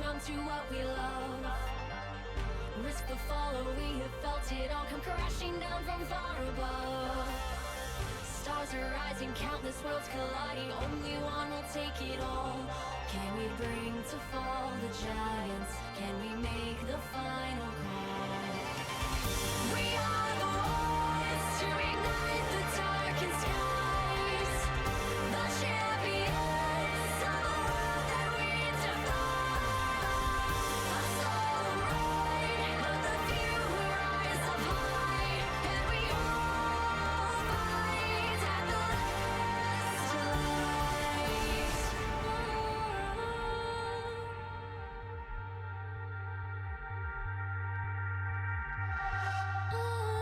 on to what we love. Risk the fall, or we have felt it all come crashing down from far above. Stars are rising, countless worlds colliding, only one will take it all. Can we bring to fall the giants? Can we make the final call? We are the ones to ignite the darkened skies, the champions of the world that we defy. A solo ride, but the few who rise up high, and we all fight at the last light. Oh.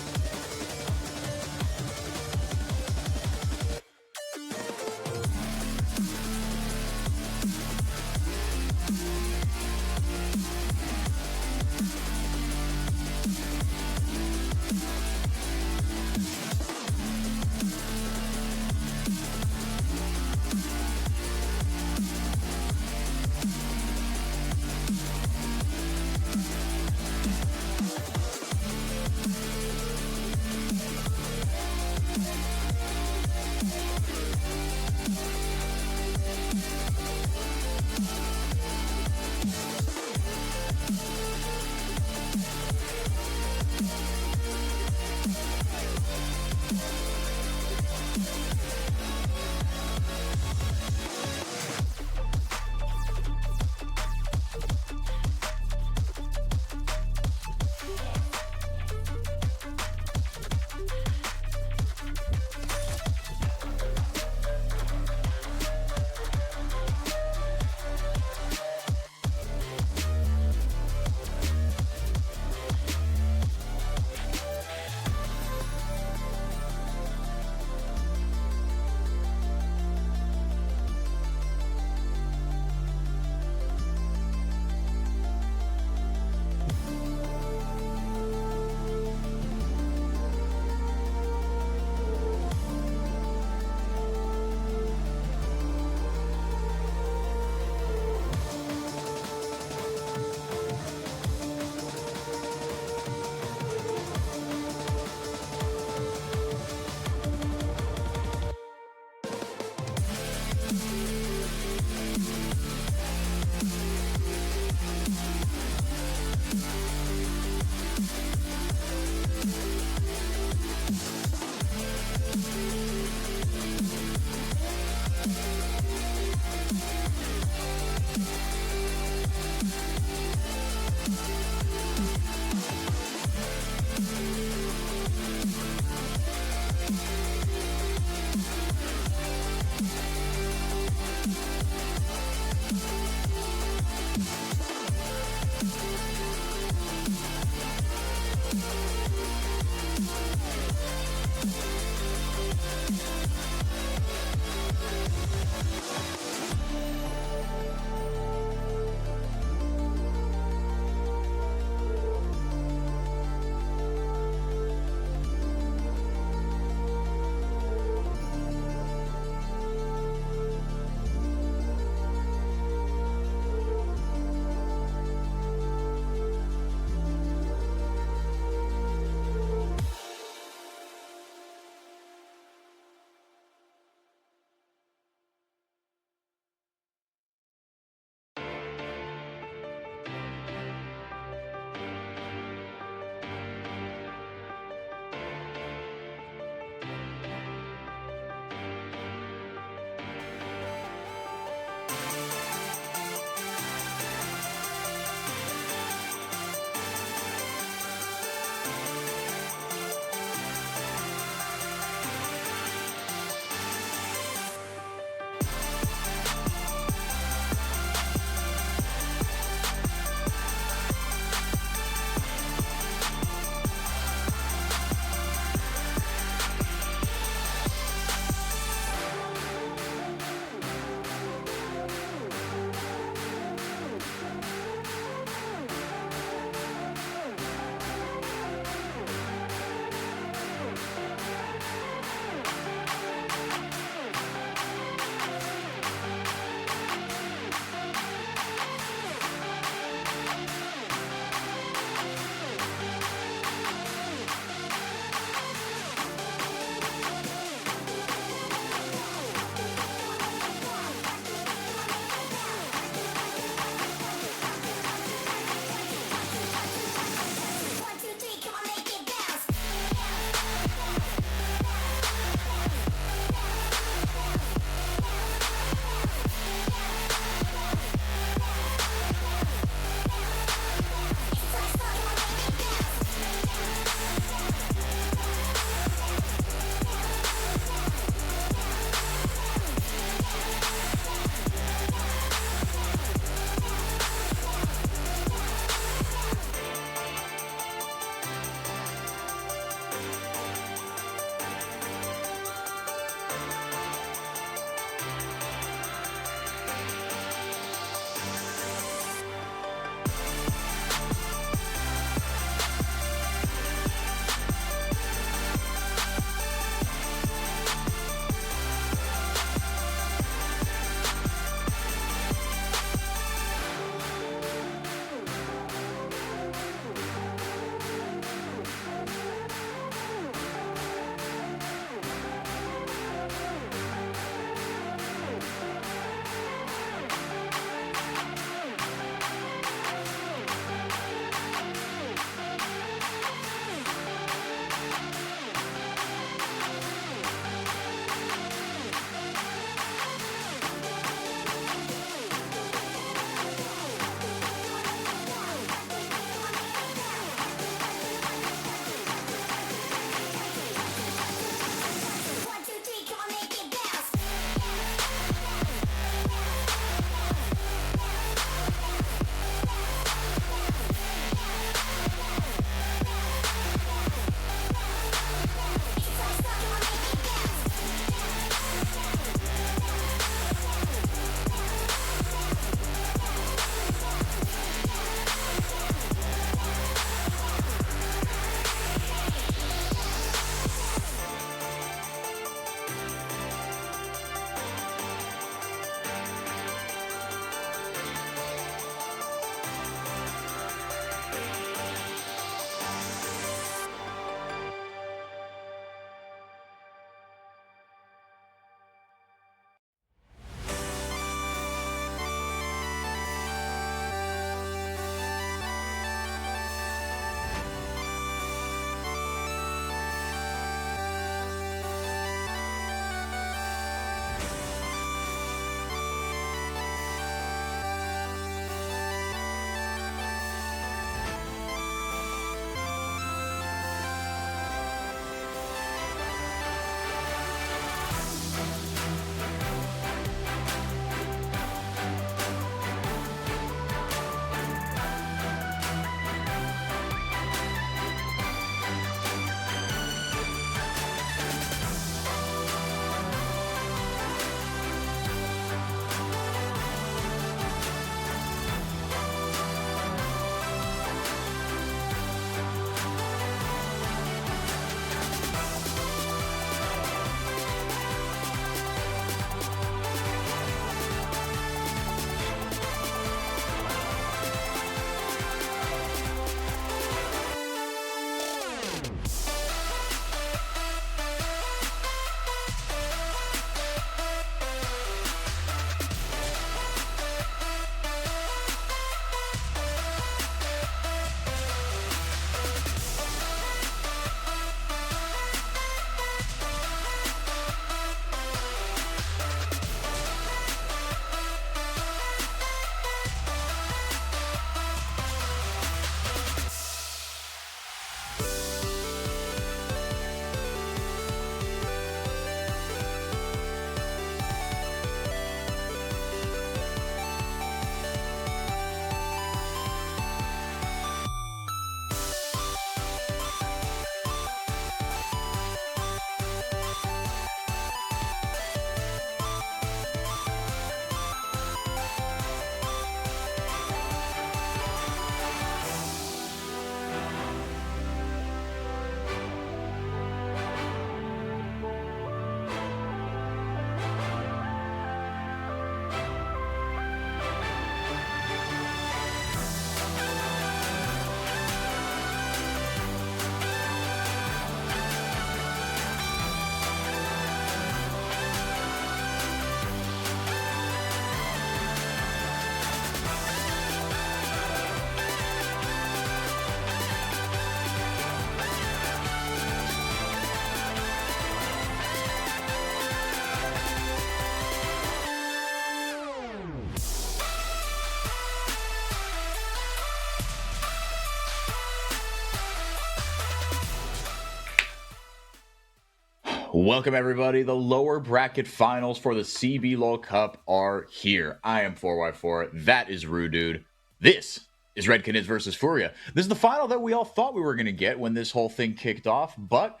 Welcome, everybody. The lower bracket finals for the CBLOL Cup are here. I am 4x4. That is Roodood. This is Red Canids versus Furia. This is the final that we all thought we were going to get when this whole thing kicked off, but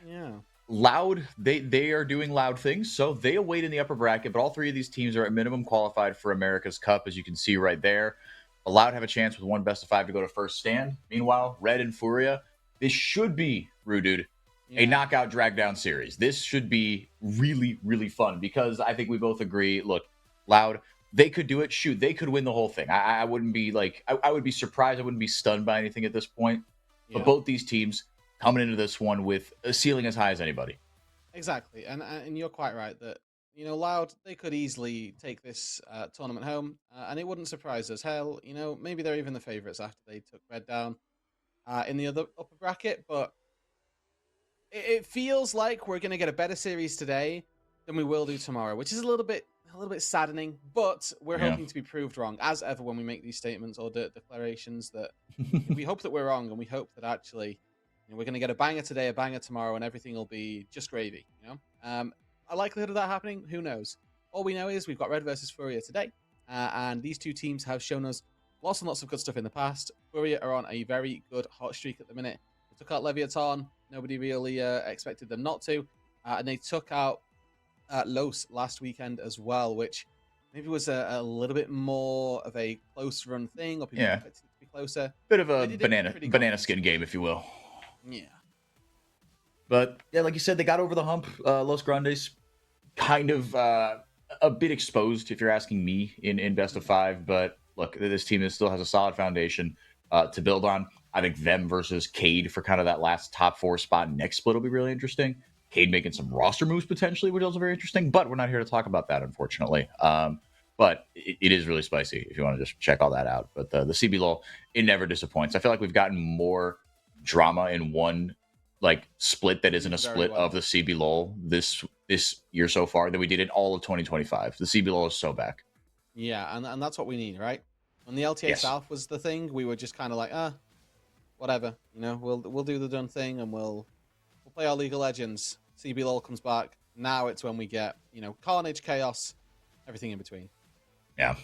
Loud, they are doing Loud things, so they await in the upper bracket, but all three of these teams are at minimum qualified for America's Cup, as you can see right there. Loud have a chance with one best of 5 to go to first stand. Meanwhile, Red and Furia, this should be, Roodood, a knockout drag down series. This should be really, really fun because I think we both agree. Look, Loud, they could do it. Shoot, they could win the whole thing. I wouldn't be like, I would be surprised. I wouldn't be stunned by anything at this point. But both these teams coming into this one with a ceiling as high as anybody. Exactly. And you're quite right that, Loud, they could easily take this tournament home and it wouldn't surprise us. Hell, maybe they're even the favorites after they took Red down in the other upper bracket, but it feels like we're going to get a better series today than we will do tomorrow, which is a little bit saddening, but we're hoping to be proved wrong, as ever when we make these statements or declarations, that we hope that we're wrong, and we hope that actually we're going to get a banger today, a banger tomorrow, and everything will be just gravy. A likelihood of that happening, who knows? All we know is we've got Red versus Furia today, and these two teams have shown us lots and lots of good stuff in the past. Furia are on a very good hot streak at the minute. They took out Leviathan. Nobody really expected them not to. And they took out Los last weekend as well, which maybe was a little bit more of a close run thing, or people expected it to be closer. Bit of a banana skin game, if you will. Yeah. But, yeah, like you said, they got over the hump. Los Grandes kind of a bit exposed, if you're asking me, in best of 5. But, look, this team still has a solid foundation to build on. I think them versus Cade for kind of that last top 4 spot next split will be really interesting. Cade making some roster moves potentially, which is also very interesting, but we're not here to talk about that, unfortunately. But it is really spicy if you want to just check all that out. But the CBLOL, it never disappoints. I feel like we've gotten more drama in one split that isn't a split of the CBLOL this year so far than we did in all of 2025. The CBLOL is so back. Yeah, and that's what we need, right? When the LTA South was the thing, we were just kind of like, whatever, we'll do the done thing and we'll play our League of Legends. CBLOL comes back. Now it's when we get, carnage, chaos, everything in between. Yeah.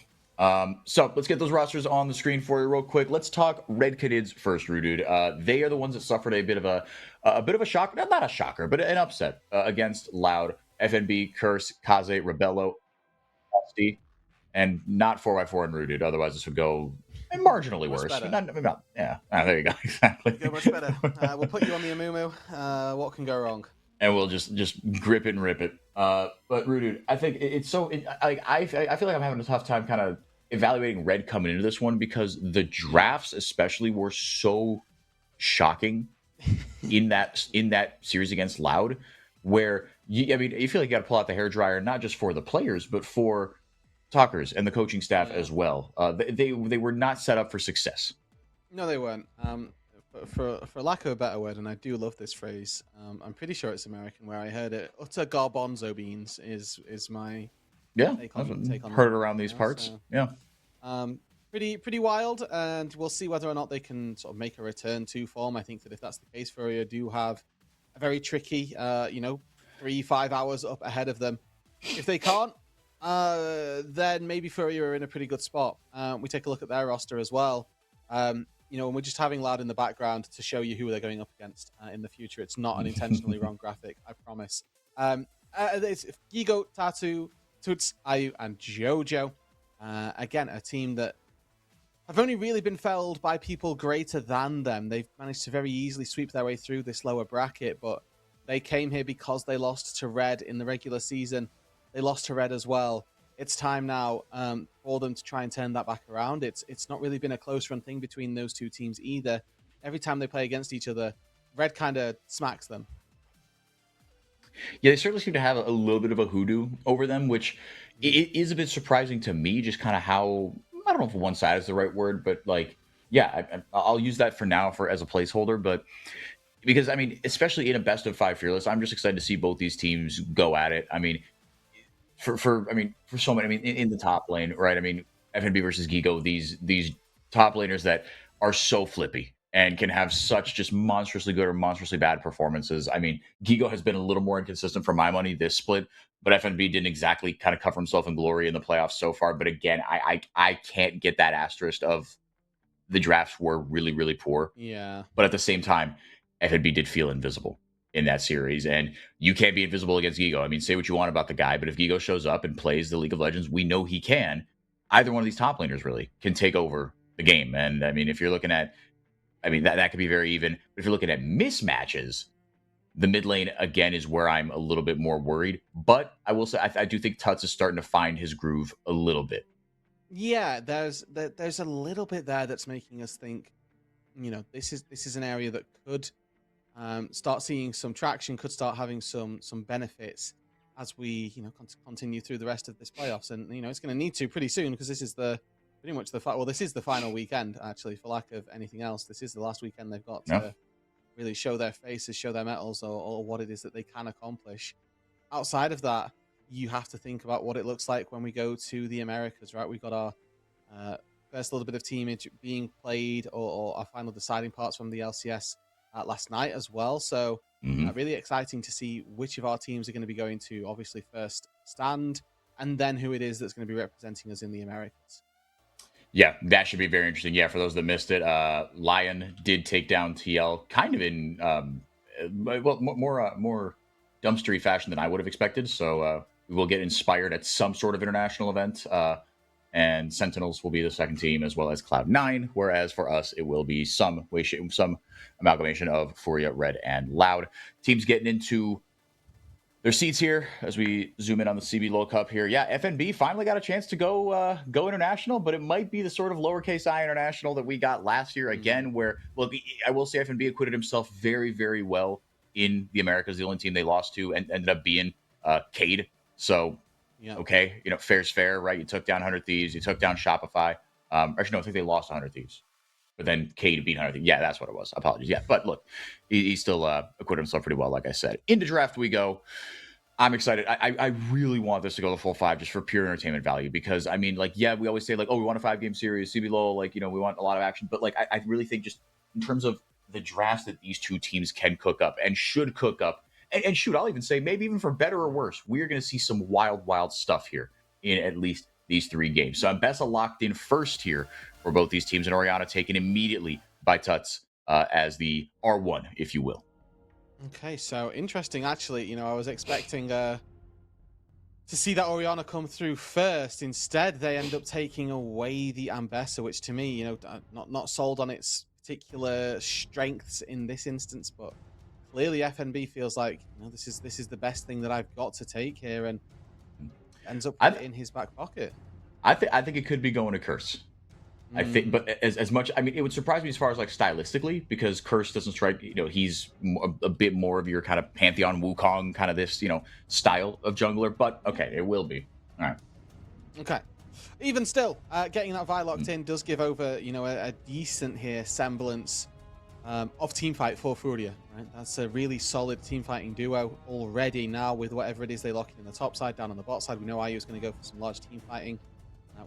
So let's get those rosters on the screen for you real quick. Let's talk Red Canids first, Roodood. They are the ones that suffered a bit of a shocker, not a shocker, but an upset against Loud, FNB, Curse, Kaze, Rebello, Dusty, and not 4x4 and Roodood. Otherwise, this would go marginally worse. There you go. Exactly. Go much better. We'll put you on the Amumu. What can go wrong? And we'll just grip it and rip it. But Roodood, I think it's so. I feel like I'm having a tough time kind of evaluating Red coming into this one because the drafts, especially, were so shocking in that series against Loud, where you feel like you got to pull out the hairdryer not just for the players but for talkers and the coaching staff as well. They were not set up for success. No, they weren't. For lack of a better word, and I do love this phrase, I'm pretty sure it's American where I heard it. Utter garbanzo beans is my take on heard it around these parts. So, pretty wild, and we'll see whether or not they can sort of make a return to form. I think that if that's the case, Furia do have a very tricky 3-5 hours up ahead of them. If they can't, then maybe Furia are in a pretty good spot. We take a look at their roster as well. And we're just having Loud in the background to show you who they're going up against in the future. It's not an intentionally wrong graphic, I promise. It's Gigo, Tatu, Toots, Ayu, and Jojo. Again, a team that have only really been felled by people greater than them. They've managed to very easily sweep their way through this lower bracket, but they came here because they lost to Red in the regular season. They lost to Red as well. It's time now for them to try and turn that back around. It's not really been a close run thing between those two teams either. Every time they play against each other, Red kind of smacks them. Yeah, they certainly seem to have a little bit of a hoodoo over them, which it is a bit surprising to me, just kind of how, I don't know if one side is the right word, but I'll use that for now as a placeholder. But because, especially in a best of 5 Fearless, I'm just excited to see both these teams go at it. For so many, in the top lane, right? FNB versus Gigo, these top laners that are so flippy and can have such just monstrously good or monstrously bad performances. I mean, Gigo has been a little more inconsistent for my money this split, but FNB didn't exactly kind of cover himself in glory in the playoffs so far. But again, I can't get that asterisk of the drafts were really, really poor. Yeah. But at the same time, FNB did feel invisible in that series. And you can't be invisible against Gigo. I mean, say what you want about the guy, but if Gigo shows up and plays the League of Legends, we know he can. Either one of these top laners really can take over the game. And I mean, if you're looking at, I mean, that could be very even. But if you're looking at mismatches, the mid lane, again, is where I'm a little bit more worried. But I will say, I do think Tuts is starting to find his groove a little bit. Yeah, there's a little bit there that's making us think, this is an area that could start seeing some traction, could start having some benefits as we continue through the rest of this playoffs, and it's going to need to pretty soon, because this is pretty much this is the final weekend, actually, for lack of anything else. This is the last weekend they've got to really show their faces, show their metals, or what it is that they can accomplish. Outside of that, you have to think about what it looks like when we go to the Americas, right? We've got our first little bit of teamage being played, or our final deciding parts from the LCS last night as well. So really exciting to see which of our teams are going to be going to, obviously, first stand, and then who it is that's going to be representing us in the Americas. Yeah, that should be very interesting. Yeah, for those that missed it, Lion did take down TL kind of in more dumpstery fashion than I would have expected. So we will get inspired at some sort of international event. And Sentinels will be the second team, as well as Cloud9. Whereas for us, it will be some amalgamation of Furia, Red, and Loud. Teams getting into their seats here as we zoom in on the CBLOL Cup here. Yeah, FNB finally got a chance to go international, but it might be the sort of lowercase I international that we got last year again, where, look, I will say FNB acquitted himself very, very well in the Americas. The only team they lost to and ended up being Cade. So, okay, fair's fair, right? You took down 100 Thieves, you took down Shopify. Actually, no, I think they lost 100 Thieves. But then Cade beat 100 Thieves. Yeah, that's what it was. Apologies. Yeah, but look, he still acquitted himself pretty well, like I said. Into draft we go. I'm excited. I really want this to go the full 5 just for pure entertainment value, because, I mean, like, yeah, we always say, like, oh, we want a 5-game series, CBLOL, like, we want a lot of action. But, like, I really think just in terms of the drafts that these two teams can cook up and should cook up, and shoot, I'll even say maybe even for better or worse, we're going to see some wild stuff here in at least these 3 games. So Ambessa locked in first here for both these teams, and Orianna taken immediately by Tuts as the R1, if you will. Okay, so interesting, actually. I was expecting to see that Orianna come through first. Instead, they end up taking away the Ambessa, which to me, not sold on its particular strengths in this instance, but clearly FNB feels like this is the best thing that I've got to take here, and ends up putting it in his back pocket. I think it could be going to Curse. I think, but as much, I mean, it would surprise me as far as like stylistically, because Curse doesn't strike, he's a bit more of your kind of Pantheon Wukong kind of this, style of jungler. But okay, it will be. All right. Okay. Even still, getting that Vi locked in does give over, a decent here semblance of teamfight for Furia. Right? That's a really solid teamfighting duo already now, with whatever it is they lock in the top side, down on the bot side. We know IU is going to go for some large teamfighting.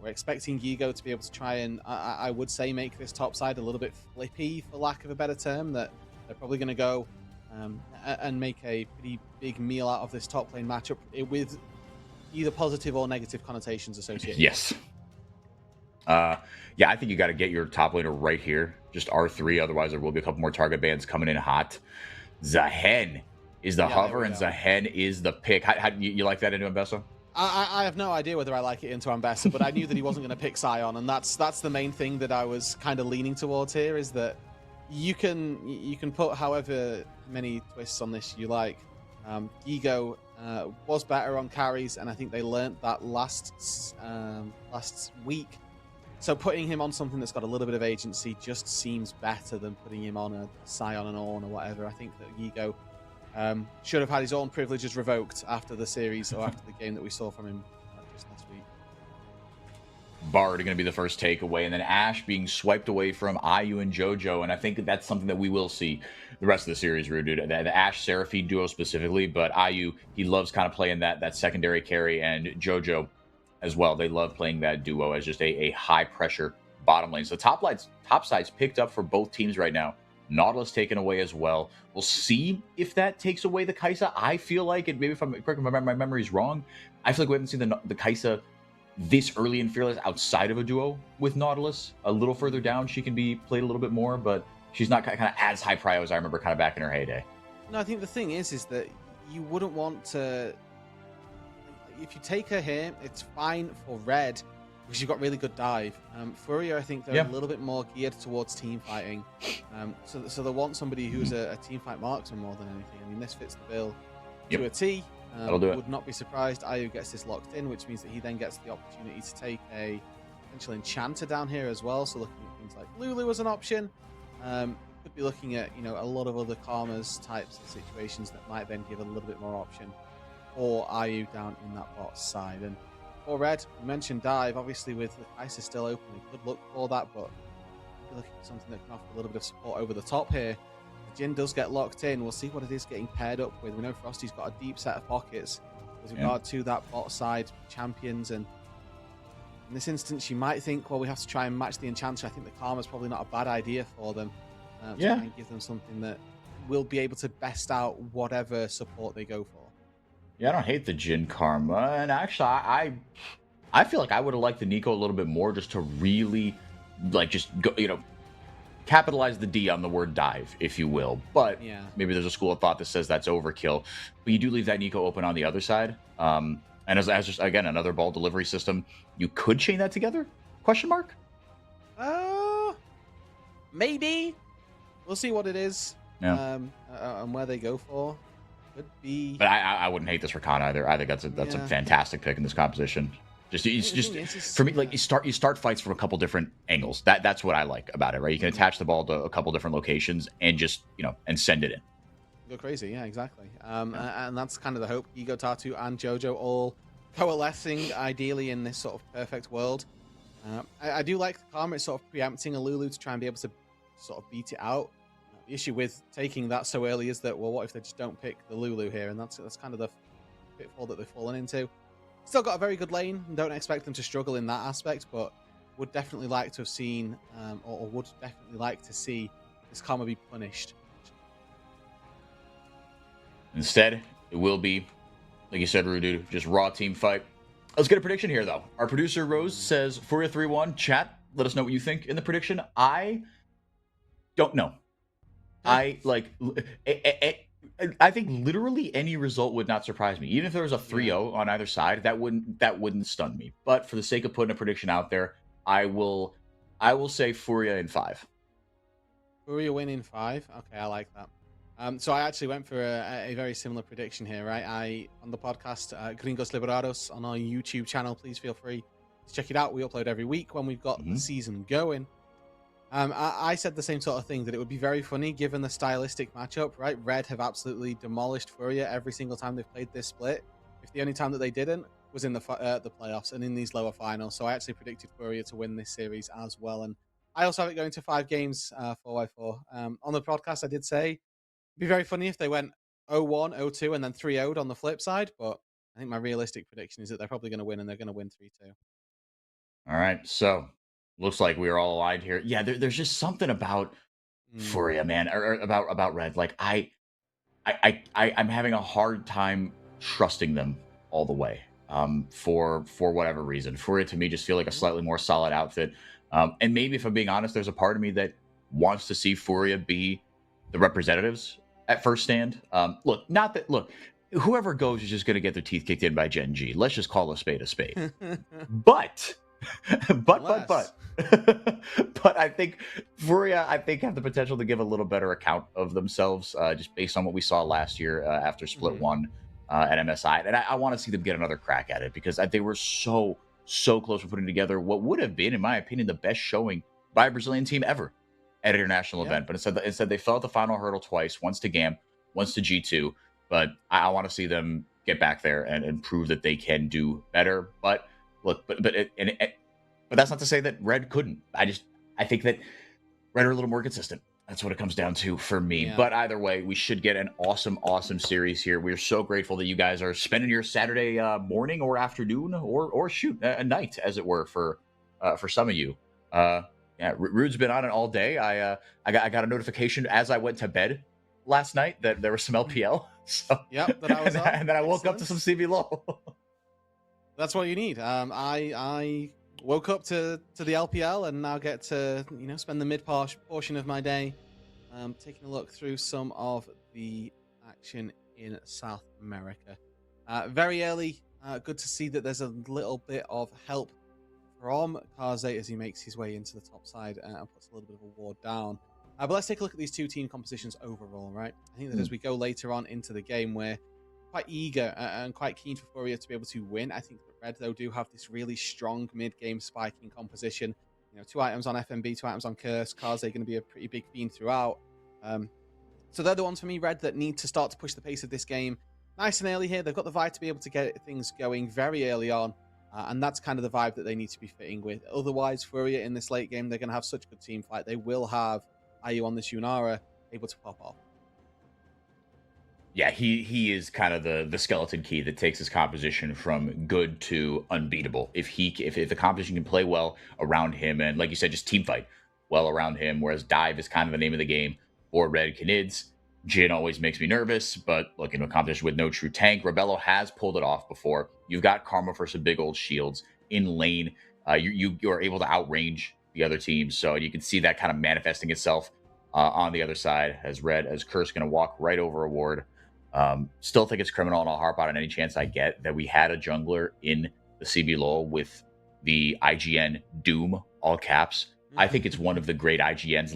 We're expecting Gigo to be able to try and, I would say, make this top side a little bit flippy, for lack of a better term, that they're probably going to go and make a pretty big meal out of this top lane matchup with either positive or negative connotations associated. Yes. Yeah, I think you got to get your top laner right here. Just R3, otherwise there will be a couple more target bans coming in hot. Zahen is the hover, and Zahen is the pick. How you like that into Ambessa? I have no idea whether I like it into Ambessa, but I knew that he wasn't going to pick Sion, and that's the main thing that I was kind of leaning towards here, is that you can put however many twists on this you like. Gigo was better on carries, and I think they learnt that last week. So putting him on something that's got a little bit of agency just seems better than putting him on a Sion and Ornn or whatever. I think that Gigo should have had his own privileges revoked after the series, or after the game that we saw from him just last week. Bard going to be the first takeaway, and then Ashe being swiped away from IU and JoJo, and I think that's something that we will see the rest of the series, Roodood. The Ashe Seraphine duo specifically, but IU, he loves kind of playing that secondary carry, and JoJo as well. They love playing that duo as just a high pressure bottom lane. So top sides picked up for both teams right now. Nautilus taken away as well. We'll see if that takes away the Kai'Sa. I feel like, and maybe if I'm correct, if my memory's wrong, I feel like we haven't seen the Kai'Sa this early in Fearless outside of a duo with Nautilus. A little further down, she can be played a little bit more, but she's not kind of as high prio as I remember kind of back in her heyday. No, I think the thing is that you wouldn't want to. If you take her here, it's fine for red because you've got really good dive. Furia, I think they're a little bit more geared towards team fighting. So they want somebody who's a team fight marksman more than anything. I mean, this fits the bill to a T. That'll do it. Would not be surprised. Ayu gets this locked in, which means that he then gets the opportunity to take a potential enchanter down here as well. So looking at things like Lulu as an option. Could be looking at a lot of other Karma's types of situations that might then give a little bit more option for Ayu down in that bot side. And for red, we mentioned dive. Obviously, with the Kai'Sa still open, we could look for that, but we're looking for something that can offer a little bit of support over the top here. The Jhin does get locked in. We'll see what it is getting paired up with. We know Frosty's got a deep set of pockets with regard to that bot side champions. And in this instance, you might think, well, we have to try and match the enchanter. I think the Karma's probably not a bad idea for them. To try and give them something that will be able to best out whatever support they go for. Yeah, I don't hate the Jhin Karma, and actually, I feel like I would have liked the Nico a little bit more just to really, like, just go, capitalize the D on the word dive, if you will. But maybe there's a school of thought that says that's overkill. But you do leave that Nico open on the other side, and as just again another ball delivery system, you could chain that together? Question mark? Maybe. We'll see what it is. Yeah. And where they go for. Could be. But I wouldn't hate this for Khan either. I think that's a fantastic pick in this composition. For me, like you start fights from a couple different angles. That's what I like about it, right? You can attach the ball to a couple different locations and just and send it in. Go crazy, yeah, exactly. And that's kind of the hope. Ego Tatu and Jojo all coalescing ideally in this sort of perfect world. I do like the Karma. It's sort of preempting a Lulu to try and be able to sort of beat it out. The issue with taking that so early is that, well, what if they just don't pick the Lulu here? And that's kind of the pitfall that they've fallen into. Still got a very good lane, and don't expect them to struggle in that aspect, but would definitely like to have seen, or would definitely like to see this Karma be punished. Instead, it will be, like you said, Roodood, just raw team fight. Let's get a prediction here, though. Our producer, Rose, says Furia 3-1. Chat, let us know what you think in the prediction. I don't know. I think literally any result would not surprise me. Even if there was a 3-0 on either side, that wouldn't stun me. But for the sake of putting a prediction out there, I will say Furia in 5. Furia win in 5? Okay, I like that. So I actually went for a very similar prediction here, right? On the podcast, Gringos Liberados on our YouTube channel, please feel free to check it out. We upload every week when we've got the season going. I said the same sort of thing, that it would be very funny given the stylistic matchup, right? Red have absolutely demolished Furia every single time they've played this split. If the only time that they didn't was in the playoffs and in these lower finals. So I actually predicted Furia to win this series as well. And I also have it going to 5 games, 4x4. On the podcast, I did say it'd be very funny if they went 0-1, 0-2, and then 3-0'd on the flip side. But I think my realistic prediction is that they're probably going to win, and they're going to win 3-2. All right, so looks like we are all aligned here. Yeah, there's just something about Furia, man, or about Red. Like I'm having a hard time trusting them all the way. For whatever reason, Furia to me just feel like a slightly more solid outfit. And maybe if I'm being honest, there's a part of me that wants to see Furia be the representatives at first stand. Look, whoever goes is just going to get their teeth kicked in by Gen G. Let's just call a spade a spade. but I think Furia, have the potential to give a little better account of themselves, just based on what we saw last year after Split 1 at MSI. And I want to see them get another crack at it, because they were so close to putting together what would have been, in my opinion, the best showing by a Brazilian team ever at an international event. But instead they fell at the final hurdle twice, once to GAM, once to G2. But I want to see them get back there and prove that they can do better. But look, but that's not to say that Red couldn't. I think that Red are a little more consistent. That's what it comes down to for me. Yeah. But either way, we should get an awesome series here. We're so grateful that you guys are spending your Saturday morning or afternoon or shoot, a night, as it were, for some of you, Yeah, Rude's been on it all day. I got a notification as I went to bed last night that there was some LPL. So Yep, that I was on. and then I woke up to Excellent. some CBLOL. That's what you need. I woke up to the LPL and now get to spend the mid portion of my day taking a look through some of the action in South America. Very early, good to see that there's a little bit of help from Kaze as he makes his way into the top side and puts a little bit of a ward down. But let's take a look at these two team compositions overall, right? I think that as we go later on into the game, we're quite eager and quite keen for Furia to be able to win. I think that Red, though, do have this really strong mid-game spiking composition. 2 items on FMB, 2 items on Curse. Kaze going to be a pretty big fiend throughout. So they're the ones for me, Red, that need to start to push the pace of this game nice and early here. They've got the vibe to be able to get things going very early on. And that's kind of the vibe that they need to be fitting with. Otherwise, Furia in this late game, they're going to have such a good team fight. They will have IU on this Yunara able to pop off. Yeah, he is kind of the skeleton key that takes his composition from good to unbeatable. If the composition can play well around him, and like you said, just team fight well around him, whereas dive is kind of the name of the game for Red Canids. Jin always makes me nervous, but look, a competition with no true tank. Rebello has pulled it off before. You've got Karma for some big old shields in lane. You are able to outrange the other teams, so you can see that kind of manifesting itself on the other side as Curse going to walk right over a ward. Still think it's criminal, and I'll harp on any chance I get that we had a jungler in the CBLOL with the IGN Doom, all caps. I think it's one of the great IGNs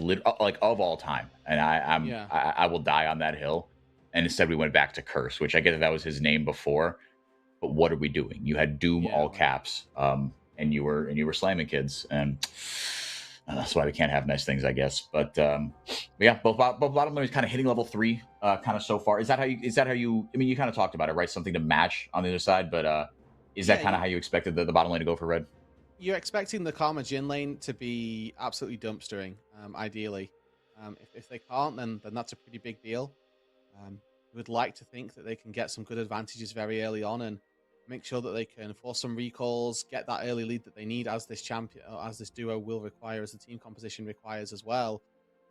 of all time, and I will die on that hill. And instead, we went back to Curse, which I get that was his name before. But what are we doing? You had Doom, all caps, and you were slamming kids, and that's why we can't have nice things, I guess. But yeah, both bottom laners kind of hitting level 3, kind of so far. Is that how you? I mean, you kind of talked about it, right? Something to match on the other side, but is that kind of how you expected the bottom lane to go for Red? You're expecting the Karma Jin lane to be absolutely dumpstering, ideally. If they can't, then that's a pretty big deal. We would like to think that they can get some good advantages very early on and make sure that they can force some recalls, get that early lead that they need, as this duo will require, as the team composition requires as well.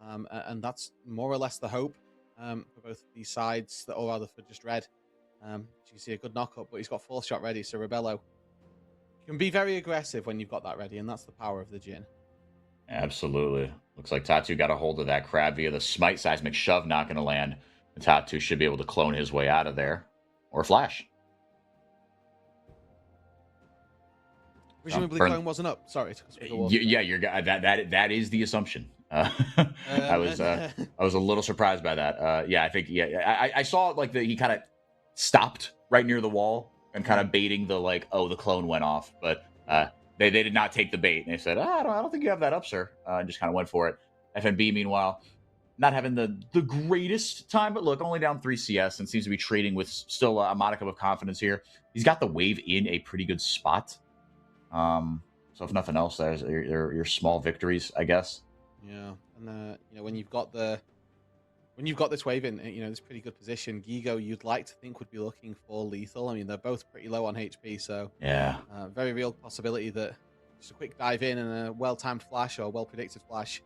And that's more or less the hope for both of these sides, or rather for just Red. You see a good knock-up, but he's got 4th shot ready, so Rebello can be very aggressive when you've got that ready, and that's the power of the Jin. Absolutely. Looks like Tatu got a hold of that crab via the smite. Seismic shove not going to land. Tatu should be able to clone his way out of there, or flash. Presumably, clone wasn't up. Sorry. Yeah, that is the assumption. I was a little surprised by that. I think I saw like he kind of stopped right near the wall and kind of baiting the the clone went off, but they did not take the bait, and they said, I don't think you have that up, sir. And just kind of went for it. FNB, meanwhile, not having the greatest time, but look, only down 3 CS and seems to be trading with still a modicum of confidence here. He's got the wave in a pretty good spot. So if nothing else, there's your small victories, I guess. Yeah, and when you've got this wave in, this pretty good position, Gigo, you'd like to think would be looking for lethal. I mean, they're both pretty low on HP, so yeah, very real possibility that just a quick dive in and a well-timed flash or well-predicted flash,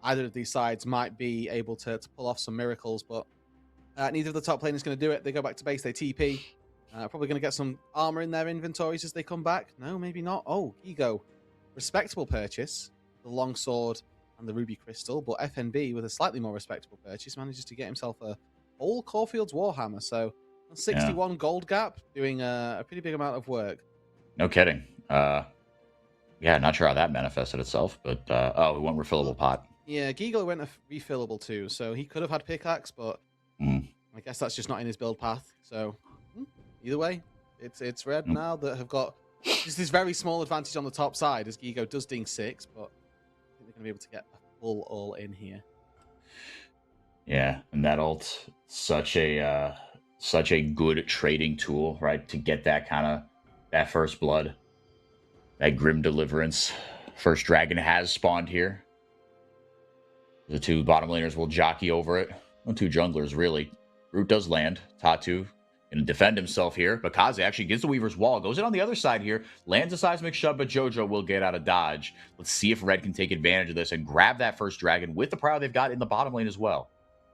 either of these sides might be able to pull off some miracles, but neither of the top laners going to do it. They go back to base, they TP. Probably going to get some armor in their inventories as they come back. No, maybe not. Oh, Gigo, respectable purchase, the longsword and the ruby crystal, but FNB with a slightly more respectable purchase manages to get himself a whole Caulfield's Warhammer. So 61 gold gap, doing a pretty big amount of work. No kidding. Not sure how that manifested itself, but we went refillable pot. Yeah, Gigo went a refillable too, so he could have had pickaxe, but I guess that's just not in his build path. So either way, it's Red now that have got just this very small advantage on the top side as Gigo does ding 6, but I think they're going to be able to get a full all in here. Yeah, and that ult, such a good trading tool, right? To get that first blood, that grim deliverance. First dragon has spawned here. The 2 bottom laners will jockey over it. The 2 junglers, really. Root does land. Tatu Gonna defend himself here, but Kaze actually gets the Weaver's Wall, goes in on the other side here, lands a seismic shove, but Jojo will get out of dodge. Let's see if Red can take advantage of this and grab that first dragon with the power they've got in the bottom lane as well.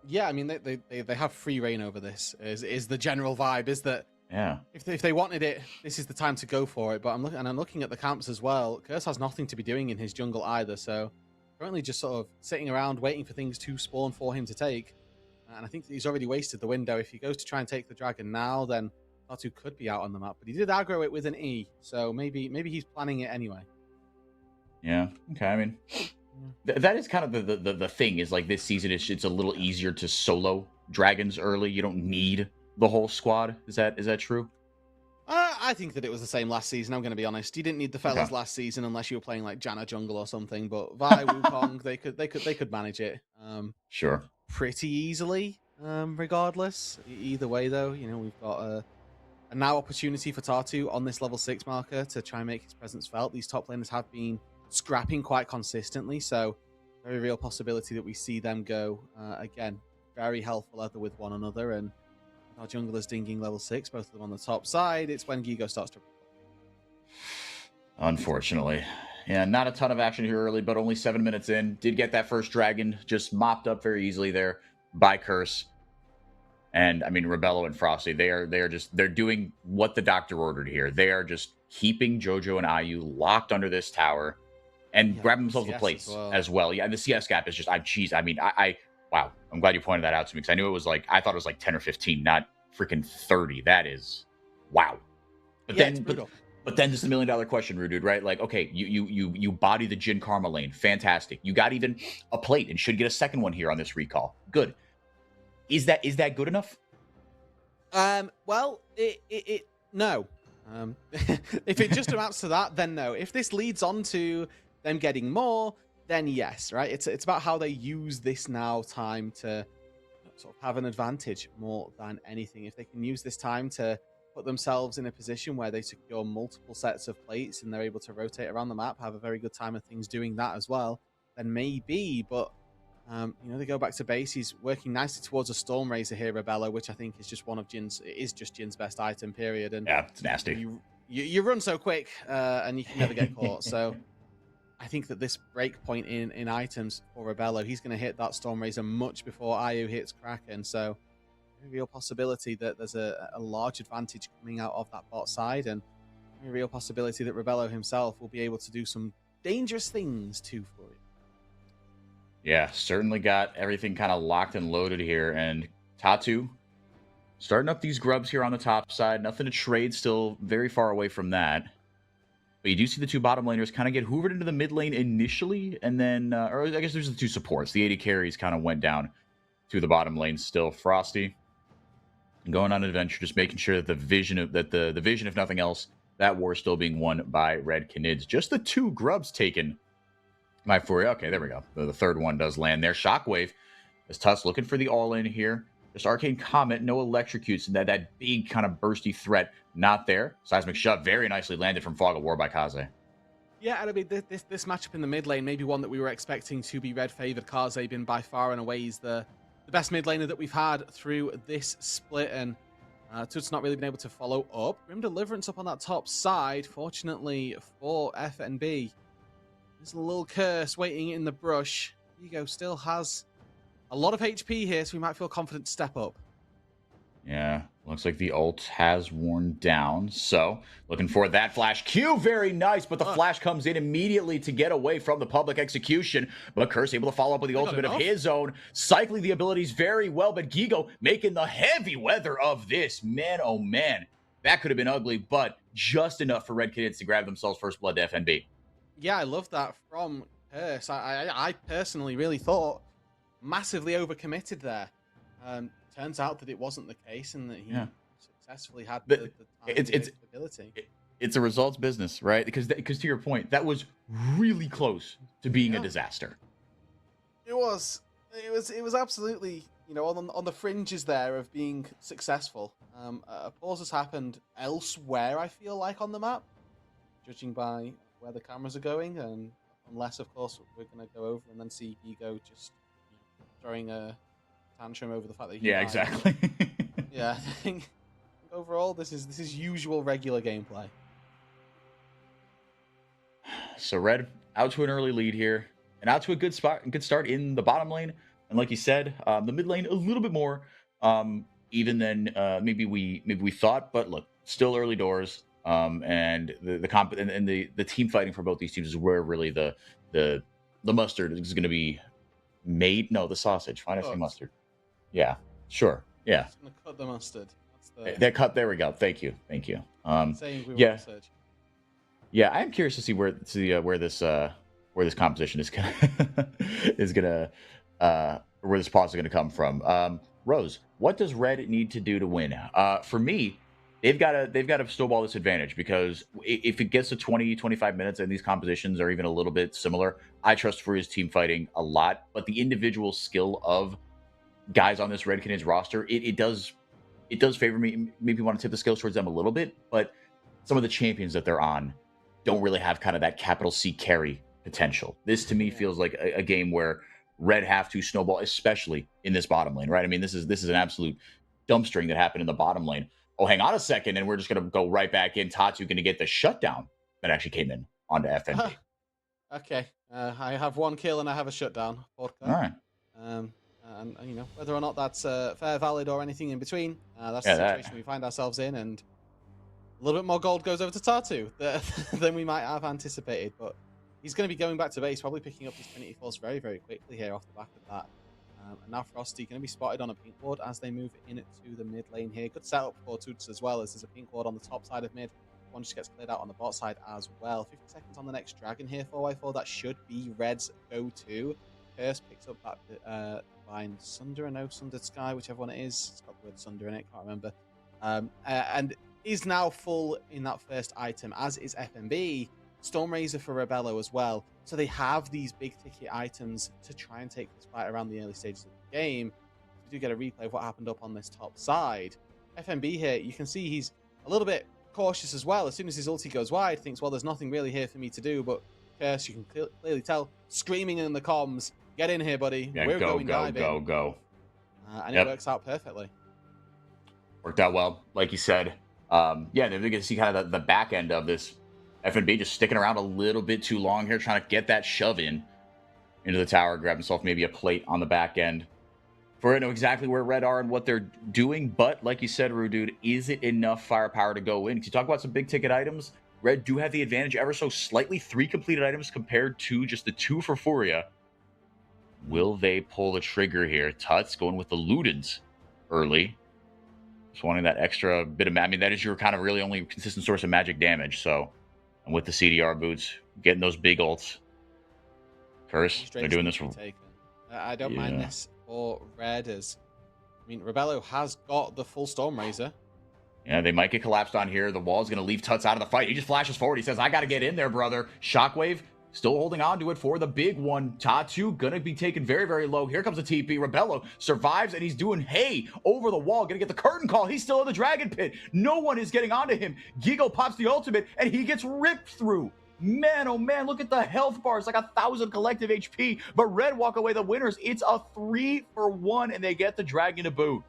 Yeah, I mean they have free reign over this. Is the general vibe is that Yeah. if they wanted it, this is the time to go for it. But I'm looking at the camps as well. Curse has nothing to be doing in his jungle either, so currently just sort of sitting around waiting for things to spawn for him to take. And I think that he's already wasted the window. If he goes to try and take the dragon now, then Tatu could be out on the map. But he did aggro it with an E, so maybe he's planning it anyway. Yeah. Okay. I mean, that is kind of the thing is like this season it's a little easier to solo dragons early. You don't need the whole squad. Is that true? I think that it was the same last season. I'm going to be honest. You didn't need the fellas Okay. last season unless you were playing like Janna jungle or something. But Vi Wukong, they could manage it. Sure. Pretty easily, regardless. Either way, though, we've got a now opportunity for Tatu on this level 6 marker to try and make his presence felt. These top laners have been scrapping quite consistently, so very real possibility that we see them go again very helpful either with one another. And our junglers dinging level 6, both of them on the top side. It's when Gigo starts to. Unfortunately. Yeah, not a ton of action here early, but only 7 minutes in. Did get that first dragon just mopped up very easily there by Curse. And I mean, Rebello and Frosty, they're doing what the doctor ordered here. They are just keeping Jojo and Ayu locked under this tower and grabbing themselves a place as well. Yeah, the CS gap is just, wow. I'm glad you pointed that out to me because I knew it was I thought it was like 10 or 15, not freaking 30. That is, wow. But then just the $1 million question, Roodood, right? Like, okay, you body the Jin Karma lane. Fantastic. You got even a plate and should get a second one here on this recall. Good. Is that good enough? Well, no. If it just amounts to that, then no. If this leads on to them getting more, then yes, right? It's about how they use this now time to sort of have an advantage more than anything. If they can use this time to put themselves in a position where they secure multiple sets of plates and they're able to rotate around the map, have a very good time of things doing that as well, then maybe. But they go back to base. He's working nicely towards a Storm Razor here, Rebello, which I think is just Jin's best item, period. And yeah, it's nasty. You run so quick and you can never get caught. So I think that this break point in items for Rebello, he's going to hit that Storm Razor much before Ayu hits Kraken. So a real possibility that there's a large advantage coming out of that bot side, and a real possibility that Rebello himself will be able to do some dangerous things too for you. Yeah, certainly got everything kind of locked and loaded here. And Tatu starting up these grubs here on the top side. Nothing to trade, still very far away from that. But you do see the two bottom laners kind of get hoovered into the mid lane initially, and then, or I guess there's the two supports. The 80 carries kind of went down to the bottom lane still. Frosty going on an adventure, just making sure that the vision, if nothing else, that war is still being won by Red Canids. Just the two grubs taken by Furia. Okay, there we go. The third one does land there. Shockwave is Tuss looking for the all-in here. Just Arcane Comet, no electrocutes. That big kind of bursty threat, not there. Seismic Shove, very nicely landed from Fog of War by Kaze. Yeah, and I mean, this matchup in the mid lane, maybe one that we were expecting to be red-favored. Kaze been by far and away is the best mid laner that we've had through this split, and Tut's not really been able to follow up. Grim Deliverance up on that top side. Fortunately for FNB, there's a little curse waiting in the brush. Hugo still has a lot of HP here, so we might feel confident to step up. Yeah, looks like the ult has worn down. So, looking for that flash Q. Very nice, but the flash comes in immediately to get away from the public execution. But Curse able to follow up with the ultimate of his own, cycling the abilities very well. But Gigo making the heavy weather of this. Man, oh man. That could have been ugly, but just enough for Red Canids to grab themselves first blood to FNB. Yeah, I love that from Curse. I personally really thought massively overcommitted there. Turns out that it wasn't the case, and that he successfully had the time and ability. It's a results business, right? Because to your point, that was really close to being a disaster. It was absolutely, on the fringes there of being successful. A pause has happened elsewhere, I feel like, on the map, judging by where the cameras are going, and unless, of course, we're going to go over and then see Gigo just throwing a tantrum over the fact that he exactly. Yeah, I think overall, this is usual regular gameplay. So Red out to an early lead here, and out to a good start in the bottom lane. And like you said, the mid lane a little bit more even than maybe we thought. But look, still early doors. And the team fighting for both these teams is where really the mustard is going to be made. No, the sausage. Why did I say mustard? Yeah, sure. Yeah, Just gonna cut the mustard. that cut. There we go. Thank you. Saying we Yeah. were research. Yeah, I am curious to see where this composition is gonna where this pause is gonna come from. Rose, what does Red need to do to win? For me, they've got to snowball this advantage, because if it gets to 20, 25 minutes and these compositions are even a little bit similar, I trust Furia's team fighting a lot. But the individual skill of guys on this Red Canids roster, it does favor me. Maybe want to tip the scales towards them a little bit, but some of the champions that they're on don't really have kind of that capital C carry potential. This to me feels like a game where Red have to snowball, especially in this bottom lane, right? I mean, this is an absolute dumpstering that happened in the bottom lane. Oh, hang on a second, and we're just going to go right back in. Tatu going to get the shutdown that actually came in onto FNB. Okay, I have 1 kill and I have a shutdown. All right. And you know, whether or not that's fair, valid, or anything in between, that's Yeah, the situation we find ourselves in, and a little bit more gold goes over to Tatu than we might have anticipated. But he's going to be going back to base, probably picking up his Trinity Force very, very quickly here off the back of that. And now Frosty going to be spotted on a pink ward as they move into the mid lane here. Good setup for Toots as well, as there's a pink ward on the top side of mid. One just gets cleared out on the bot side as well. 50 seconds on the next dragon here, 4x4. That should be Red's go-to. Curse picks up that Divine Sunder, or no Sundered Sky, whichever one it is. It's got the word Sunder in it, can't remember. And is now full in that first item, as is FMB. Stormrazor for Rebello as well. So they have these big ticket items to try and take this fight around the early stages of the game. We do get a replay of what happened up on this top side. FMB here, you can see he's a little bit cautious as well. As soon as his ulti goes wide, thinks, well, there's nothing really here for me to do. But Curse, you can clearly tell, screaming in the comms, get in here, buddy. Yeah, We're go. And it works out perfectly. Worked out well, like you said. Yeah, they're going to see kind of the back end of this. FNB just sticking around a little bit too long here, trying to get that shove into the tower, grab himself maybe a plate on the back end. For I know exactly where Red are and what they're doing, but like you said, Roodood, is it enough firepower to go in? Because you talk about some big ticket items, Red do have the advantage ever so slightly, 3 completed items compared to just the 2 for Furia. Will they pull the trigger here? Tuts going with the Ludens early. Just wanting that extra bit of, I mean, that is your kind of really only consistent source of magic damage, so. And with the CDR boots, getting those big ults. Curse, they're doing this for... I don't mind this for Red, as I mean, Rebello has got the full Stormrazor. Yeah, they might get collapsed on here. The wall is going to leave Tuts out of the fight. He just flashes forward. He says, I got to get in there, brother. Shockwave, still holding on to it for the big one. Tatu going to be taken very, very low. Here comes the TP. Rebello survives, and he's doing hay over the wall. Going to get the curtain call. He's still in the dragon pit. No one is getting onto him. Gigo pops the ultimate, and he gets ripped through. Man, oh man, look at the health bar. It's like 1,000 collective HP. But Red walk away the winners. It's a 3-for-1, and they get the dragon to boot.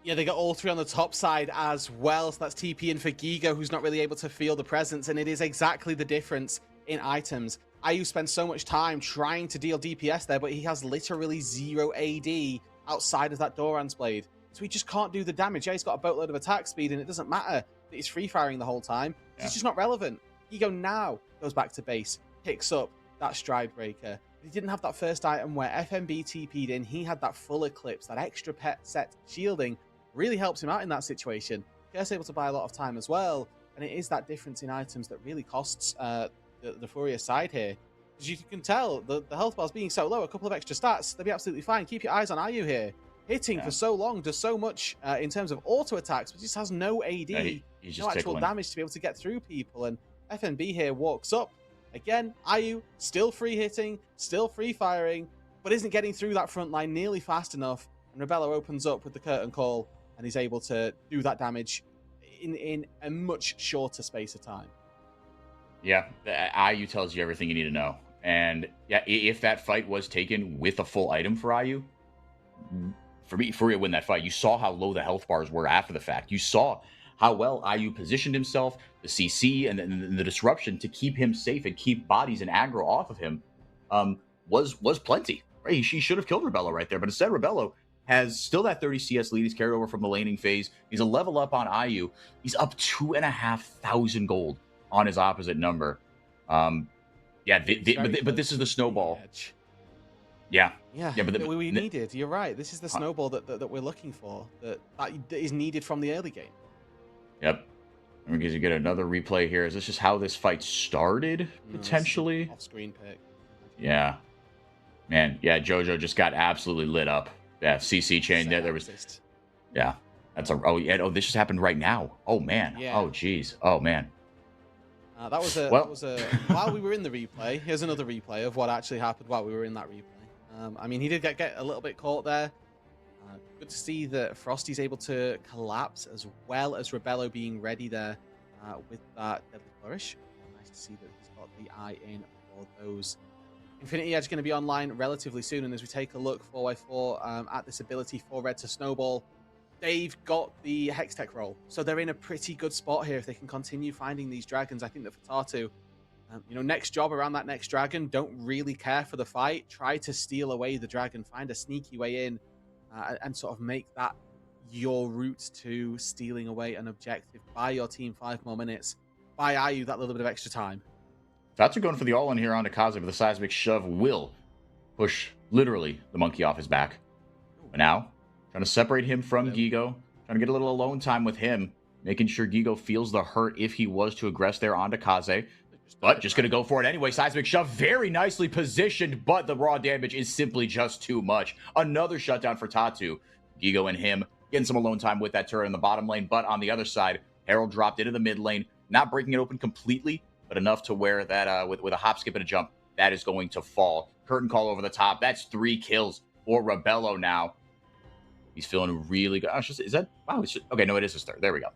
Yeah, they got all 3 on the top side as well. So that's TP in for Gigo, who's not really able to feel the presence. And it is exactly the difference in items. Ayu spends so much time trying to deal DPS there, but he has literally 0 AD outside of that Doran's Blade. So he just can't do the damage. Yeah, he's got a boatload of attack speed, and it doesn't matter that he's free-firing the whole time. Yeah. He's just not relevant. Gigo now goes back to base, picks up that Stride Breaker. He didn't have that first item where FMB TP'd in. He had that full Eclipse, that extra pet set shielding. Really helps him out in that situation. Curse able to buy a lot of time as well. And it is that difference in items that really costs the Furia side here. As you can tell, the health bars being so low, a couple of extra stats, they'll be absolutely fine. Keep your eyes on Ayu here. Hitting for so long, does so much in terms of auto attacks, but just has no AD, no actual damage to be able to get through people. And FNB here walks up. Again, Ayu still free hitting, still free firing, but isn't getting through that front line nearly fast enough. And Rebello opens up with the curtain call, and he's able to do that damage in a much shorter space of time. Yeah, Ayu tells you everything you need to know. And yeah, if that fight was taken with a full item for Ayu, for me, Furia win that fight. You saw how low the health bars were after the fact. You saw how well IU positioned himself, the CC, and the disruption to keep him safe and keep bodies and aggro off of him was plenty. Right? He should have killed Rebello right there, but instead Rebello has still that 30 CS lead. He's carried over from the laning phase. He's a level up on IU. He's up 2,500 gold on his opposite number. But this is the snowball. Yeah. But we needed. You're right. This is the snowball that we're looking for. That is needed from the early game. Yep. Because you get another replay here. Is this just how this fight started potentially? Off-screen pick. Yeah. Man. Yeah. JoJo just got absolutely lit up. Yeah. CC chain. There was. Yeah. That's a. Oh yeah. Oh, this just happened right now. Oh man. Yeah. Oh geez. Oh man. That was a while we were in the replay. Here's another replay of what actually happened while we were in that replay. I mean, he did get a little bit caught there. Good to see that Frosty's able to collapse as well as Rebello being ready there with that Deadly Flourish. Nice to see that he's got the eye in for those. Infinity Edge going to be online relatively soon, and as we take a look 4x4 at this ability for Red to snowball, they've got the Hextech roll. So they're in a pretty good spot here if they can continue finding these dragons. I think that for Tatu, next job around that next dragon, don't really care for the fight. Try to steal away the dragon, find a sneaky way in, and sort of make that your route to stealing away an objective. Buy your team 5 more minutes. Buy IU that little bit of extra time. Tatu going for the all-in here onto Kaze, but the seismic shove will push literally the monkey off his back. But now, trying to separate him from Gigo, trying to get a little alone time with him, making sure Gigo feels the hurt if he was to aggress there onto Kaze. But just going to go for it anyway. Seismic shove, very nicely positioned, but the raw damage is simply just too much. Another shutdown for Tatu. Gigo and him getting some alone time with that turret in the bottom lane, but on the other side, Herald dropped into the mid lane, not breaking it open completely, but enough to where that with a hop, skip, and a jump, that is going to fall. Curtain call over the top. That's 3 kills for Rebello now. He's feeling really good. Is that? Wow. Okay, no, it is his third. There we go.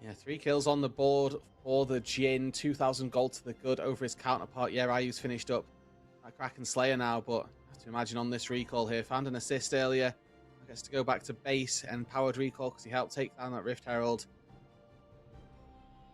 Yeah, 3 kills on the board for the Jhin. 2,000 gold to the good over his counterpart. Yeah, Ryu's finished up at Kraken Slayer now, but I have to imagine on this recall here, found an assist earlier. Gets to go back to base and powered recall because he helped take down that Rift Herald.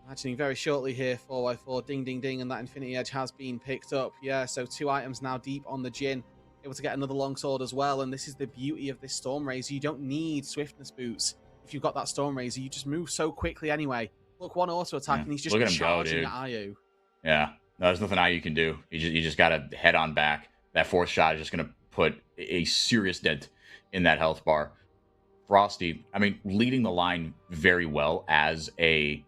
Imagining very shortly here, 4x4, ding, ding, ding, and that Infinity Edge has been picked up. Yeah, so 2 items now deep on the Jhin. Able to get another longsword as well, and this is the beauty of this Storm Razor. You don't need swiftness boots if you've got that Storm Razor. You just move so quickly anyway. Look, 1 auto attack, and he's just charging at IU. Yeah, no, there's nothing IU can do. You just got to head on back. That 4th shot is just going to put a serious dent in that health bar. Frosty, I mean, leading the line very well as a...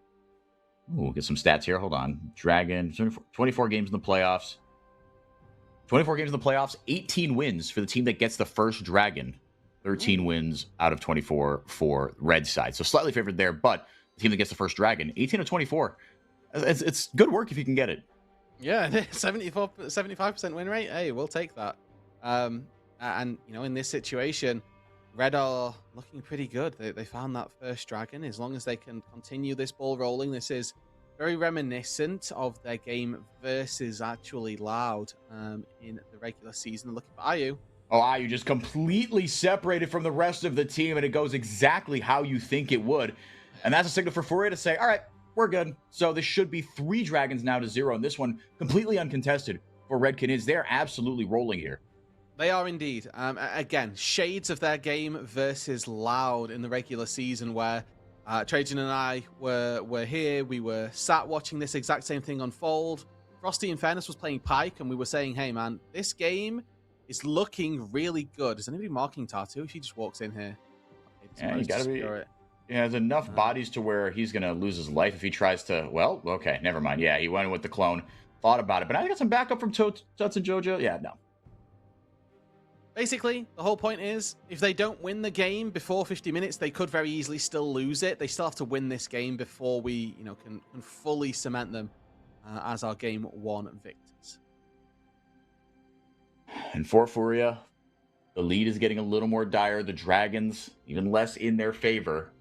Ooh, get some stats here. Hold on. Dragon, 24 games in the playoffs. 24 games in the playoffs, 18 wins for the team that gets the first dragon. 13 wins out of 24 for Red side. So slightly favored there, but the team that gets the first dragon, 18 of 24. It's good work if you can get it. Yeah, 75% win rate. Hey, we'll take that. And, in this situation, Red are looking pretty good. They found that first dragon. As long as they can continue this ball rolling, this is very reminiscent of their game versus actually Loud in the regular season. Looking for IU. Oh, IU just completely separated from the rest of the team, and it goes exactly how you think it would. And that's a signal for Furia to say, all right, we're good. So this should be 3 dragons now to 0, and this one completely uncontested for Red Canids. They're absolutely rolling here. They are indeed. Again, shades of their game versus Loud in the regular season, where Trajan and I were here. We were sat watching this exact same thing unfold. Frosty, in fairness, was playing Pike, and we were saying, hey, man, this game is looking really good. Is anybody marking Tatu if he just walks in here? Yeah, you gotta be... Yeah, there's enough bodies to where he's going to lose his life if he tries to... Well, okay, never mind. Yeah, he went with the clone. Thought about it. But now you got some backup from Tuts and JoJo. Yeah, no. Basically, the whole point is, if they don't win the game before 50 minutes, they could very easily still lose it. They still have to win this game before we, can fully cement them as our Game 1 victors. And for Furia, the lead is getting a little more dire. The Dragons, even less in their favor.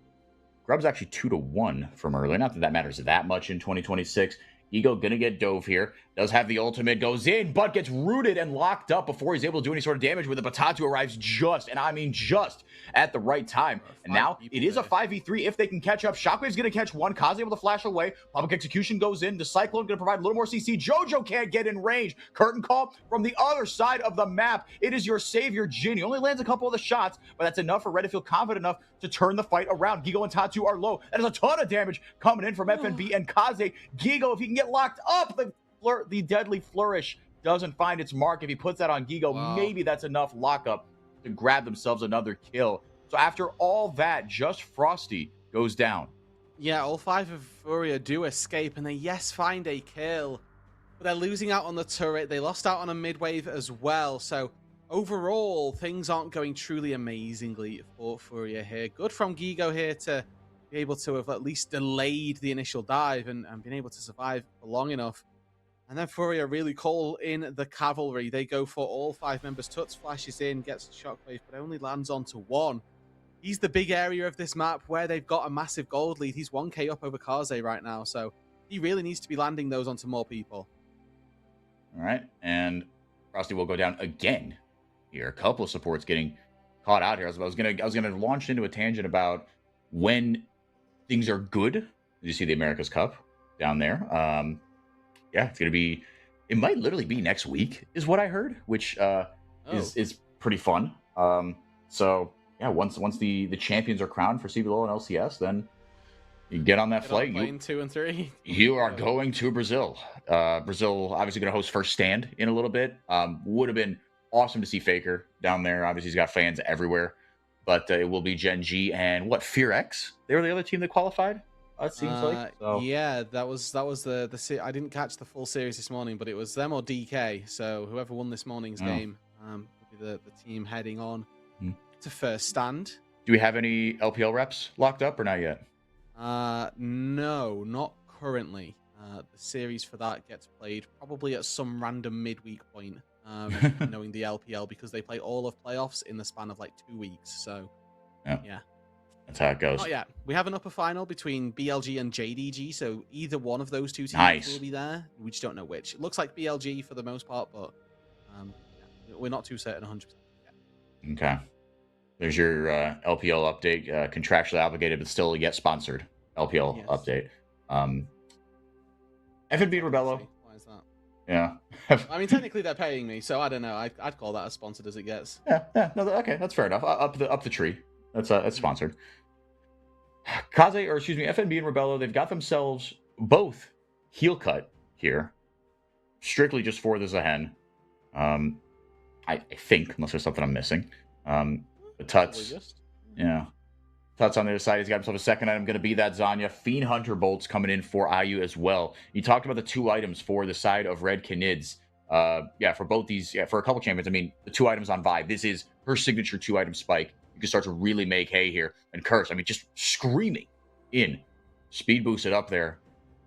Grub's actually 2-1 from earlier. Not that that matters that much in 2026. Ego gonna get dove here. Does have the ultimate, goes in, but gets rooted and locked up before he's able to do any sort of damage. With the Potato arrives just, and I mean just, at the right time. And now it is a 5v3 if they can catch up. Shockwave's gonna catch one. Kaze able to flash away. Public Execution goes in. The Cyclone gonna provide a little more CC. Jojo can't get in range. Curtain call from the other side of the map. It is your savior, Jin. He only lands a couple of the shots, but that's enough for Red to feel confident enough to turn the fight around. Gigo and Tatu are low. That is a ton of damage coming in from FNB and Kaze. Gigo, if he can get locked up, the deadly flourish doesn't find its mark. If he puts that on Gigo, maybe that's enough lockup to grab themselves another kill. So after all that, just Frosty goes down. Yeah, all 5 of Furia do escape, and they, find a kill. But they're losing out on the turret. They lost out on a mid-wave as well. So overall, things aren't going truly amazingly for Furia here. Good from Gigo here to be able to have at least delayed the initial dive and been able to survive for long enough. And then Furia really call in the cavalry. They go for all 5 members. Tuts flashes in, gets a shockwave, but only lands onto one. He's the big area of this map where they've got a massive gold lead. He's 1k up over Kaze right now, so he really needs to be landing those onto more people. All right, and Frosty will go down again here. A couple of supports getting caught out here. I was gonna launch into a tangent about when things are good. Did you see the America's Cup down there? Yeah, it's gonna be. It might literally be next week, is what I heard, which is pretty fun. So yeah, once the champions are crowned for CBLOL and LCS, then you get on that flight. Plane 2 and 3. You are going to Brazil. Brazil obviously going to host First Stand in a little bit. Would have been awesome to see Faker down there. Obviously, he's got fans everywhere. But it will be Gen G and Fear X. They were the other team that qualified. It seems like. So. Yeah, that was the. I didn't catch the full series this morning, but it was them or DK. So whoever won this morning's game will be the team heading on to First Stand. Do we have any LPL reps locked up or not yet? No, not currently. The series for that gets played probably at some random midweek point. Knowing the LPL, because they play all of playoffs in the span of like 2 weeks. So yeah. That's how it goes. Oh yeah, we have an upper final between BLG and JDG, so either one of those two teams will be there. We just don't know which. It looks like BLG for the most part, but we're not too certain 100% yet. Okay. There's your LPL update, contractually obligated but still yet sponsored LPL update. FNB Rebello. Why is that? Yeah. I mean, technically they're paying me, so I don't know. I'd call that as sponsored as it gets. Yeah. No, okay, that's fair enough. Up the tree. That's sponsored. FNB and Rebello, they've got themselves both heel cut here, strictly just for the Zahen. I think, unless there's something I'm missing. The Tuts, Tuts on the other side. He's got himself a second item, going to be that Zanya. Fiend Hunter bolts coming in for IU as well. You talked about the 2 items for the side of Red Canids. For both these, for a couple champions. I mean, the 2 items on Vi. This is her signature 2-item spike. You can start to really make hay here. And Curse, I mean, just screaming in. Speed boosted up there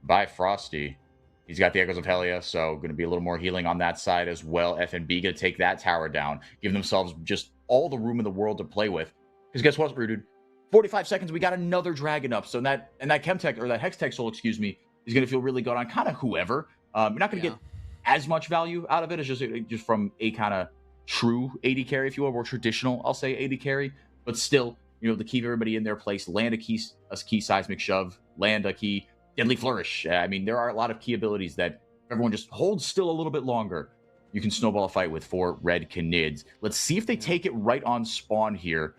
by Frosty. He's got the Echoes of Helia, so going to be a little more healing on that side as well. FNB going to take that tower down, give themselves just all the room in the world to play with. Because guess what, Roodood? 45 seconds, we got another dragon up. So that Chemtech, or that Hextech soul, is going to feel really good on kind of whoever. You're not going to get as much value out of it as just from a kind of true AD carry, if you will, more traditional, I'll say, AD carry. But still, to keep everybody in their place, land a key seismic shove, land a key deadly flourish. I mean, there are a lot of key abilities that if everyone just holds still a little bit longer, you can snowball a fight with for Red Canids. Let's see if they take it right on spawn here,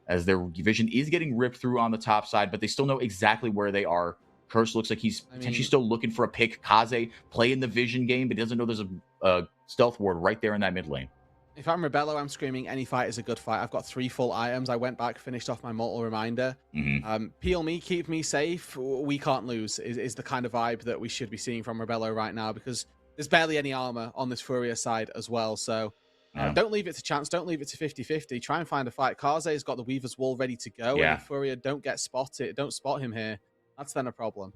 as their vision is getting ripped through on the top side, but they still know exactly where they are. Curse looks like he's potentially still looking for a pick. Kaze playing the vision game, but he doesn't know there's a stealth ward right there in that mid lane. If I'm Rebello, I'm screaming, any fight is a good fight. I've got 3 full items. I went back, finished off my mortal reminder. Peel me, keep me safe. We can't lose is the kind of vibe that we should be seeing from Rebello right now, because there's barely any armor on this Furia side as well. So don't leave it to chance. Don't leave it to 50-50. Try and find a fight. Kaze's got the Weaver's Wall ready to go. And if Furia don't spot him here, that's then a problem.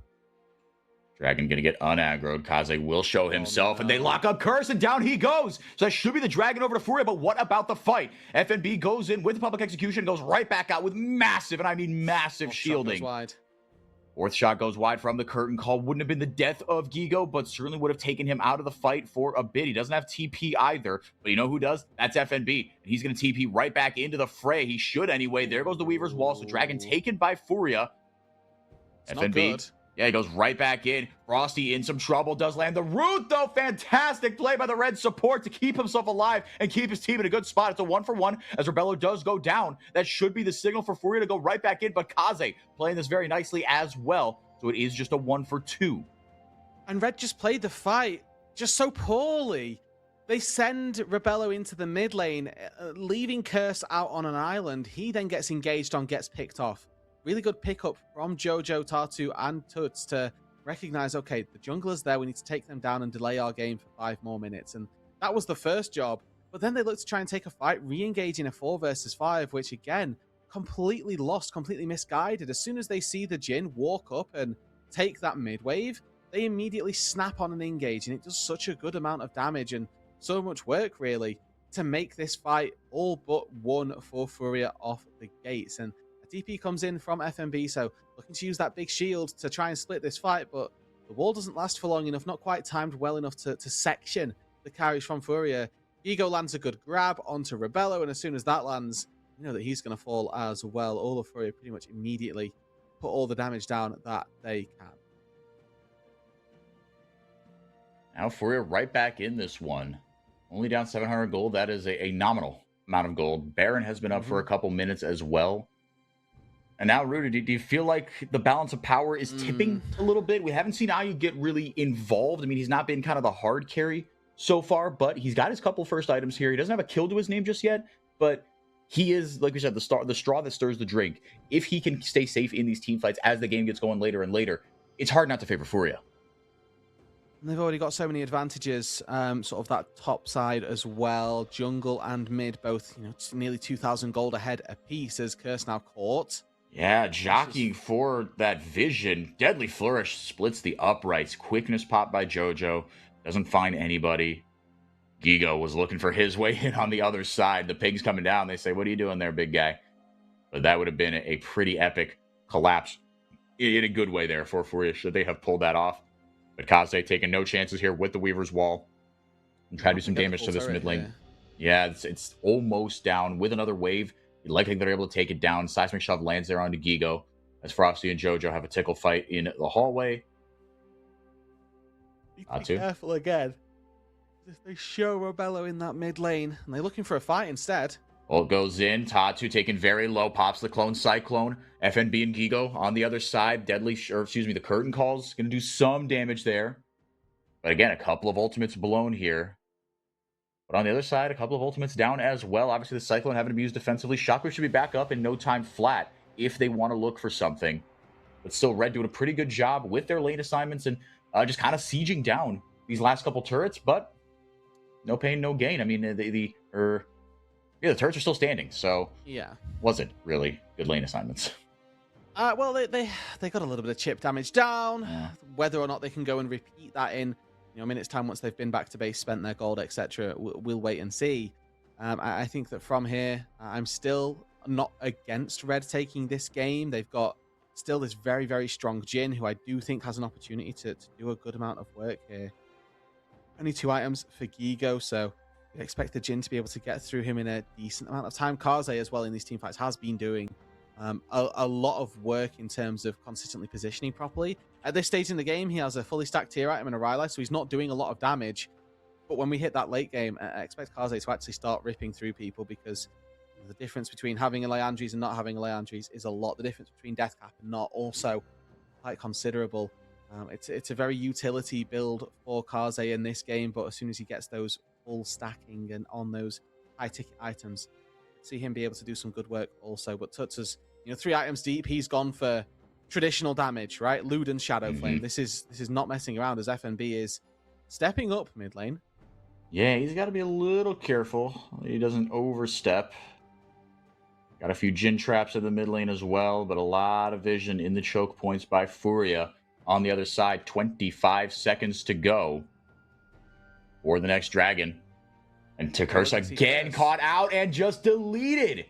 Dragon going to get unaggroed. Kaze will show himself, and they lock up Curse, and down he goes. So that should be the Dragon over to Furia, but what about the fight? FNB goes in with the public execution, goes right back out with massive, and I mean massive shielding. Wide. Fourth shot goes wide from the curtain call. Wouldn't have been the death of Gigo, but certainly would have taken him out of the fight for a bit. He doesn't have TP either, but you know who does? That's FNB. And he's going to TP right back into the fray. He should anyway. There goes the Weaver's Wall. So Dragon taken by Furia. It's FNB. not good. Yeah, he goes right back in. Frosty in some trouble. Does land the root, though. Fantastic play by the red support to keep himself alive and keep his team in a good spot. It's a 1-for-1 as Rebello does go down. That should be the signal for Furia to go right back in, but Kaze playing this very nicely as well. So it is just a 1-for-2. And Red just played the fight just so poorly. They send Rebello into the mid lane, leaving Curse out on an island. He then gets engaged on, gets picked off. Really good pickup from Jojo, Tatu, and Tuts to recognize, okay, the jungler's there. We need to take them down and delay our game for 5 more minutes. And that was the first job. But then they look to try and take a fight, re-engage in a 4 versus 5, which again, completely lost, completely misguided. As soon as they see the Jhin walk up and take that mid wave, they immediately snap on an engage. And it does such a good amount of damage and so much work, really, to make this fight all but won for Furia off the gates. And DP comes in from FNB, so looking to use that big shield to try and split this fight, but the wall doesn't last for long enough, not quite timed well enough to section the carries from Furia. Ego lands a good grab onto Rebello, and as soon as that lands, you know that he's going to fall as well. All of Furia pretty much immediately put all the damage down that they can. Now Furia right back in this one. Only down 700 gold. That is a nominal amount of gold. Baron has been up for a couple minutes as well. And now, Roodood, do you feel like the balance of power is tipping a little bit? We haven't seen Ayu get really involved. I mean, he's not been kind of the hard carry so far, but he's got his couple first items here. He doesn't have a kill to his name just yet, but he is, like we said, the straw that stirs the drink. If he can stay safe in these team fights as the game gets going later and later, it's hard not to favor Furia. And they've already got so many advantages, sort of that top side as well. Jungle and mid both, you know, nearly 2,000 gold ahead apiece as Curse now caught. Yeah, jockeying for that vision. Deadly Flourish splits the uprights. Quickness pop by Jojo. Doesn't find anybody. Gigo was looking for his way in on the other side. The pig's coming down. They say, what are you doing there, big guy? But that would have been a pretty epic collapse in a good way there for Furia, should they have pulled that off. But Kaze taking no chances here with the Weaver's Wall. And try to do some damage to this mid lane. Yeah, it's almost down with another wave. You like they're able to take it down. Seismic Shove lands there onto Gigo as Frosty and Jojo have a tickle fight in the hallway. Be careful again. If they show Rebello in that mid lane and they're looking for a fight instead. Ult goes in. Tatu taken very low. Pops the clone Cyclone. FNB and Gigo on the other side. The curtain calls. Going to do some damage there. But again, a couple of ultimates blown here. But on the other side, a couple of ultimates down as well. Obviously, the Cyclone having to be used defensively. Shockwave should be back up in no time flat if they want to look for something. But still, Red doing a pretty good job with their lane assignments and just kind of sieging down these last couple turrets. But no pain, no gain. I mean, the turrets are still standing. So yeah, wasn't really good lane assignments. Well, they got a little bit of chip damage down. Yeah. Whether or not they can go and repeat that in minutes time once they've been back to base, spent their gold, etc. We'll wait and see. I think that from here, I'm still not against Red taking this game. They've got still this very, very strong Jhin, who I do think has an opportunity to do a good amount of work here. Only 2 items for Gigo, so you'd expect the Jhin to be able to get through him in a decent amount of time. Kaze as well in these teamfights has been doing a lot of work in terms of consistently positioning properly. At this stage in the game, he has a fully stacked tier item and a Rylai, so he's not doing a lot of damage. But when we hit that late game, I expect Kaze to actually start ripping through people, because the difference between having a Leandries and not having a Leandries is a lot. The difference between Deathcap and not also quite considerable. It's a very utility build for Kaze in this game, but as soon as he gets those full stacking and on those high ticket items, see him be able to do some good work also. But Tuts is 3 items deep. He's gone for traditional damage, right? Lewd and Shadow Flame. This is not messing around, as FNB is stepping up mid lane. Yeah, he's got to be a little careful. He doesn't overstep. Got a few Jhin traps in the mid lane as well, but a lot of vision in the choke points by Furia. On the other side, 25 seconds to go for the next dragon. And Curse again caught out and just deleted.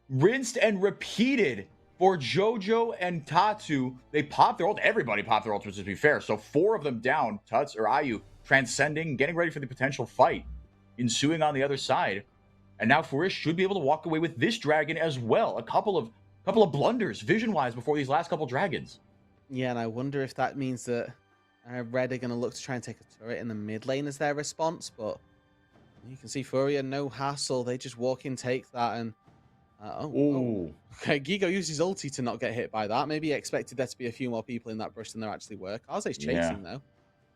Rinsed and repeated For Jojo and Tatsu, they popped their ult. Everybody popped their ultimates, to be fair. So 4 of them down. Tuts or Ayu transcending, getting ready for the potential fight ensuing on the other side. And now Furia should be able to walk away with this dragon as well. A couple of blunders vision-wise before these last couple dragons. Yeah, and I wonder if that means that Red are going to look to try and take a turret in the mid lane as their response. But you can see Furia, no hassle. They just walk in, take that, and okay, Gigo used his ulti to not get hit by that. Maybe he expected there to be a few more people in that brush than there actually were. Kaze's chasing, though.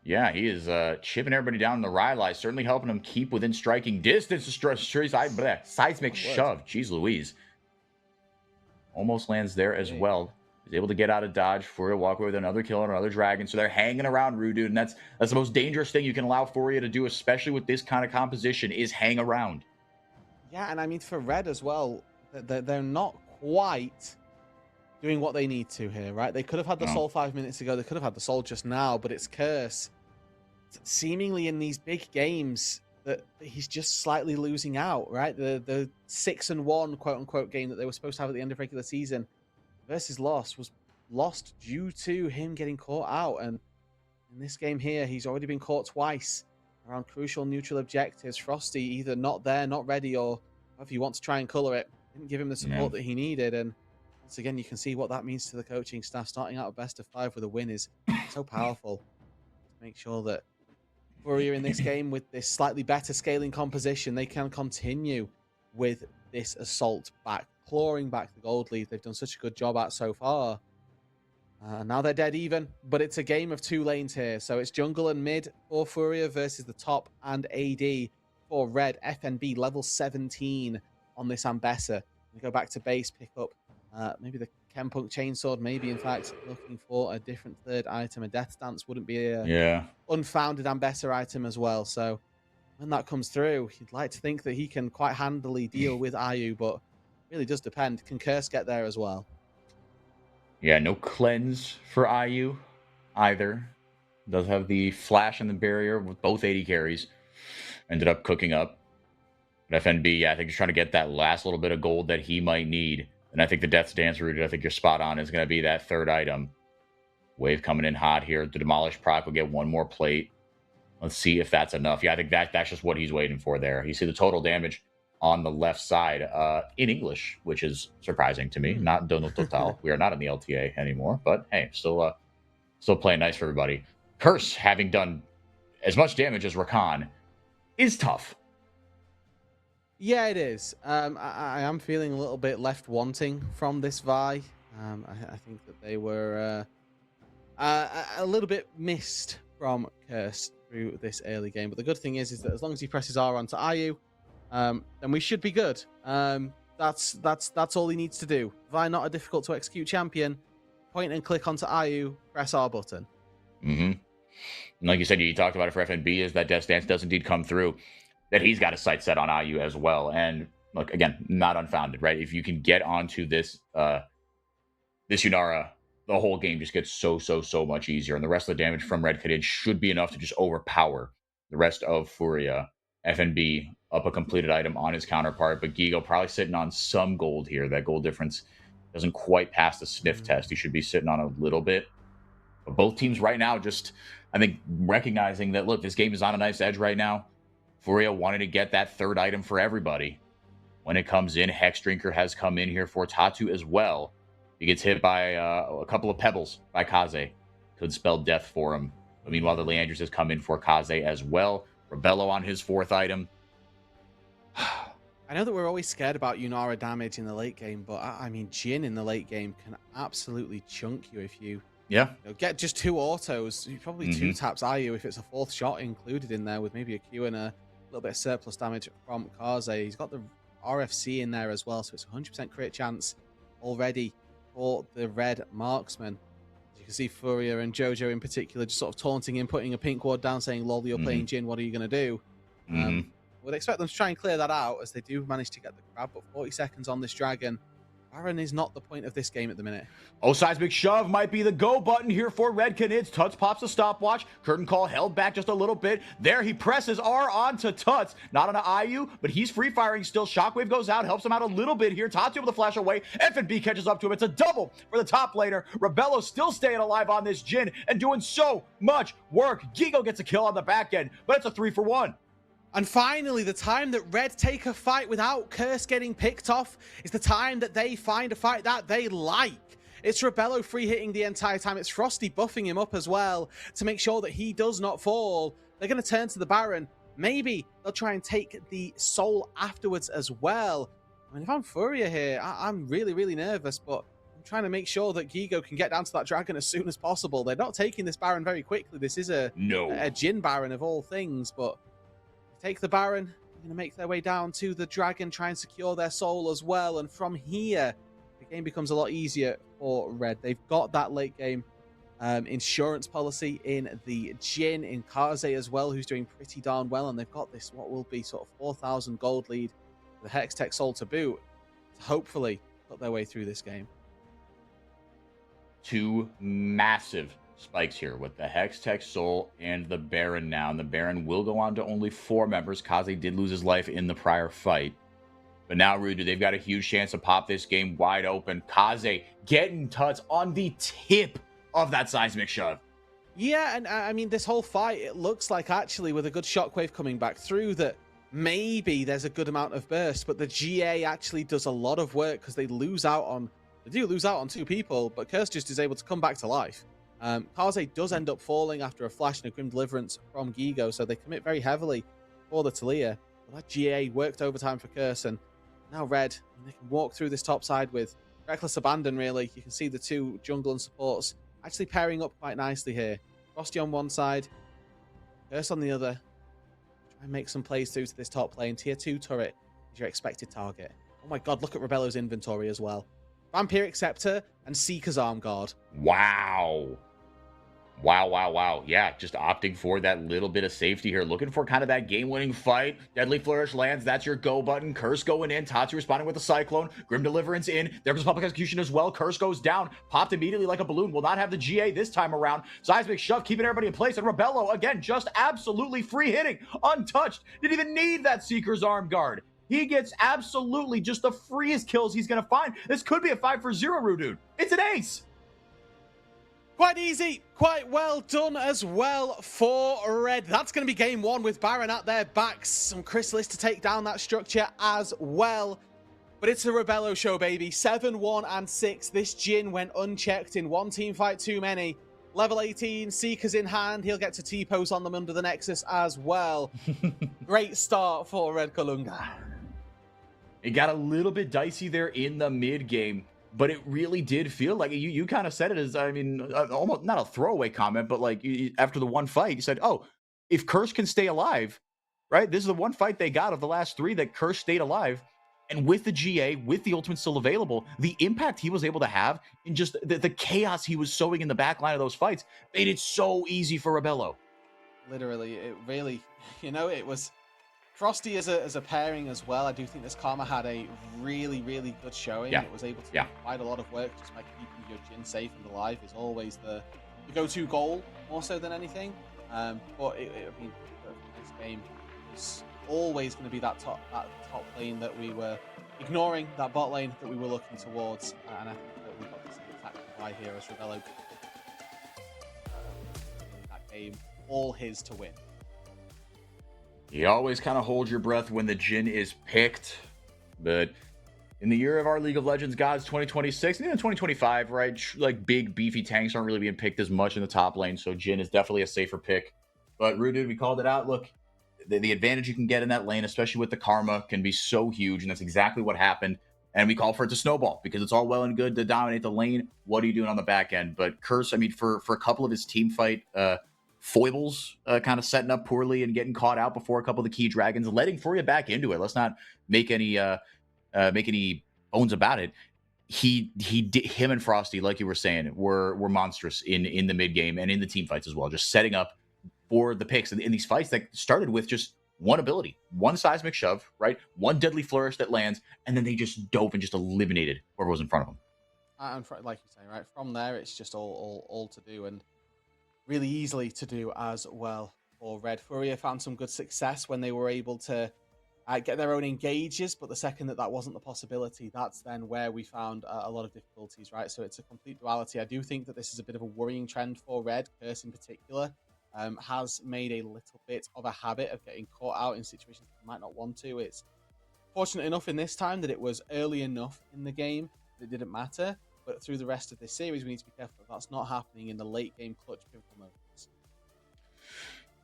Yeah, he is chipping everybody down in the Rylai, certainly helping him keep within striking distance. Seismic shove. Jeez Louise. Almost lands there as well. He's able to get out of dodge. Furia walk away with another kill and another dragon. So they're hanging around Roodood, and that's the most dangerous thing you can allow Furia to do, especially with this kind of composition, is hang around. Yeah, and I mean, for Red as well, they're not quite doing what they need to here, right? They could have had the soul 5 minutes ago. They could have had the soul just now, but it's Curse. Seemingly in these big games that he's just slightly losing out, right? The 6-1 quote-unquote game that they were supposed to have at the end of regular season versus loss was lost due to him getting caught out. And in this game here, he's already been caught twice around crucial neutral objectives. Frosty either not there, not ready, or if you want to try and color it, didn't give him the support that he needed. And once again, you can see what that means to the coaching staff. Starting out a best of 5 with a win is so powerful. To make sure that Furia in this game with this slightly better scaling composition, they can continue with this assault back, clawing back the gold lead they've done such a good job at so far. Now they're dead even, but it's a game of 2 lanes here. So it's jungle and mid for Furia versus the top and AD for Red. FNB level 17 on this Ambessa. We go back to base, pick up maybe the Chempunk Chainsword, maybe in fact looking for a different third item. A Death Stance wouldn't be a unfounded Ambessa item as well. So when that comes through, you'd like to think that he can quite handily deal with Ayu, but it really does depend. Can Curse get there as well? Yeah, no cleanse for Ayu either. Does have the flash and the barrier with both 80 carries. Ended up cooking up. But FNB, I think he's trying to get that last little bit of gold that he might need. And I think the Death Dance Rooted, I think you're spot on, is going to be that third item. Wave coming in hot here. The Demolish proc will get 1 more plate. Let's see if that's enough. Yeah, I think that's just what he's waiting for there. You see the total damage on the left side in English, which is surprising to me. Not Dono Total. We are not in the LTA anymore. But hey, still playing nice for everybody. Curse, having done as much damage as Rakan, is tough. Yeah, it is. I am feeling a little bit left wanting from this Vi. I think that they were a little bit missed from Curse through this early game. But the good thing is that as long as he presses R onto Ayu, then we should be good. That's all he needs to do. Vi, not a difficult to execute champion. Point and click onto Ayu, press R button. And like you said, you talked about it for FNB, is that Death Dance does indeed come through. That he's got a sight set on Ayu as well. And look, again, not unfounded, right? If you can get onto this Yunara, the whole game just gets so much easier. And the rest of the damage from Red Kid should be enough to just overpower the rest of Furia. FNB up a completed item on his counterpart, but Gigo probably sitting on some gold here. That gold difference doesn't quite pass the sniff test. He should be sitting on a little bit. But both teams right now just, I think, recognizing that, look, this game is on a nice edge right now. Furia wanted to get that third item for everybody. When it comes in, Hex Drinker has come in here for Tatu as well. He gets hit by a couple of pebbles by Kaze. Could spell death for him. But meanwhile, the Leanders has come in for Kaze as well. Rebello on his 4th item. I know that we're always scared about Yunara damage in the late game, but I mean, Jhin in the late game can absolutely chunk you if you get just 2 autos. Probably 2 taps Ayu if it's a 4th shot included in there with maybe a Q and a little bit of surplus damage from Kaze. He's got the RFC in there as well, so it's 100% crit chance already for the Red Marksman. As you can see, Furia and Jojo in particular just sort of taunting him, putting a pink ward down, saying, lol, you're playing Jhin, what are you going to do? Would expect them to try and clear that out, as they do manage to get the grab, but 40 seconds on this dragon. Baron is not the point of this game at the minute. Oh, seismic shove might be the go button here for Red Canids. Tuts pops a stopwatch. Curtain call held back just a little bit. There he presses R onto Tuts. Not on an IU, but he's free firing still. Shockwave goes out, helps him out a little bit here. Tatsu able to flash away. FNB catches up to him. It's a double for the top laner. Rebello still staying alive on this Jhin and doing so much work. Gigo gets a kill on the back end, but it's a 3-for-1. And finally, the time that Red take a fight without Curse getting picked off is the time that they find a fight that they like. It's Rebello free hitting the entire time. It's Frosty buffing him up as well to make sure that he does not fall. They're going to turn to the Baron. Maybe they'll try and take the soul afterwards as well. I mean, if I'm Furia here, I'm really, really nervous, but I'm trying to make sure that Gigo can get down to that dragon as soon as possible. They're not taking this Baron very quickly. This is a Jhin Baron of all things, but take the Baron. They're going to make their way down to the dragon, try and secure their soul as well. And from here, the game becomes a lot easier for Red. They've got that late game insurance policy in the Jhin, in Kaze as well, who's doing pretty darn well. And they've got this, what will be sort of 4,000 gold lead, the Hextech Soul to boot, to hopefully put their way through this game. Two massive spikes here with the Hextech Soul and the Baron now. And the Baron will go on to only 4 members. Kaze did lose his life in the prior fight. But now Roodood, they've got a huge chance to pop this game wide open. Kaze getting Tuts on the tip of that seismic shove. Yeah, and I mean, this whole fight, it looks like actually with a good shockwave coming back through that maybe there's a good amount of burst, but the GA actually does a lot of work because they do lose out on 2 people, but Curse just is able to come back to life. Kaze does end up falling after a flash and a Grim Deliverance from Gigo, so they commit very heavily for the Talia. But that GA worked overtime for Curse, and now Red, they can walk through this top side with reckless abandon, really. You can see the 2 jungle and supports actually pairing up quite nicely here. Frosty on one side, Curse on the other. Try and make some plays through to this top lane. Tier 2 turret is your expected target. Oh my god, look at Rebello's inventory as well. Vampiric Scepter and Seeker's Arm Guard. Wow. Wow. Yeah, just opting for that little bit of safety here. Looking for kind of that game-winning fight. Deadly Flourish lands. That's your go button. Curse going in. Tatsu responding with a Cyclone. Grim Deliverance in. There goes Public Execution as well. Curse goes down. Popped immediately like a balloon. Will not have the GA this time around. Seismic Shove keeping everybody in place. And Rebello, again, just absolutely free hitting. Untouched. Didn't even need that Seeker's Arm Guard. He gets absolutely just the freest kills he's going to find. This could be a 5-for-0, Roodood. It's an ace. Quite easy, quite well done as well for Red. That's going to be game 1 with Baron at their backs. Some Chrysalis to take down that structure as well. But it's a Rebello show, baby. 7, 1, and 6. This Jhin went unchecked in one team fight too many. Level 18, Seekers in hand. He'll get to T-pose on them under the Nexus as well. Great start for Red Kalunga. It got a little bit dicey there in the mid game, but it really did feel like you kind of said it as, I mean, almost not a throwaway comment, but like after the one fight, you said, oh, if Curse can stay alive, right? This is the one fight they got of the last 3 that Curse stayed alive. And with the GA, with the ultimate still available, the impact he was able to have in just the chaos he was sowing in the back line of those fights made it so easy for Rebello. Literally, it really, it was Frosty as a pairing as well. I do think this Karma had a really, really good showing. Yeah. It was able to do quite a lot of work just by keeping your Jhin safe and alive is always the go-to goal, more so than anything. But I mean, this game is always going to be that top lane that we were ignoring, that bot lane that we were looking towards. And I think that we got this attack by here as Rebello. That game, all his to win. You always kind of hold your breath when the Jhin is picked, but in the year of our League of Legends gods 2026 and even 2025, right, like big beefy tanks aren't really being picked as much in the top lane, so Jhin is definitely a safer pick. But Roodood, we called it out. Look, the advantage you can get in that lane, especially with the Karma, can be so huge, and that's exactly what happened. And we call for it to snowball, because it's all well and good to dominate the lane. What are you doing on the back end? But Curse, I mean, for a couple of his team fight foibles, kind of setting up poorly and getting caught out before a couple of the key dragons, letting Furia back into it. Let's not make any bones about it. Him and Frosty, like you were saying, were monstrous in the mid game and in the team fights as well, just setting up for the picks in these fights that started with just one ability, one seismic shove, right? One deadly flourish that lands, and then they just dove and just eliminated whoever was in front of them. And like you say, right from there, it's just all to do, and really easily to do as well for Red. Furia found some good success when they were able to get their own engages, but the second that wasn't the possibility, that's then where we found a lot of difficulties, right? So it's a complete duality. I do think that this is a bit of a worrying trend for Red. Curse in particular has made a little bit of a habit of getting caught out in situations they might not want to. It's fortunate enough in this time that it was early enough in the game that it didn't matter, but through the rest of this series, we need to be careful that that's not happening in the late game clutch pivotal moments.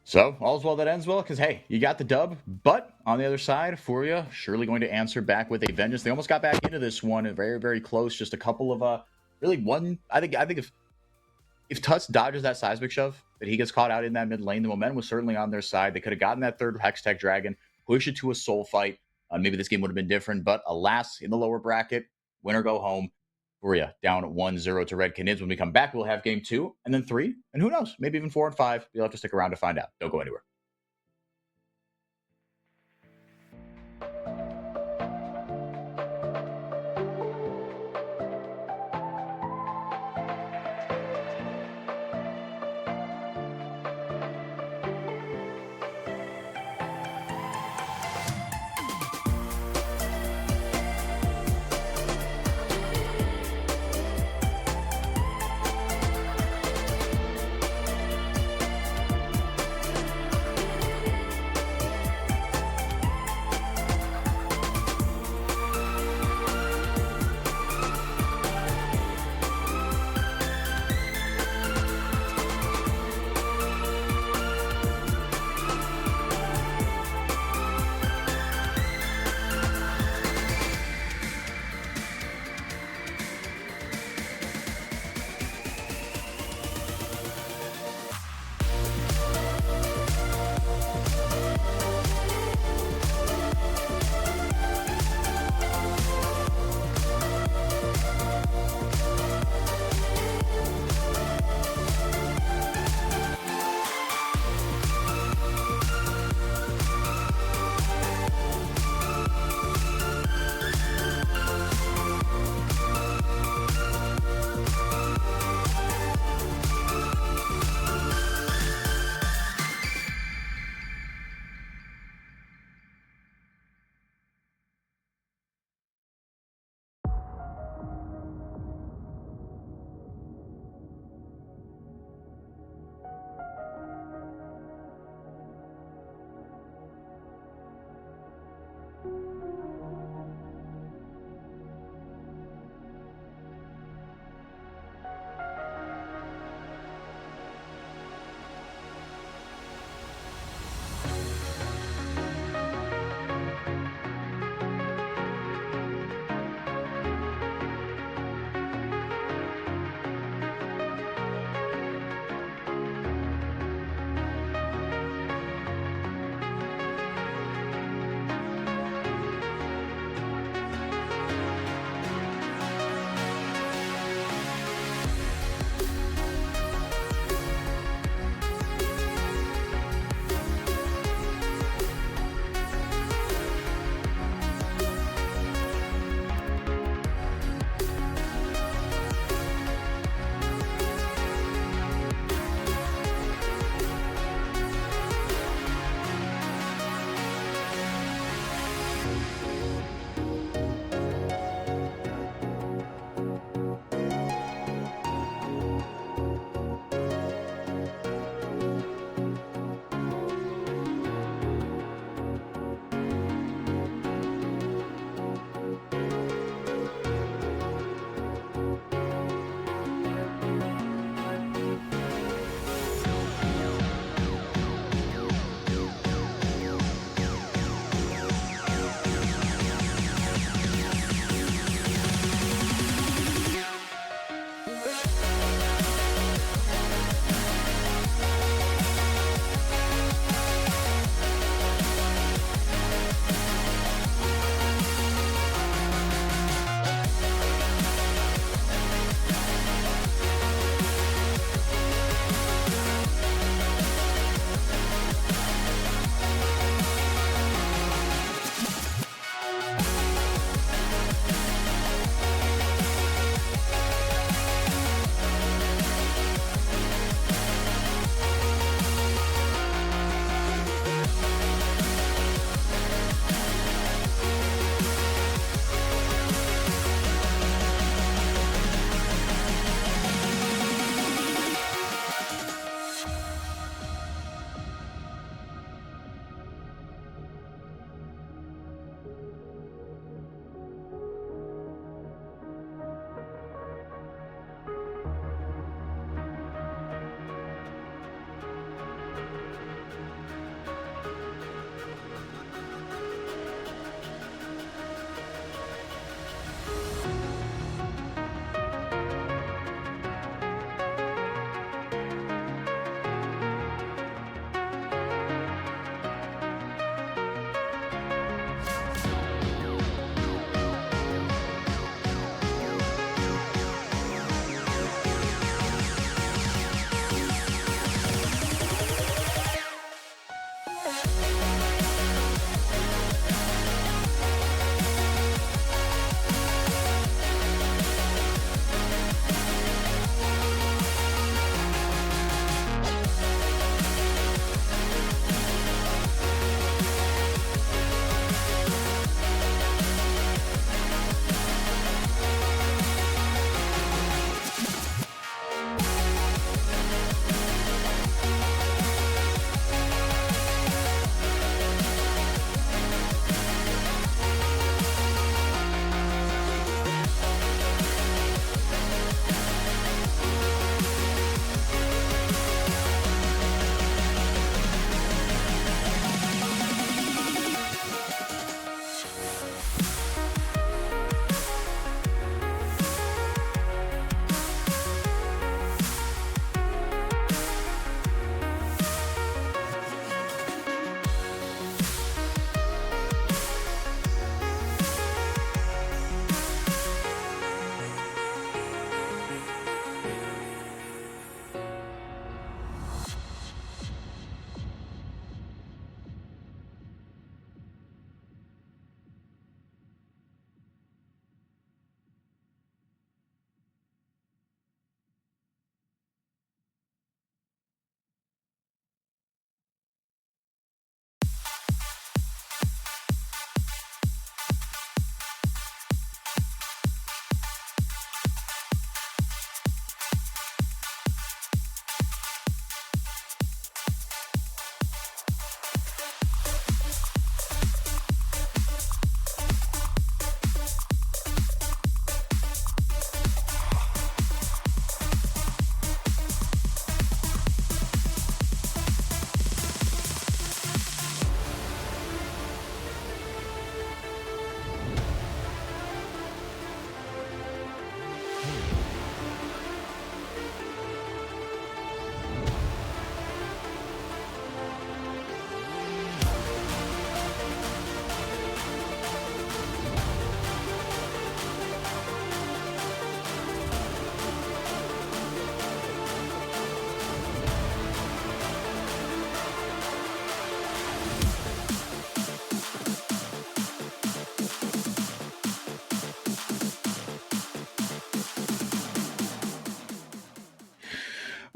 So, all's well that ends well, because, hey, you got the dub, but on the other side, Furia surely going to answer back with a vengeance. They almost got back into this one, very, very close, just a couple of, really one, I think if Tuts dodges that seismic shove, that he gets caught out in that mid lane, the momentum was certainly on their side. They could have gotten that third Hextech Dragon, push it to a soul fight. Maybe this game would have been different, but alas, in the lower bracket, win or go home. Furia down 1-0 to Red Canids. When we come back, we'll have game 2 and then 3, and who knows, maybe even 4 and 5. You'll have to stick around to find out. Don't go anywhere.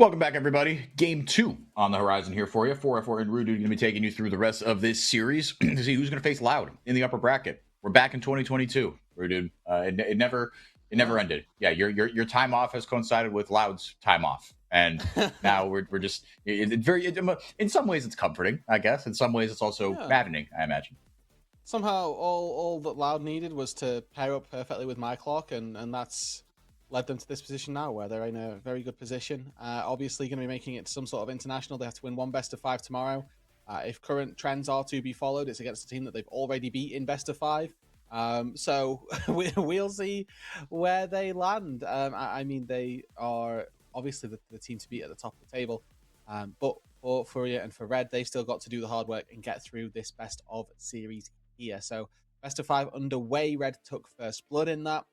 Welcome back, everybody. Game 2 on the horizon here for you. 4F4 and Roodood going to be taking you through the rest of this series to see who's going to face Loud in the upper bracket. We're back in 2022, Roodood. It never ended. Yeah, your time off has coincided with Loud's time off, and now we're just in some ways it's comforting, I guess. In some ways it's also maddening, I imagine. Somehow, all that Loud needed was to pair up perfectly with my clock, and that's led them to this position now, where they're in a very good position. Obviously, going to be making it some sort of international. They have to win one best of 5 tomorrow. If current trends are to be followed, it's against a team that they've already beat in best of 5. So we'll see where they land. I mean, they are obviously the team to beat at the top of the table. But for Furia and for Red, they've still got to do the hard work and get through this best of series here. So best of 5 underway. Red took first blood in that.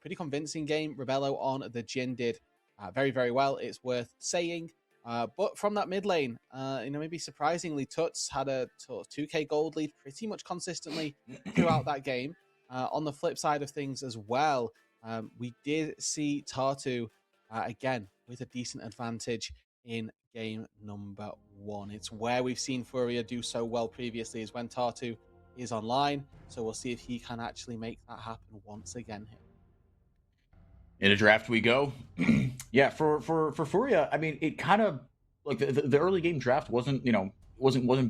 Pretty convincing game. Rebello on the Jhin did very, very well. It's worth saying. But from that mid lane, maybe surprisingly, Tuts had a 2k gold lead pretty much consistently throughout that game. On the flip side of things as well, we did see Tartu again with a decent advantage in game number 1. It's where we've seen Furia do so well previously, is when Tartu is online. So we'll see if he can actually make that happen once again here. In a draft we go. Yeah, for Furia, I mean, it kind of like the early game draft wasn't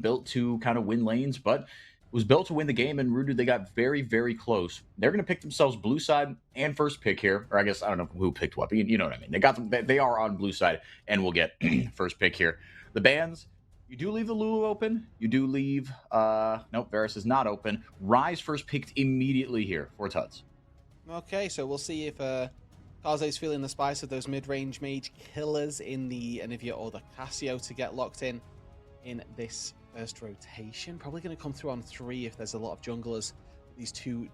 built to kind of win lanes, but it was built to win the game. And Roodood, they got very, very close. They're going to pick themselves blue side and first pick here, or I guess I don't know who picked what, but you know what I mean. They got them. They are on blue side and will get first pick here. The bans. You do leave the Lulu open. You do leave. Nope, Varus is not open. Rise first picked immediately here for Tuts. Okay, so we'll see if Karze's feeling the spice of those mid-range mage killers in the Anivia or the Cassio to get locked in this first rotation. Probably going to come through on 3 if there's a lot of junglers. These two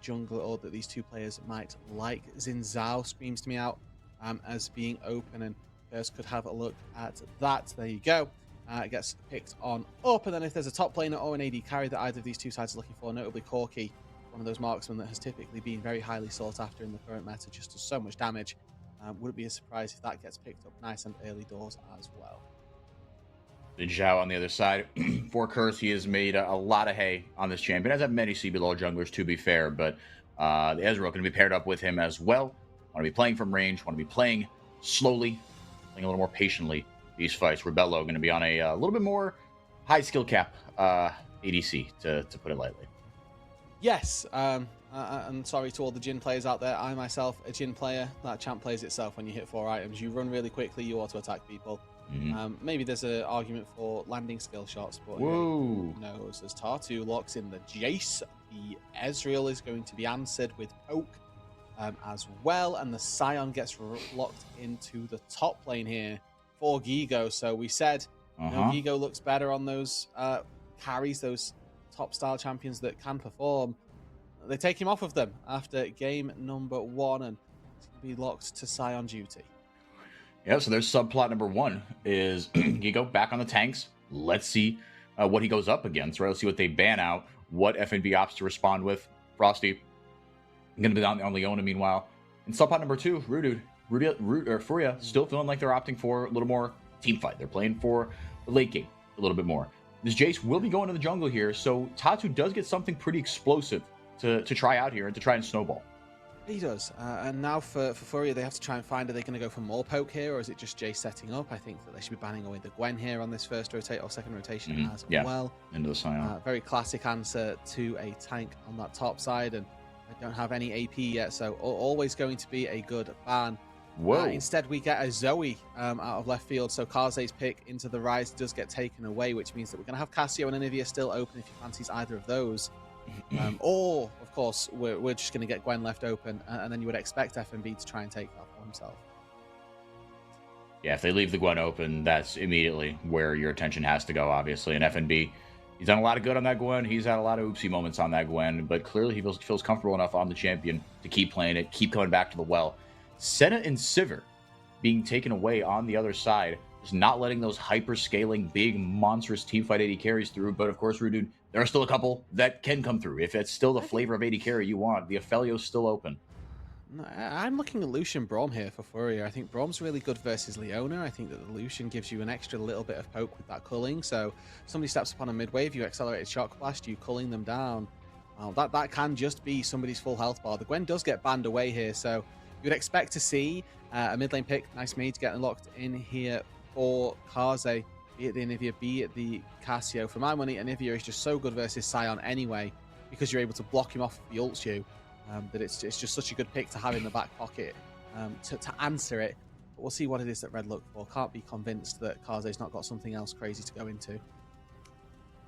players might like. Xin Zhao screams to me out as being open, and first could have a look at that. There you go. It gets picked on up, and then if there's a top laner or an AD carry that either of these two sides are looking for, notably Corki, one of those marksmen that has typically been very highly sought after in the current meta, just does so much damage. Wouldn't be a surprise if that gets picked up nice and early doors as well. Xin Zhao on the other side. For Kurth, he has made a lot of hay on this champion, as have many CBLOL junglers, to be fair, but the Ezreal going to be paired up with him as well. Want to be playing from range, want to be playing slowly, playing a little more patiently these fights. Rebello going to be on a little bit more high skill cap ADC, to put it lightly. Yes, I'm sorry to all the Jhin players out there. I myself, a Jhin player. That champ plays itself when you hit 4 items. You run really quickly, you auto-attack people. Maybe there's an argument for landing skill shots, but who knows? As Tartu locks in the Jace, the Ezreal is going to be answered with Poke as well, and the Scion gets locked into the top lane here for Gigo. So we said Gigo looks better on those carries, those top style champions that can perform. They take him off of them after game number 1, and it's going to be locked to Scion duty. Yeah, so there's subplot number 1 is Gigo back on the tanks. Let's see what he goes up against, right? Let's see what they ban out, what FNB opts to respond with. Frosty going to be on Leona meanwhile. And subplot number 2, Furia still feeling like they're opting for a little more team fight. They're playing for the late game a little bit more. This Jace will be going to the jungle here, so Tatu does get something pretty explosive to try out here and to try and snowball. He does. And now for Furia, they have to try and find, are they going to go for more Poke here, or is it just Jace setting up? I think that they should be banning away the Gwen here on this first rotate or second rotation as well. Into the Scion. Very classic answer to a tank on that top side, and I don't have any AP yet, so always going to be a good ban. Whoa. Instead, we get a Zoe out of left field, so Karze's pick into the Rise does get taken away, which means that we're going to have Cassio and Anivia still open if you fancies either of those. Or, of course, we're just going to get Gwen left open, and then you would expect FNB to try and take that for himself. Yeah, if they leave the Gwen open, that's immediately where your attention has to go, obviously. And FNB, he's done a lot of good on that Gwen. He's had a lot of oopsie moments on that Gwen, but clearly he feels comfortable enough on the champion to keep playing it, keep coming back to the well. Senna and Sivir being taken away on the other side, just not letting those hyper-scaling, big, monstrous teamfight AD carries through. But of course, Roodood, there are still a couple that can come through. If it's still the flavor of AD carry you want, the Ophelio's still open. No, I'm looking at Lucian Braum here for Furia. I think Braum's really good versus Leona. I think that the Lucian gives you an extra little bit of poke with that culling. So somebody steps upon a mid wave, you accelerated shock blast, you culling them down. That can just be somebody's full health bar. The Gwen does get banned away here, so you'd expect to see a mid lane pick. Nice mage getting locked in here for Kaze. Be it the Anivia, be it the Cassio. For my money, Anivia is just so good versus Sion anyway, because you're able to block him off if he ults you. That it's just such a good pick to have in the back pocket to answer it. But we'll see what it is that Red look for. Can't be convinced that Kaze's not got something else crazy to go into.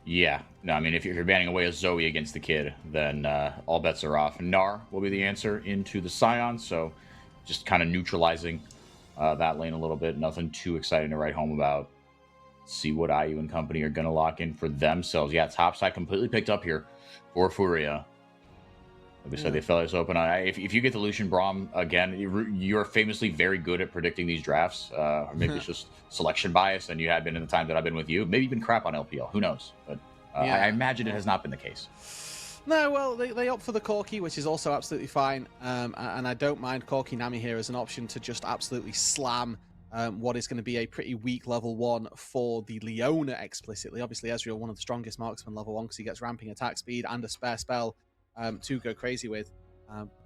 Yeah, no, I mean, if you're banning away a Zoe against the kid, then all bets are off. Gnar will be the answer into the Scion, so just kind of neutralizing that lane a little bit. Nothing too exciting to write home about. See what IU and company are going to lock in for themselves. Yeah, topside completely picked up here for Furia. Like we said, they fell us open. If you get the Lucian Braum again, you're famously very good at predicting these drafts. Or maybe it's just selection bias, and you had been in the time that I've been with you. Maybe even crap on LPL. Who knows? But I imagine it has not been the case. No, well, they opt for the Corki, which is also absolutely fine. And I don't mind Corki Nami here as an option to just absolutely slam what is going to be a pretty weak level 1 for the Leona explicitly. Obviously, Ezreal, one of the strongest marksmen level 1 because he gets ramping attack speed and a spare spell to go crazy with.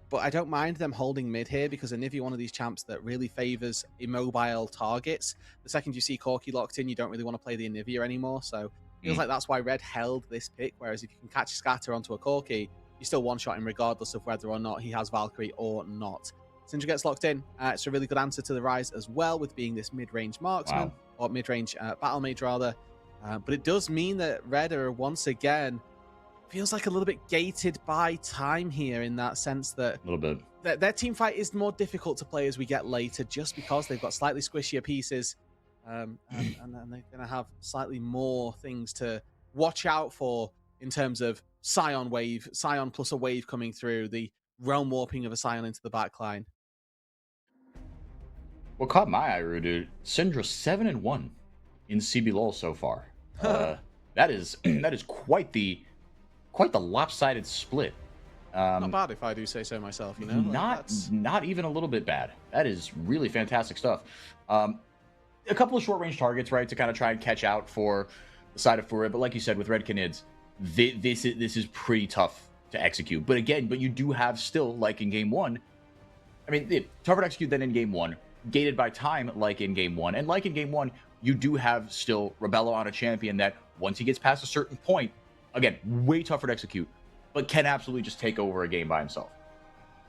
But I don't mind them holding mid here because Anivia, one of these champs that really favors immobile targets. The second you see Corki locked in, you don't really want to play the Anivia anymore. So it feels like that's why Red held this pick. Whereas if you can catch Scatter onto a Corki, you still one-shot him regardless of whether or not he has Valkyrie or not. Syndra gets locked in. It's a really good answer to the Rise as well with being this mid-range marksman, or mid-range battle mage rather. But it does mean that Red are once again feels like a little bit gated by time here in that sense that A little bit. their team fight is more difficult to play as we get later just because they've got slightly squishier pieces and they're going to have slightly more things to watch out for in terms of Scion plus a wave coming through, the realm warping of a Scion into the backline. What caught my eye, Roodood, Syndra 7-1 in CBLOL so far. That is quite the lopsided split. Not bad if I do say so myself, you know. Not even a little bit bad. That is really fantastic stuff. A couple of short range targets, right, to kind of try and catch out for the side of Furia. But like you said, with Red Canids, this is pretty tough to execute. But you do have still, like in game 1, I mean, tougher to execute than in game 1. Gated by time, like in game 1. And like in game 1, you do have still Rebello on a champion that once he gets past a certain point, again, way tougher to execute, but can absolutely just take over a game by himself.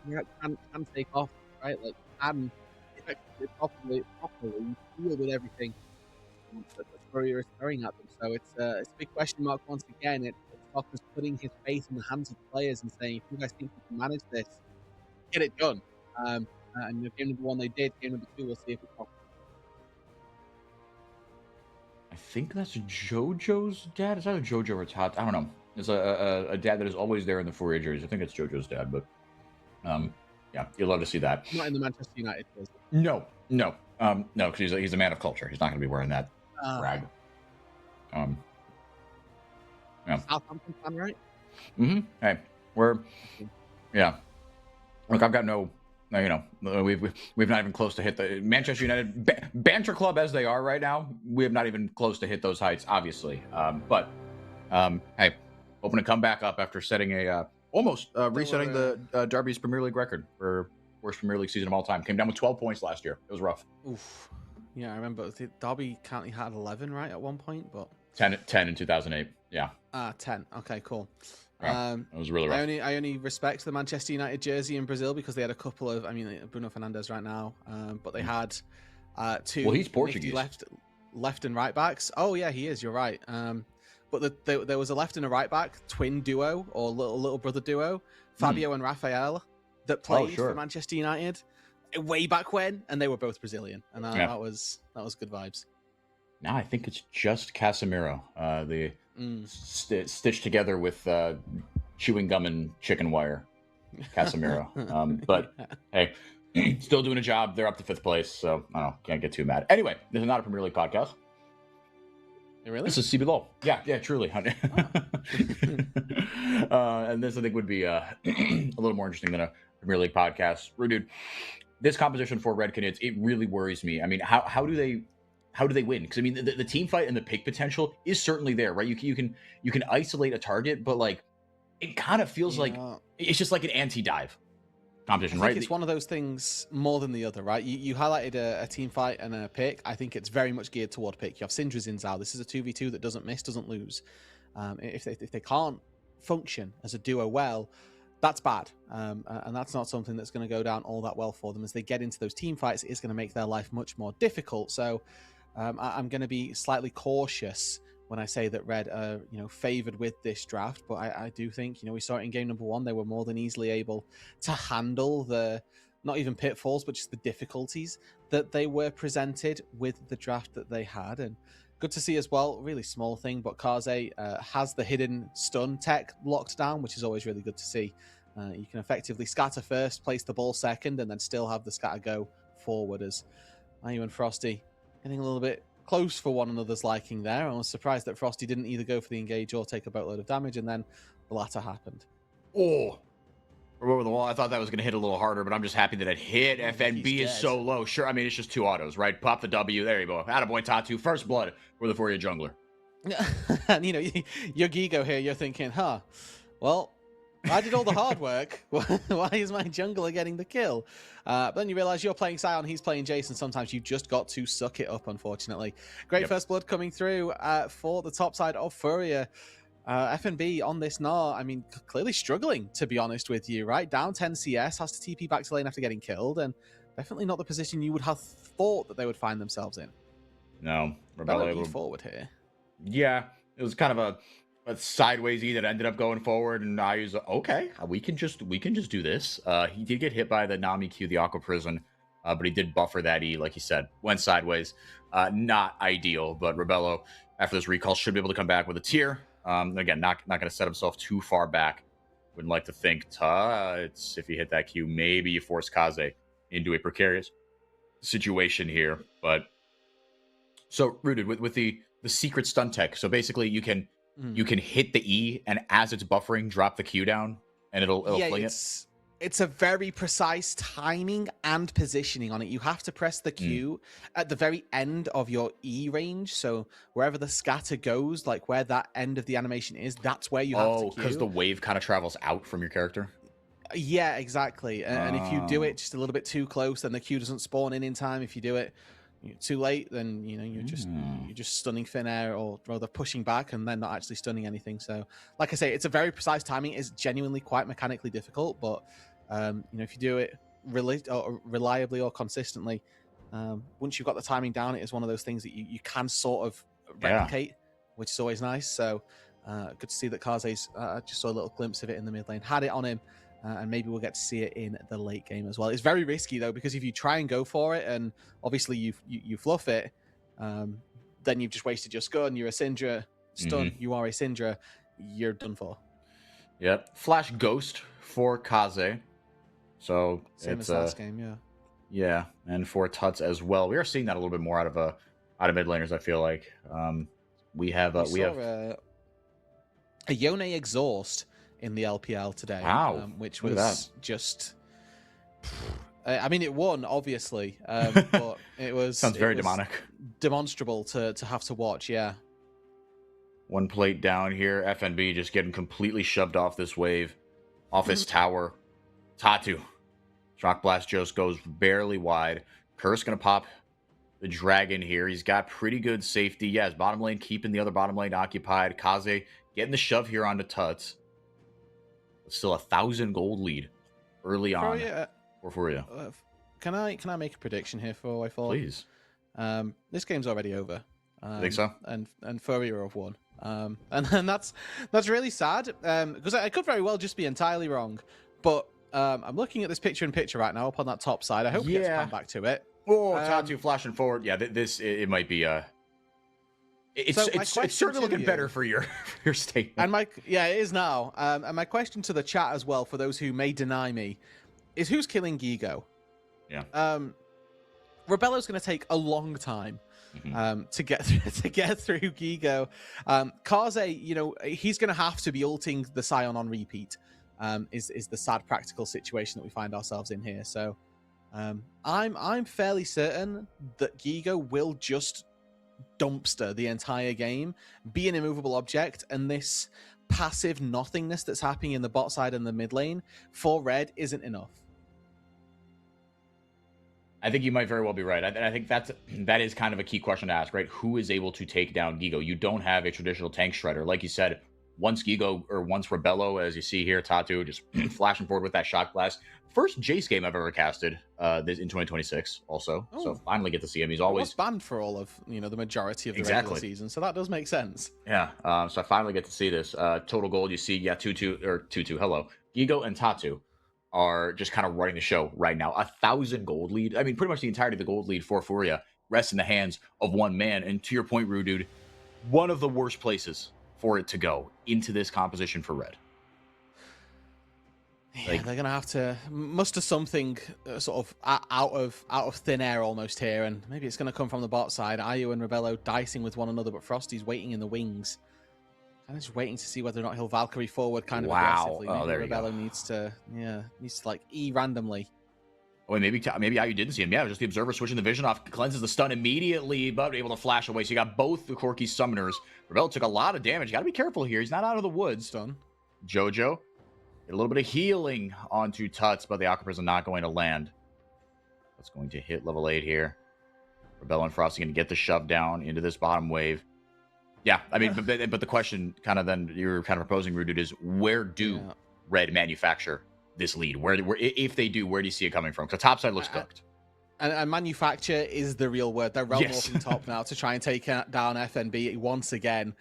Yeah, can take off, right? Like, can effectively properly deal with everything that Furia is throwing at them. So it's a big question mark once again. It's Doctor's putting his faith in the hands of the players and saying, if you guys think you can manage this, get it done. And game number 1 they did. Game number 2 we'll see if it's possible. I think that's JoJo's dad. Is either JoJo or Todd? I don't know. It's a dad that is always there in the Fourier jerseys. I think it's JoJo's dad, but yeah, you'd love to see that. Not in the Manchester United jersey. No, because he's a man of culture. He's not going to be wearing that rag. Yeah. Southampton fan, right? Mm-hmm. Hey, yeah. Look, I've got no. You know, we've not even close to hit the Manchester United banter club as they are right now. We have not even close to hit those heights, obviously. But hey, hoping to come back up after setting almost resetting the Derby's Premier League record for worst Premier League season of all time. Came down with 12 points last year. It was rough. Oof. Yeah, I remember Derby currently had 11 right at one point, but 10 in 2008. Yeah. 10. Okay, cool. Yeah, it was really rough. I only respect the Manchester United jersey in Brazil because they had a couple of, I mean, Bruno Fernandes right now, but they had two. Well, he's Portuguese. Left and right backs. Oh yeah, he is. You're right. But there was a left and a right back twin duo or little brother duo, Fabio and Rafael, that played for Manchester United way back when, and they were both Brazilian, and that was good vibes. Now I think it's just Casemiro. Stitched together with chewing gum and chicken wire, Casemiro. But hey, still doing a job. They're up to 5th place, so I don't know. Can't get too mad. Anyway, this is not a Premier League podcast. Really? This is CBLOL. Yeah, truly. Oh. And this I think would be a little more interesting than Premier League podcast. Roodood, this composition for Red Canids, it really worries me. I mean, how do they win? Because I mean, the team fight and the pick potential is certainly there, right? You can isolate a target, but like it kind of feels like it's just like an anti-dive competition, I think right? it's one of those things more than the other, right? You highlighted a team fight and a pick. I think it's very much geared toward pick. You have Syndra's in Zao. This is a 2v2 that doesn't miss, doesn't lose. If they can't function as a duo well, that's bad. And that's not something that's going to go down all that well for them. As they get into those team fights, it is going to make their life much more difficult. So I'm going to be slightly cautious when I say that Red are, favored with this draft. But I do think, we saw it in game number 1. They were more than easily able to handle the, not even pitfalls, but just the difficulties that they were presented with the draft that they had. And good to see as well, really small thing, but Kaze has the hidden stun tech locked down, which is always really good to see. You can effectively scatter first, place the ball second, and then still have the scatter go forward. As Ayu and Frosty getting a little bit close for one another's liking there. I was surprised that Frosty didn't either go for the engage or take a boatload of damage, and then the latter happened. Oh, over the wall. I thought that was going to hit a little harder, but I'm just happy that it hit. FNB is so low. Sure, I mean, it's just 2 autos, right? Pop the W. There you go. Attaboy Tatu. First blood for the Furia jungler. And, your Gigo here, you're thinking, well, I did all the hard work. Why is my jungler getting the kill? But then you realize you're playing Sion, he's playing Jason. Sometimes you've just got to suck it up, unfortunately. Great first blood coming through for the top side of Furia. FNB on this Gnar, I mean, clearly struggling, to be honest with you, right? Down 10 CS, has to TP back to lane after getting killed, and definitely not the position you would have thought that they would find themselves in. No. Rebello forward here. Yeah, it was kind of a sideways E that ended up going forward, and I was okay. We can just do this. He did get hit by the Nami Q, the Aqua Prison, but he did buffer that E, like you said, went sideways. Not ideal, but Rebello after this recall should be able to come back with a tier. Again, not going to set himself too far back. Wouldn't like to think it's if you hit that Q, maybe you force Kaze into a precarious situation here. But so Rooted with the secret stun tech. So basically, you can hit the E, and as it's buffering, drop the Q down, and it'll fling it. It's a very precise timing and positioning on it. You have to press the Q at the very end of your E range. So wherever the scatter goes, like where that end of the animation is, that's where you have to Q. Because the wave kind of travels out from your character? Yeah, exactly. And if you do it just a little bit too close, then the Q doesn't spawn in time. If you do it too late, then you're just stunning thin air, or rather pushing back and then not actually stunning anything. So like I say, it's a very precise timing. It's genuinely quite mechanically difficult, but if you do it reliably or consistently, once you've got the timing down, it is one of those things that you can sort of replicate, which is always nice. So good to see that Kaze's just saw a little glimpse of it in the mid lane, had it on him, and maybe we'll get to see it in the late game as well. It's very risky though, because if you try and go for it and obviously you fluff it, then you've just wasted your stun. You're a Syndra stun. You are a Syndra. You're done for. Yep. Flash Ghost for Kaze. So same as last game, yeah, and for Tuts as well. We are seeing that a little bit more out of mid laners. I feel like we have a Yone exhaust in the LPL today. Wow, which was just. I mean, it won obviously, but it was sounds very demonic, demonstrable to have to watch. Yeah. One plate down here. FNB just getting completely shoved off this wave, off his tower. Tatu. Shock Blast just goes barely wide. Curse going to pop the dragon here. He's got pretty good safety. Yes, bottom lane keeping the other bottom lane occupied. Kaze getting the shove here onto Tuts. Still 1,000 gold lead early on for Furia. Can I make a prediction here for Wayfall? Please. This game's already over. I think so. And Furia have won. And that's really sad, because I could very well just be entirely wrong. But I'm looking at this picture-in-picture right now up on that top side. I hope we get to come back to it. Oh, Tatu flashing forward. Yeah, it might be it's certainly looking better for your statement. And it is now. And my question to the chat as well, for those who may deny me, is who's killing Gigo? Yeah. Rebello's going to take a long time to get through Gigo. Kaze, he's going to have to be ulting the Sion on repeat. is the sad practical situation that we find ourselves in here. So I'm fairly certain that Gigo will just dumpster the entire game, be an immovable object, and this passive nothingness that's happening in the bot side and the mid lane for Red isn't enough. I think you might very well be right. I think that is kind of a key question to ask, right? Who is able to take down Gigo? You don't have a traditional tank shredder. Like you said, once Gigo or once Rebello, as you see here, Tatu just flashing forward with that shot blast. First Jace game I've ever casted this in 2026 also. Oh. So finally get to see him. He's He always was banned for all of, the majority of the Exactly. regular season, so that does make sense. Yeah. So I finally get to see this. Total gold, you see, yeah, Tutu, hello. Gigo and Tatu are just kind of running the show right now. 1,000 gold lead. I mean, pretty much the entirety of the gold lead for Furia rests in the hands of one man. And to your point, Roodood, one of the worst places for it to go into this composition for Red. Yeah, they're gonna have to muster something sort of out of thin air almost here, and maybe it's gonna come from the bot side. Ayu and Rebello dicing with one another, but Frosty's waiting in the wings, kind of just waiting to see whether or not he'll Valkyrie forward kind of aggressively. Oh, there maybe Rebello needs to like E randomly. Oh, and maybe Ayu didn't see him. Yeah, just the observer switching the vision off, cleanses the stun immediately, but able to flash away. So you got both the Corki summoners. Rebello took a lot of damage. You got to be careful here. He's not out of the woods. Stun. Jojo. Get a little bit of healing onto Tuts, but the Aquapers are not going to land. That's going to hit level 8 here. Rebello and Frosty going to get the shove down into this bottom wave. Yeah, I mean, but the question kind of then you're kind of proposing, Roodood, is where do Red manufacture this lead? Where if they do, where do you see it coming from? Because top side looks cooked. And manufacture is the real word. They're realm walking top now to try and take down FNB once again.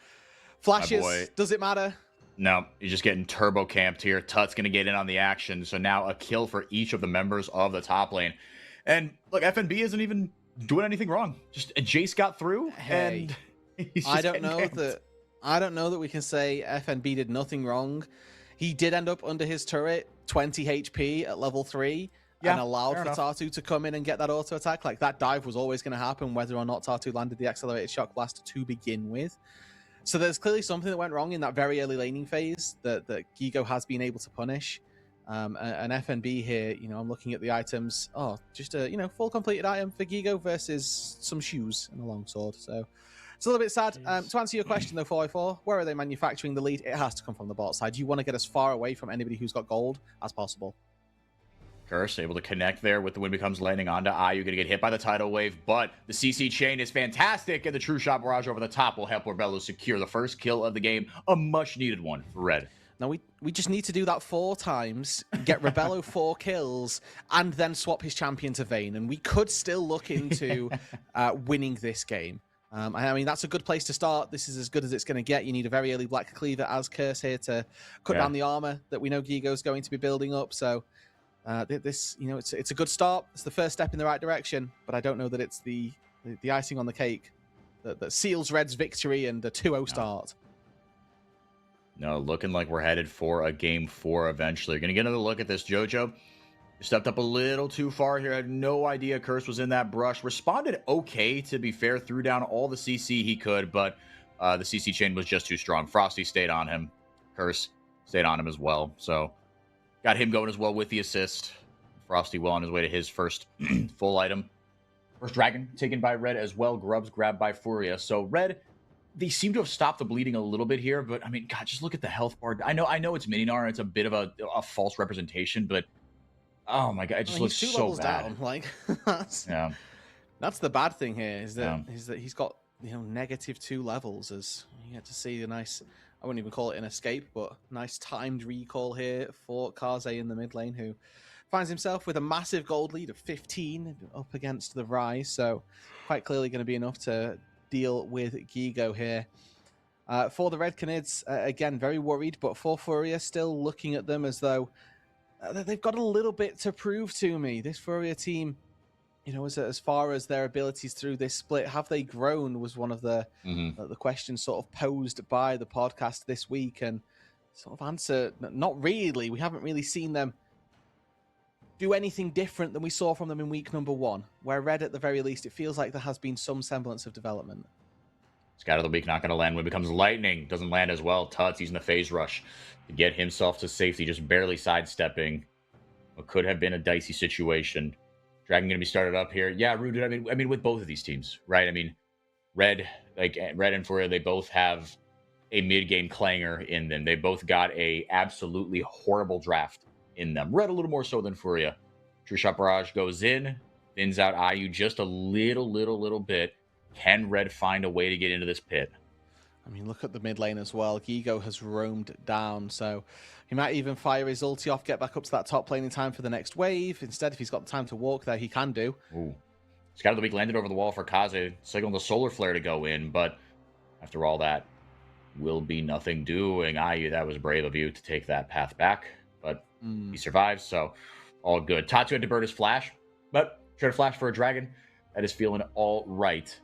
Flashes, does it matter? No, you're just getting turbo camped here. Tut's going to get in on the action. So now a kill for each of the members of the top lane. And look, FNB isn't even doing anything wrong. Just Jace got through, and he's just I don't know that we can say FNB did nothing wrong. He did end up under his turret, 20 HP at level 3, and allowed for Tatu to come in and get that auto attack. Like, that dive was always going to happen, whether or not Tatu landed the accelerated shock blast to begin with. So there's clearly something that went wrong in that very early laning phase that Gigo has been able to punish. And FNB here, I'm looking at the items. Oh, just a, full completed item for Gigo versus some shoes and a longsword. So it's a little bit sad. To answer your question, though, 4x4, where are they manufacturing the lead? It has to come from the bot side. You want to get as far away from anybody who's got gold as possible. Curse able to connect there with the wind becomes landing onto Ayu, gonna get hit by the tidal wave, but the CC chain is fantastic, and the true shot barrage over the top will help Rebello secure the first kill of the game, a much needed one for Red. Now we just need to do that 4 times, get Rebello 4 kills, and then swap his champion to Vayne, and we could still look into winning this game. I mean, that's a good place to start. This is as good as it's going to get. You need a very early Black Cleaver as Curse here to cut down the armor that we know Gigo's going to be building up. So this, it's a good start. It's the first step in the right direction, but I don't know that it's the icing on the cake that seals Red's victory and the 2-0 start. No, looking like we're headed for a game 4 eventually. You're going to get another look at this, Jojo. You stepped up a little too far here. I had no idea Curse was in that brush. Responded okay, to be fair. Threw down all the CC he could, but the CC chain was just too strong. Frosty stayed on him. Curse stayed on him as well. So got him going as well with the assist. Frosty well on his way to his first full item. First dragon taken by Red as well. Grubs grabbed by Furia. So Red, they seem to have stopped the bleeding a little bit here, but I mean, God, just look at the health bar. I know it's Mininar and it's a bit of a false representation, but oh my God, it just looks so bad. Down. Like that's the bad thing here is that he's got -2 levels. As you get to see a nice, I wouldn't even call it an escape, but nice timed recall here for Kaze in the mid lane, who finds himself with a massive gold lead of 15 up against the Rise. So quite clearly going to be enough to deal with Gigo here. For the Red Canids, again, very worried, but for Furia, still looking at them as though they've got a little bit to prove to me. This Furia team, as far as their abilities through this split, have they grown was one of the questions sort of posed by the podcast this week, and sort of answer, not really. We haven't really seen them do anything different than we saw from them in week number 1, where Red, at the very least, it feels like there has been some semblance of development. Scout of the week not going to land when it becomes lightning. Doesn't land as well. Tuts using the phase rush to get himself to safety, just barely sidestepping what could have been a dicey situation. Dragon going to be started up here. Yeah, Roodood. I mean, with both of these teams, right? I mean, Red and Furia, they both have a mid-game clanger in them. They both got a absolutely horrible draft in them. Red a little more so than Furia. True Shot Barrage goes in, thins out IU just a little bit. Can Red find a way to get into this pit? I mean, look at the mid lane as well. Gigo has roamed down, so he might even fire his ulti off, get back up to that top lane in time for the next wave. Instead, if he's got the time to walk there, he can do. Ooh. Scout of the week landed over the wall for Kaze, signaling the solar flare to go in, but after all that, will be nothing doing. IU, that was brave of you to take that path back, but he survives, so all good. Tatu had to burn his flash, but tried to flash for a dragon. That is feeling all right.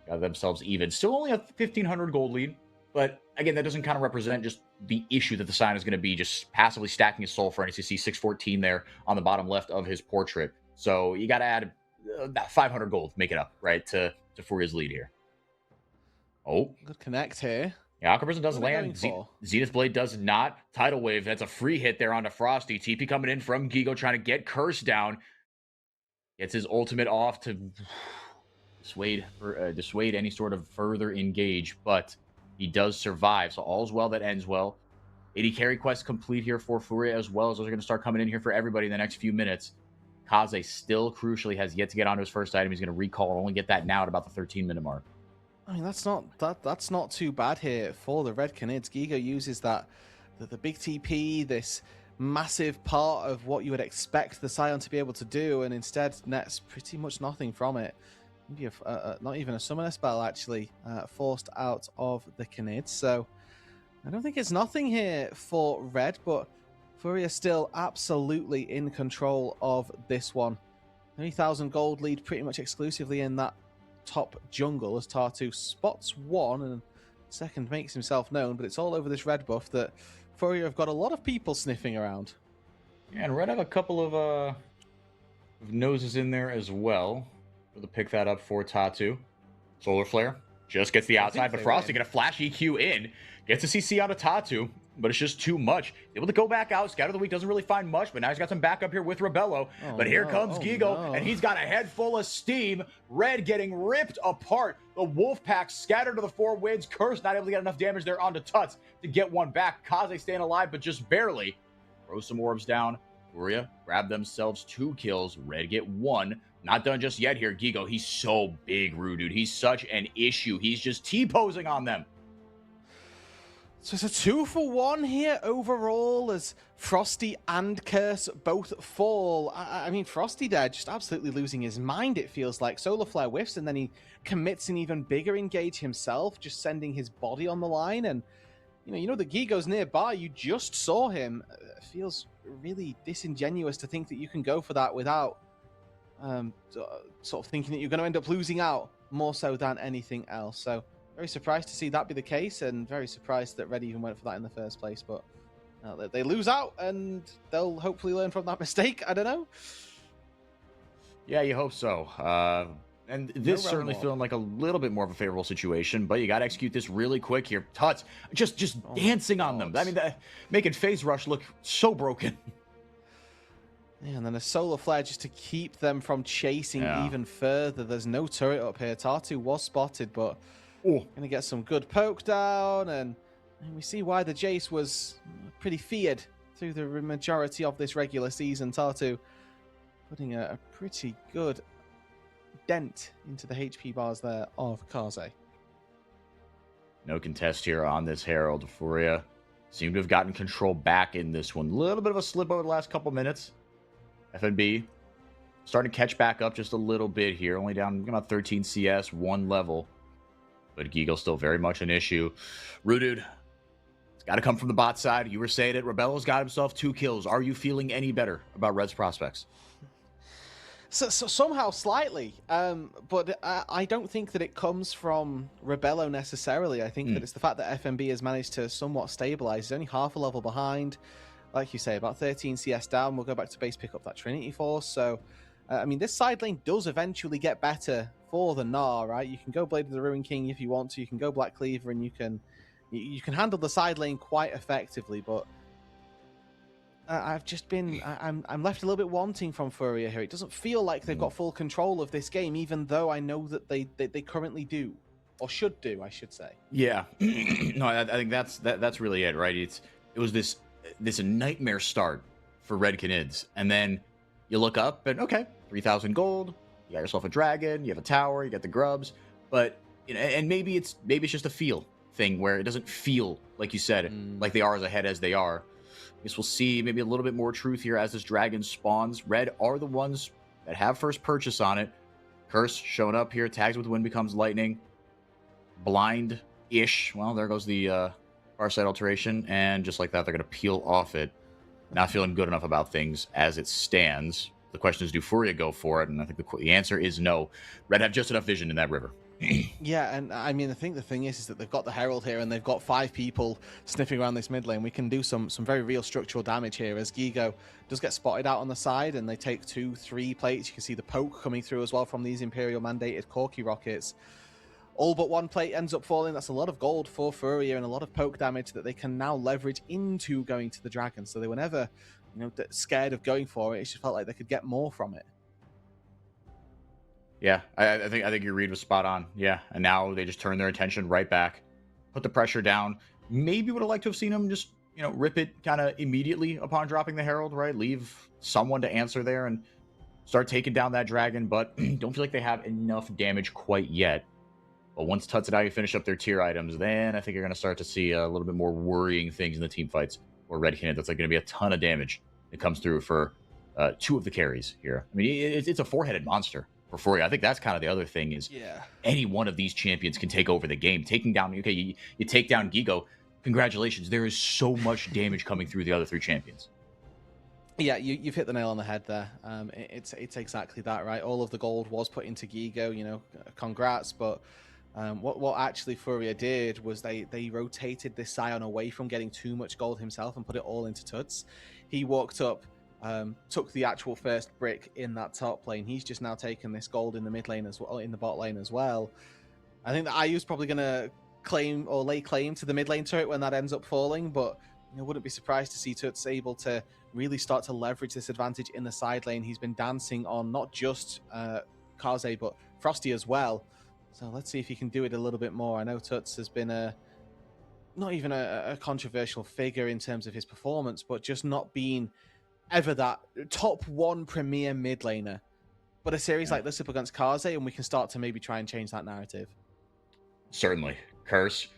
Got themselves even. Still only a 1,500 gold lead, but again, that doesn't kind of represent just the issue that the sign is going to be just passively stacking his soul for. And you see 614 there on the bottom left of his portrait. So you got to add about 500 gold, make it up, right, to Furia's lead here. Oh. Good connect here. Yeah, Aqua Prison does land. Zenith Blade does not. Tidal Wave, that's a free hit there onto Frosty. TP coming in from Gigo, trying to get Curse down. Gets his ultimate off to dissuade any sort of further engage, but he does survive. So all's well that ends well. 80 carry quest complete here for Furia, as well as those are going to start coming in here for everybody in the next few minutes. Kaze still crucially has yet to get onto his first item. He's going to recall and only get that now at about the 13-minute mark. I mean, that's not too bad here for the Red Canids. Gigo uses the big TP, this massive part of what you would expect the Scion to be able to do, and instead nets pretty much nothing from it. Maybe not even a summoner spell actually forced out of the Canids. So I don't think it's nothing here for Red, but Furia still absolutely in control of this one. 3,000 gold lead pretty much exclusively in that top jungle as Tatu spots one and second makes himself known, but it's all over this red buff that Furia have got a lot of people sniffing around. Yeah, and Red have a couple of noses in there as well. Able to pick that up for Tatu. Solar Flare just gets the outside, but Frosty gonna flash EQ in. Gets a CC out of Tatu, but it's just too much. Able to go back out. Scout of the week doesn't really find much, but now he's got some backup here with Rebello. But here comes Gigo, and he's got a head full of steam. Red getting ripped apart. The wolf pack scattered to the four winds. Curse not able to get enough damage there onto Tuts to get one back. Kaze staying alive, but just barely. Throw some orbs down. Furia grab themselves 2 kills. Red get 1. Not done just yet here. Gigo, he's so big, Roodood. He's such an issue. He's just T-posing on them. So it's a 2-for-1 here overall as Frosty and Curse both fall. I mean, Frosty there just absolutely losing his mind, it feels like. Solar Flare whiffs, and then he commits an even bigger engage himself, just sending his body on the line. And, you know the Gigo's nearby. You just saw him. It feels really disingenuous to think that you can go for that without sort of thinking that you're going to end up losing out more so than anything else. So very surprised to see that be the case, and very surprised that Red even went for that in the first place. But they lose out, and they'll hopefully learn from that mistake. I don't know. Yeah, you hope so. And this certainly feeling like a little bit more of a favorable situation, but you got to execute this really quick here. Tuts just dancing on them. I mean, making Phase Rush look so broken. Yeah, and then a Solar Flare just to keep them from chasing even further. There's no turret up here. Tatu was spotted, but going to get some good poke down, and we see why the Jace was pretty feared through the majority of this regular season. Tatu putting a pretty good dent into the HP bars there of Kaze. No contest here on this Herald. Furia seem to have gotten control back in this one. A little bit of a slip over the last couple minutes. FNB starting to catch back up just a little bit here. Only down about 13 CS, 1 level. But Gigo still very much an issue. Roodood, it's got to come from the bot side. You were saying it. Rebello's got himself 2 kills. Are you feeling any better about Red's prospects? So somehow slightly, but I don't think that it comes from Rebello necessarily. I think that it's the fact that FNB has managed to somewhat stabilize. He's only half a level behind. Like you say, about 13 CS down. We'll go back to base, pick up that Trinity Force. So, I mean, this side lane does eventually get better for the Gnar, right? You can go Blade of the Ruin King if you want to. You can go Black Cleaver, and you can handle the side lane quite effectively. But I'm left a little bit wanting from Furia here. It doesn't feel like they've got full control of this game, even though I know that they currently do, or should do, I should say. Yeah, no, I think that's really it, right? It was this nightmare start for Red Canids, and then you look up and okay, 3,000 gold. You got yourself a dragon. You have a tower. You got the grubs, but and maybe it's just a feel thing where it doesn't feel like you said like they are as ahead as they are. I guess we'll see maybe a little bit more truth here as this dragon spawns. Red are the ones that have first purchase on it. Curse showing up here. Tags with wind becomes lightning. Blind-ish. Well, there goes the Farsight alteration. And just like that, they're going to peel off it. Not feeling good enough about things as it stands. The question is, do Furia go for it? And I think the answer is no. Red have just enough vision in that river. Yeah, and I mean, I think the thing is that they've got the Herald here, and they've got 5 people sniffing around this mid lane. We can do some very real structural damage here, as Gigo does get spotted out on the side, and they take 2-3 plates. You can see the poke coming through as well from these Imperial mandated Corki rockets. All but 1 plate ends up falling. That's a lot of gold for Furia and a lot of poke damage that they can now leverage into going to the dragon. So they were never, scared of going for it. It just felt like they could get more from it. Yeah, I think your read was spot on. Yeah, and now they just turn their attention right back, put the pressure down. Maybe would have liked to have seen them just rip it kind of immediately upon dropping the Herald, right? Leave someone to answer there and start taking down that dragon, but don't feel like they have enough damage quite yet. But once Tuts and I finish up their tier items, then I think you're going to start to see a little bit more worrying things in the team fights or Red Canids. That's like going to be a ton of damage that comes through for 2 of the carries here. I mean, it's a 4-headed monster for Furia. I think that's kind of the other thing is any one of these champions can take over the game. Taking down, you take down Gigo, congratulations. There is so much damage coming through the other 3 champions. Yeah, you've hit the nail on the head there. It's exactly that, right? All of the gold was put into Gigo, congrats, but what actually Furia did was they rotated this Scion away from getting too much gold himself and put it all into Tuts. He walked up, took the actual first brick in that top lane. He's just now taken this gold in the mid lane as well, in the bot lane as well. I think that IU's probably going to claim or lay claim to the mid lane turret when that ends up falling, but wouldn't be surprised to see Tuts able to really start to leverage this advantage in the side lane. He's been dancing on not just Kaze, but Frosty as well. So let's see if he can do it a little bit more. I know Tuts has been not even a controversial figure in terms of his performance, but just not being ever that top 1 premier mid laner. But a series like this up against Kaze, and we can start to maybe try and change that narrative. Certainly. Curse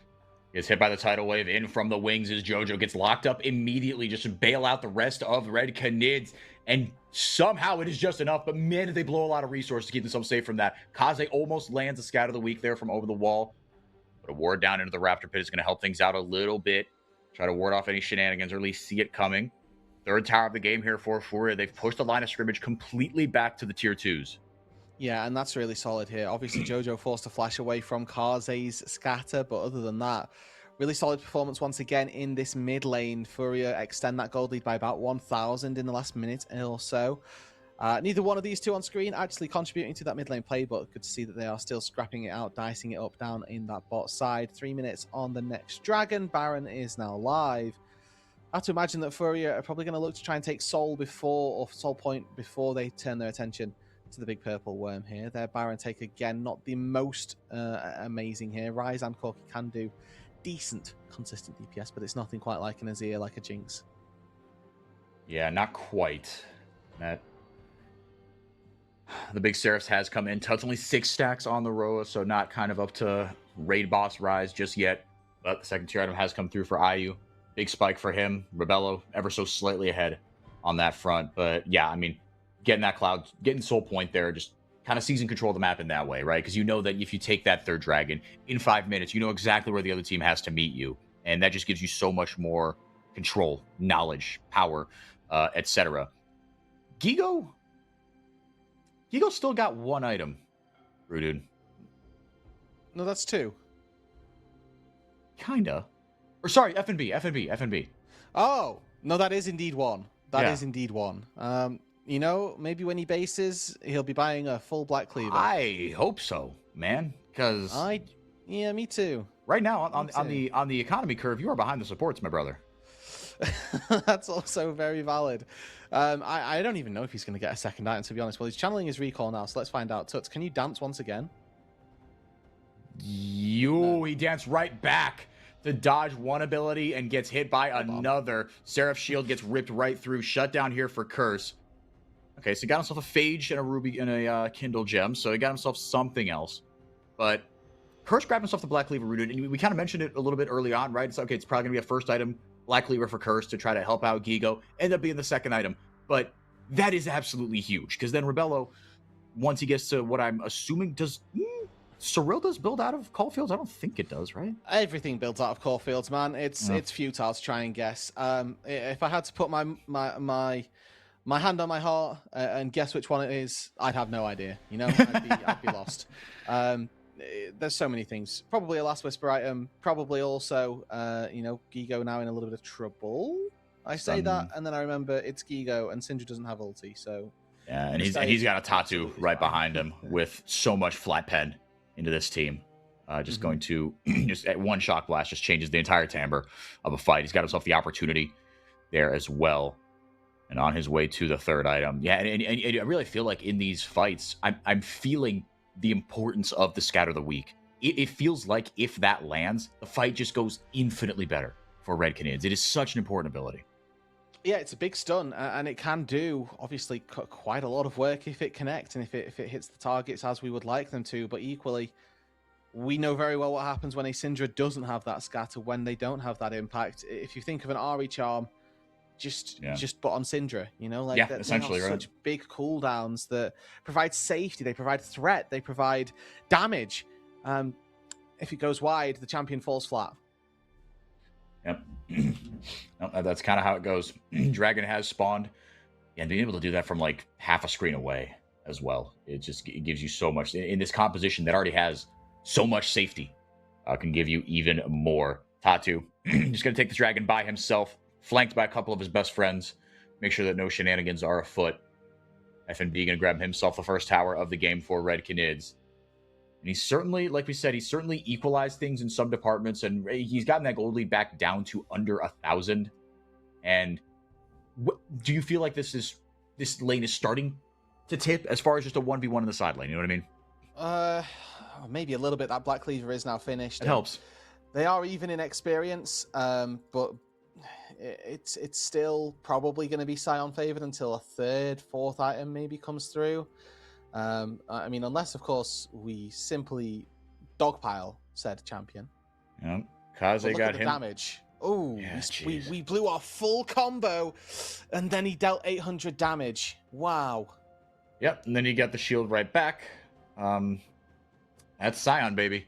is hit by the tidal wave in from the wings as Jojo gets locked up immediately just to bail out the rest of Red Canids. And somehow it is just enough, but man, did they blow a lot of resources to keep themselves safe from that. Kaze almost lands a scout of the week there from over the wall. But a ward down into the Raptor Pit is going to help things out a little bit. Try to ward off any shenanigans or at least see it coming. 3rd tower of the game here for Furia. They've pushed the line of scrimmage completely back to the tier 2s. Yeah, and that's really solid here. Obviously, Jojo forced a flash away from Kaze's scatter, but other than that, really solid performance once again in this mid lane. Furia extend that gold lead by about 1,000 in the last minute or so. Neither one of these 2 on screen actually contributing to that mid lane play, but good to see that they are still scrapping it out, dicing it up down in that bot side. 3 minutes on the next dragon. Baron is now live. I have to imagine that Furia are probably going to look to try and take Soul Point before they turn their attention to the big purple worm here. Their Baron take again, not the most amazing here. Rise and Corki can do decent, consistent DPS, but it's nothing quite like an Azir, like a Jinx. Yeah, not quite. The big Seraphs has come in. Tuts only 6 stacks on the Roa, so not kind of up to raid boss Rise just yet. But the 2nd tier item has come through for IU. Big spike for him. Rebello ever so slightly ahead on that front. But yeah, I mean, getting Soul Point there, just kind of seizing control of the map in that way, right? Because you know that if you take that 3rd dragon in 5 minutes, you know exactly where the other team has to meet you. And that just gives you so much more control, knowledge, power, etc. Gigo still got 1 item, Roodood. No, that's 2. Kinda. Or sorry, F&B. Oh, no, that is indeed 1. That is indeed 1. you know, maybe when he bases, he'll be buying a full Black Cleaver. I hope so, man, because yeah, me too. right now on the economy curve, you are behind the supports, my brother. That's also very valid. I don't even know if he's going to get a second item, to be honest. Well, he's channeling his recall now, so let's find out. Tuts, can you dance once again? He danced right back to dodge one ability and gets hit by another. Seraph's shield gets ripped right through. Shut down here for Curse. Okay, so he got himself a Phage and a Ruby and a Kindle Gem, so he got himself something else. But Curse grabbed himself the Black Cleaver Rooted, and we kind of mentioned it a little bit early on, right? It's okay, it's probably going to be a first item, Black Cleaver for Curse to try to help out Gigo. End up being the second item. But that is absolutely huge, because then Rebello, once he gets to what I'm assuming, does build out of Caulfields? I don't think it does, right? Everything builds out of Caulfields, man. It's futile to try and guess. If I had to put my hand on my heart and guess which one it is, I'd have no idea. You know, I'd be lost. There's so many things. Probably a Last Whisper item. Probably also, Gigo now in a little bit of trouble. I say that, and then I remember it's Gigo, and Syndra doesn't have ulti, so... Yeah, and he's got a Tatu right behind him with so much flat pen into this team. Just going to, just at one shock blast, just changes the entire timbre of a fight. He's got himself the opportunity there as well. And on his way to the third item. Yeah, and I really feel like in these fights, I'm feeling the importance of the Scatter the Weak. It feels like if that lands, the fight just goes infinitely better for Red Canids. It is such an important ability. Yeah, it's a big stun, and it can do, obviously, quite a lot of work if it connects and if it hits the targets as we would like them to. But equally, we know very well what happens when a Syndra doesn't have that scatter, when they don't have that impact. If you think of an Ari charm, just put on Syndra, you know? Like essentially, they have right? Such big cooldowns that provide safety, they provide threat, they provide damage. If it goes wide, the champion falls flat. Yep. That's kind of how it goes. Dragon has spawned, and being able to do that from like half a screen away as well. It gives you so much in this composition that already has so much safety. Can give you even more. Tatu just gonna take this dragon by himself, flanked by a couple of his best friends. Make sure that no shenanigans are afoot. FNB gonna grab himself the first tower of the game for Red Canids. And he's certainly, like we said, he's certainly equalized things in some departments, and he's gotten that gold lead back down to under 1,000. And do you feel like this lane is starting to tip as far as just a 1v1 in the side lane? You know what I mean? Maybe a little bit. That Black Cleaver is now finished. It helps. They are even in experience, but it's still probably going to be Scion favored until a third, fourth item maybe comes through. I mean, unless, of course, we simply dogpile said champion. Yeah, Kaze got him. Damage. Oh, yeah, we blew our full combo, and then he dealt 800 damage. Wow. Yep, and then you got the shield right back. That's Scion, baby.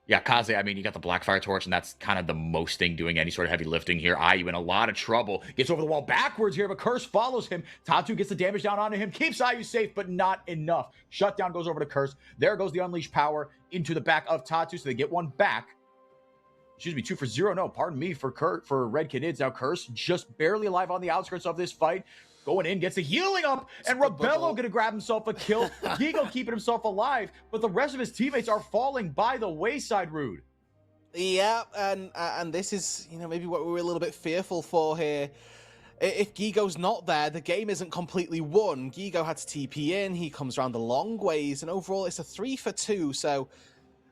Yeah, Kaze, I mean, you got the Blackfire Torch, and that's kind of the most thing doing any sort of heavy lifting here. IU in a lot of trouble. Gets over the wall backwards here, but Curse follows him. Tatu gets the damage down onto him. Keeps IU safe, but not enough. Shutdown goes over to Curse. There goes the Unleashed Power into the back of Tatu, so they get one back. Excuse me, 2 for 0. No, pardon me for Red Canids. Now Curse just barely alive on the outskirts of this fight. Going in, gets a healing up, and Rebello gonna grab himself a kill. Gigo keeping himself alive, but the rest of his teammates are falling by the wayside, Rude. Yeah, and this is, maybe what we were a little bit fearful for here. If Gigo's not there, the game isn't completely won. Gigo had to TP in, he comes around the long ways, and overall it's a 3 for 2, so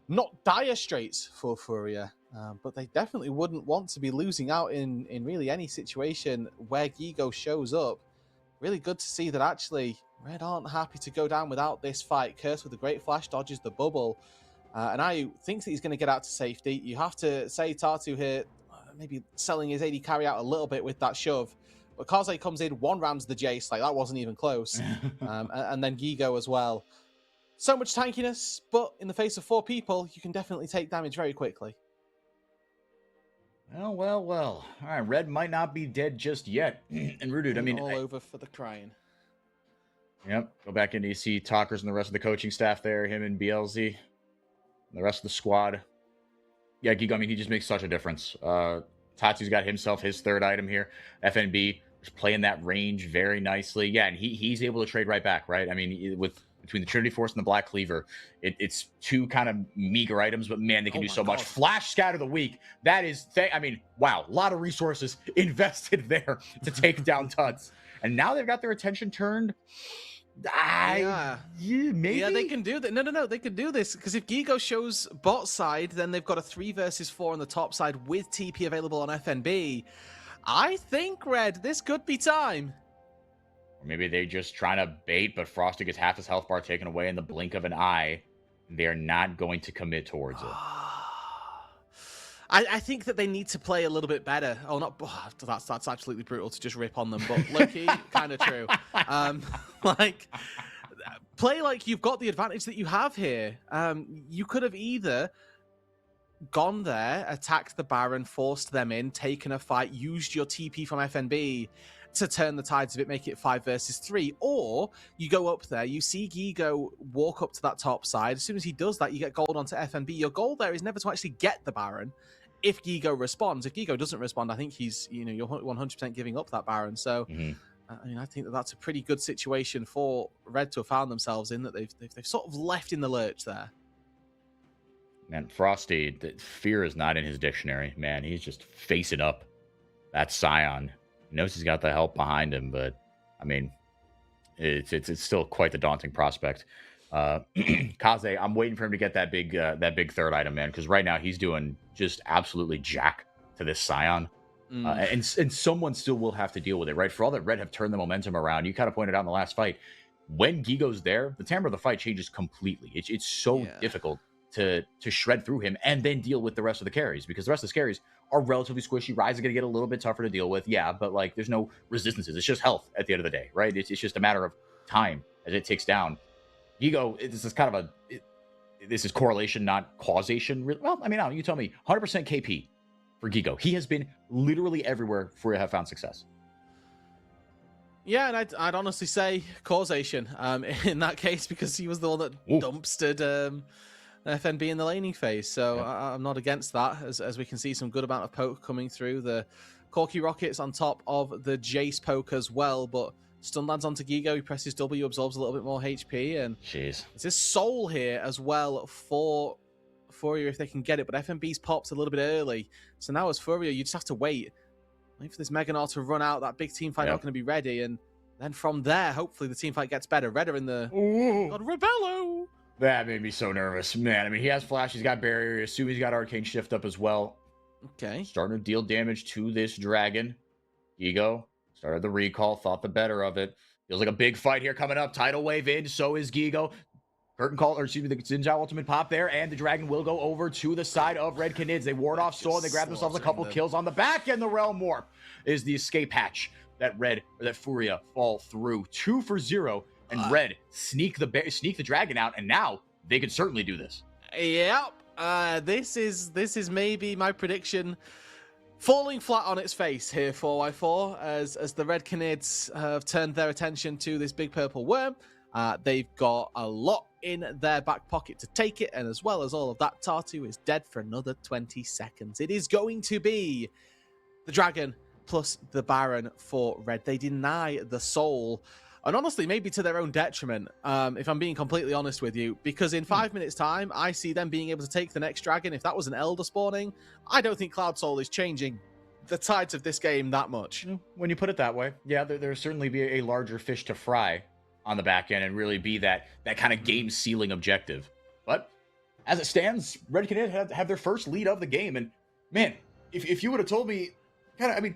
not dire straits for Furia. But they definitely wouldn't want to be losing out in really any situation where Gigo shows up. Really good to see that actually Red aren't happy to go down without this fight. Curse with a great flash dodges the bubble. And I think that he's going to get out to safety. You have to say Tatu here, maybe selling his AD carry out a little bit with that shove. But Kaze comes in, one rams the Jace, like that wasn't even close. And then Gigo as well. So much tankiness, but in the face of 4 people, you can definitely take damage very quickly. Well. All right, Red might not be dead just yet. And Roodood, I mean... all over for the crying. Yep, go back into see Talkers and the rest of the coaching staff there, him and BLZ, and the rest of the squad. Yeah, Gigo, I mean, he just makes such a difference. Tatu's got himself his third item here. FNB just playing that range very nicely. Yeah, and he's able to trade right back, right? I mean, with between the Trinity Force and the Black Cleaver, it's two kind of meager items, but man, they can do so much. Flash Scatter the Weak. That is, I mean, wow, a lot of resources invested there to take down Tuts. And now they've got their attention turned. Maybe. Yeah, they can do that. No, they can do this because if Gigo shows bot side, then they've got a 3 versus 4 on the top side with TP available on FNB. I think, Red, this could be time. Or maybe they're just trying to bait, but Frosty gets half his health bar taken away in the blink of an eye. They're not going to commit towards it. I think that they need to play a little bit better. Oh, not that's absolutely brutal to just rip on them, but low-key, kind of true. Like, play like you've got the advantage that you have here. You could have either gone there, attacked the Baron, forced them in, taken a fight, used your TP from FNB to turn the tides of it, make it 5 versus 3, or you go up there, you see Gigo walk up to that top side. As soon as he does that, you get gold onto FNB. Your goal there is never to actually get the Baron if Gigo responds. If Gigo doesn't respond, I think he's, you're 100% giving up that Baron. So, I mean, I think that that's a pretty good situation for Red to have found themselves in, that they've sort of left in the lurch there. Man, Frosty, fear is not in his dictionary, man. He's just facing up that Scion. He knows he's got the help behind him, but I mean, it's still quite the daunting prospect. Kaze, I'm waiting for him to get that big third item, man, because right now he's doing just absolutely jack to this Scion. And someone still will have to deal with it, right? For all that Red have turned the momentum around, you kind of pointed out in the last fight, when Gigo's there, the timbre of the fight changes completely. It's so difficult to shred through him and then deal with the rest of the carries, because the rest of the carries are relatively squishy. Rise is going to get a little bit tougher to deal with, but like there's no resistances. It's just health at the end of the day, right? It's just a matter of time as it takes down. Gigo, this is kind of this is correlation, not causation. Well, I mean, no, you tell me. 100% KP for Gigo. He has been literally everywhere for you have found success. Yeah, and I'd honestly say causation in that case, because he was the one that dumpstered FNB in the laning phase. So I'm not against that, as we can see some good amount of poke coming through. The Corky Rockets on top of the Jace poke as well, but stun lands onto Gigo. He presses W, absorbs a little bit more HP, and jeez, there's this soul here as well for Furia if they can get it, but FNB's popped a little bit early. So now as Furia, you just have to wait for this Meganar to run out. That big team fight not going to be ready, and then from there, hopefully the team fight gets better. Red are in the... God, Rebello! That made me so nervous, man. I mean, he has Flash, he's got Barrier, I assume he's got Arcane Shift up as well. Okay. Starting to deal damage to this Dragon. Gigo started the recall, thought the better of it. Feels like a big fight here coming up. Tidal Wave in, so is Gigo. Curtain call, or excuse me, the Xin Zhao ultimate pop there, and the Dragon will go over to the side of Red Canids. They ward off Soul, they grab themselves a couple kills on the back, and the Realm Warp is the escape hatch that Furia fall through. 2 for 0, and Red sneak the Dragon out, and now they can certainly do this. Yep. This is maybe my prediction falling flat on its face here, 4x4, as the Red Canids have turned their attention to this big purple worm. They've got a lot in their back pocket to take it, and as well as all of that, Tartu is dead for another 20 seconds. It is going to be the Dragon plus the Baron for Red. They deny the soul, and honestly, maybe to their own detriment, if I'm being completely honest with you, because in 5 minutes' time, I see them being able to take the next Dragon. If that was an Elder spawning, I don't think Cloud Soul is changing the tides of this game that much. When you put it that way, yeah, there'll certainly be a larger fish to fry on the back end and really be that kind of game sealing objective. But as it stands, Red Canids have their first lead of the game. And man, if you would have told me, I mean,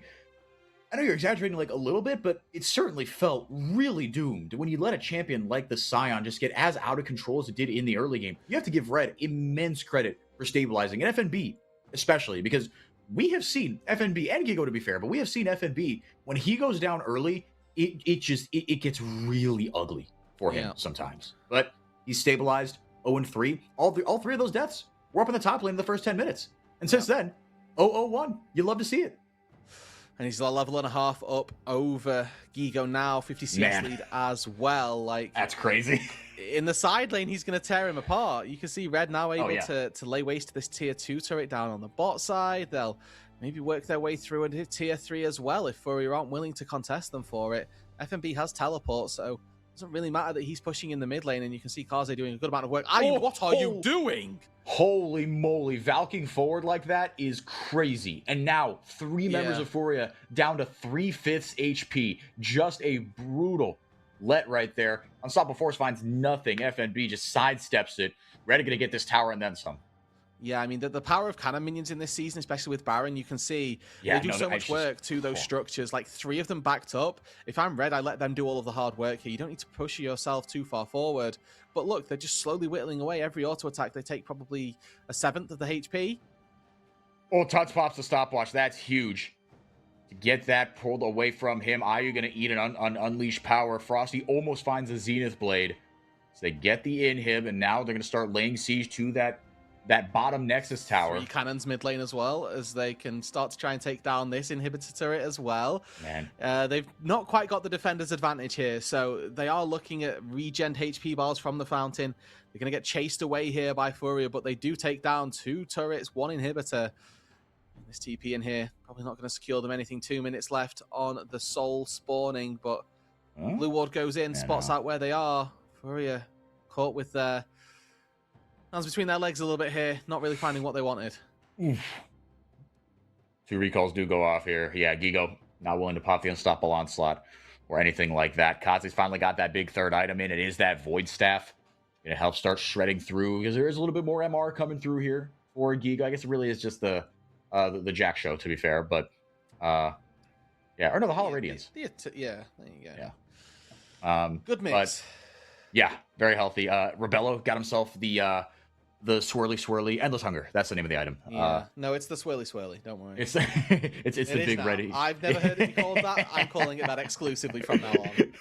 I know you're exaggerating like a little bit, but it certainly felt really doomed when you let a champion like the Scion just get as out of control as it did in the early game. You have to give Red immense credit for stabilizing, and FNB especially, because we have seen FNB and Gigo, to be fair, but we have seen FNB when he goes down early, it gets really ugly for him sometimes. But he's stabilized 0-3. All three of those deaths were up in the top lane in the first 10 minutes. And since then, 0-1. You love to see it. And he's a level and a half up over Gigo now, 50 CS lead as well. Like, that's crazy. in the side lane, he's going to tear him apart. You can see Red now able yeah. to lay waste to this tier 2 turret down on the bot side. They'll maybe work their way through into tier 3 as well if Furia aren't willing to contest them for it. FNB has teleport, so it doesn't really matter that he's pushing in the mid lane, and you can see Kaze doing a good amount of work. What are you doing? Holy moly, valking forward like that is crazy. And now 3 members of Furia down to 3/5 HP. Just a brutal let right there. Unstoppable Force finds nothing. FNB just sidesteps it. Red are going to get this tower and then some. Yeah, I mean, the power of cannon minions in this season, especially with Baron, you can see they do so much work to those structures. Like 3 of them backed up. If I'm Red, I let them do all of the hard work here. You don't need to push yourself too far forward. But look, they're just slowly whittling away. Every auto attack, they take probably a 1/7 of the HP. Oh, Tuts pops the stopwatch. That's huge. To get that pulled away from him, Ayu going to eat an unleashed power. Frosty almost finds the Zenith Blade. So they get the inhib, and now they're going to start laying siege to that bottom Nexus tower. 3 cannons mid lane as well, as they can start to try and take down this inhibitor turret as well. Man. They've not quite got the defender's advantage here, so they are looking at regen HP bars from the fountain. They're going to get chased away here by Furia, but they do take down 2 turrets, 1 inhibitor. This TP in here, probably not going to secure them anything. 2 minutes left on the soul spawning, but Blue Ward goes in, spots out where they are. Furia caught with their hands between their legs a little bit here, not really finding what they wanted. Oof. 2 recalls do go off here. Yeah, Gigo not willing to pop the Unstoppable Onslaught or anything like that. Kazi's finally got that big 3rd item in. It is that Void Staff. Going to help start shredding through, because there is a little bit more MR coming through here for Gigo. I guess it really is just the Jack show, to be fair. But, yeah. Or no, the Hollow Radiance. Yeah, there you go. Yeah. Good mix. But, yeah, very healthy. Rebello got himself the swirly Endless Hunger. That's the name of the item. Yeah. No, it's the swirly. Don't worry. It's the big now. ready. I've never heard it called that. I'm calling it that exclusively from now on.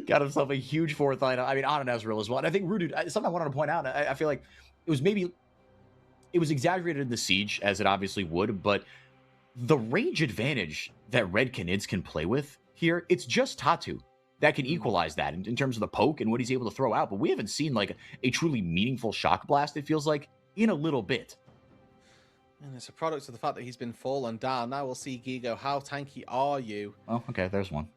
Got himself a huge 4th item. I mean, on an Ezreal as well. And I think Roodood, something I wanted to point out, I feel like it was exaggerated in the siege, as it obviously would, but the range advantage that Red Canids can play with here, it's just Tatu that can equalize that in terms of the poke and what he's able to throw out. But we haven't seen like a truly meaningful shock blast, it feels like, in a little bit. And it's a product of the fact that he's been fallen down. Now we'll see Gigo. How tanky are you? Oh, okay, there's one.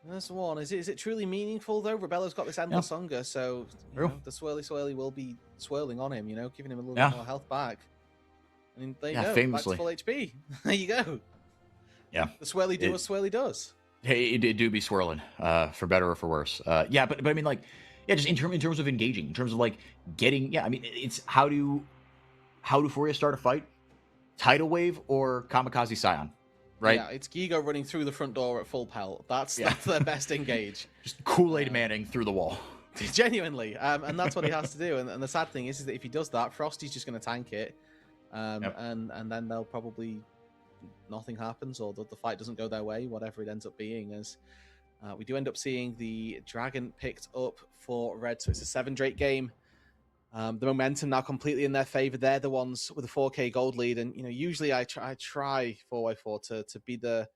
There's one. Is it truly meaningful though? Rebello's got this endless hunger, so the swirly will be swirling on him, giving him a little bit more health back. I mean, there you go. Famously. Back to full HP. There you go. Yeah. The swirly do what swirly does. Hey, it do be swirling, for better or for worse. Yeah, but I mean, like, yeah, just in terms of engaging, in terms of like getting, yeah, I mean, it's how do Furia start a fight? Tidal Wave or Kamikaze Scion, right? Yeah, it's Gigo running through the front door at full pelt. That's their best engage. Just Kool-Aid Manning through the wall. Genuinely, and that's what he has to do. And the sad thing is that if he does that, Frosty's just going to tank it, and then they'll probably nothing happens, or the fight doesn't go their way, whatever it ends up being. As we do end up seeing the dragon picked up for Red, so it's a 7 Drake game. The momentum now completely in their favor. They're the ones with a 4K gold lead, and usually I try 4x4 to be the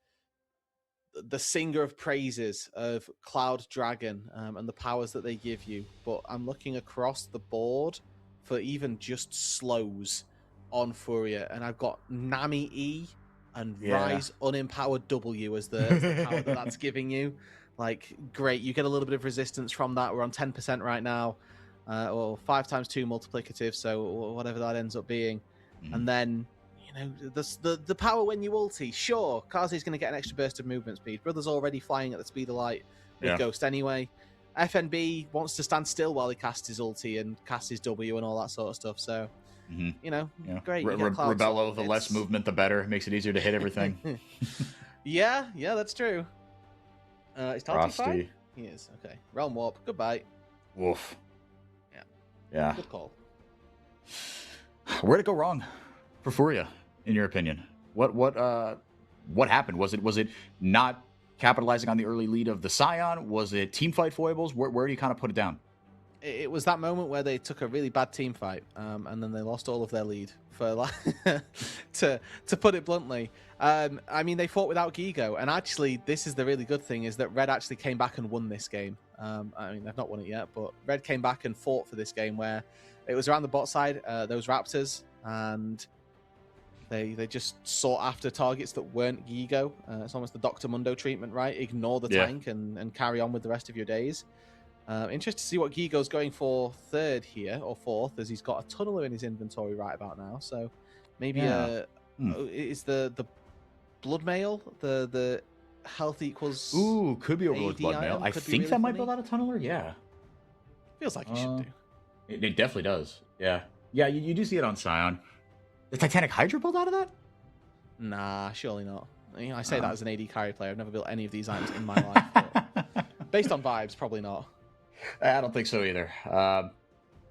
singer of praises of Cloud Dragon and the powers that they give you. But I'm looking across the board for even just slows on Furia, and I've got Nami E and Rise Unempowered W as the power that's giving you. Like, great, you get a little bit of resistance from that. We're on 10% right now. Or 5x2 multiplicative, so whatever that ends up being. And then, the power when you ulti, sure, Kazi's going to get an extra burst of movement speed. Brother's already flying at the speed of light with Ghost anyway. FNB wants to stand still while he casts his ulti and casts his W and all that sort of stuff, so, great. Rebello, the less movement, the better. It makes it easier to hit everything. yeah, that's true. Is Talty Frosty. fine? He is, okay. Realm Warp, goodbye. Woof. Yeah. Good call. Where'd it go wrong for Furia, in your opinion? What happened? Was it not capitalizing on the early lead of the Scion? Was it team fight foibles? Where do you kind of put it down? it was that moment where they took a really bad team fight, and then they lost all of their lead. For like, to put it bluntly, I mean, they fought without Gigo, and actually, this is the really good thing: is that Red actually came back and won this game. I mean, they've not won it yet, but Red came back and fought for this game, where it was around the bot side, those Raptors, and they just sought after targets that weren't Gigo. It's almost the Dr. Mundo treatment, right? Ignore the tank and carry on with the rest of your days. Interested to see what Gigo's going for third here, or fourth, as he's got a tunneler in his inventory right about now. So maybe is the blood mail, the health equals... Ooh, could be overlooked AD blood mail. item, I could be think really that might funny. build out a tunneler, yeah. Feels like it should do. It definitely does, yeah. Yeah, you do see it on Scion. The Titanic Hydra build out of that? Nah, surely not. I say that as an AD carry player. I've never built any of these items in my life. But based on vibes, probably not. I don't think so either.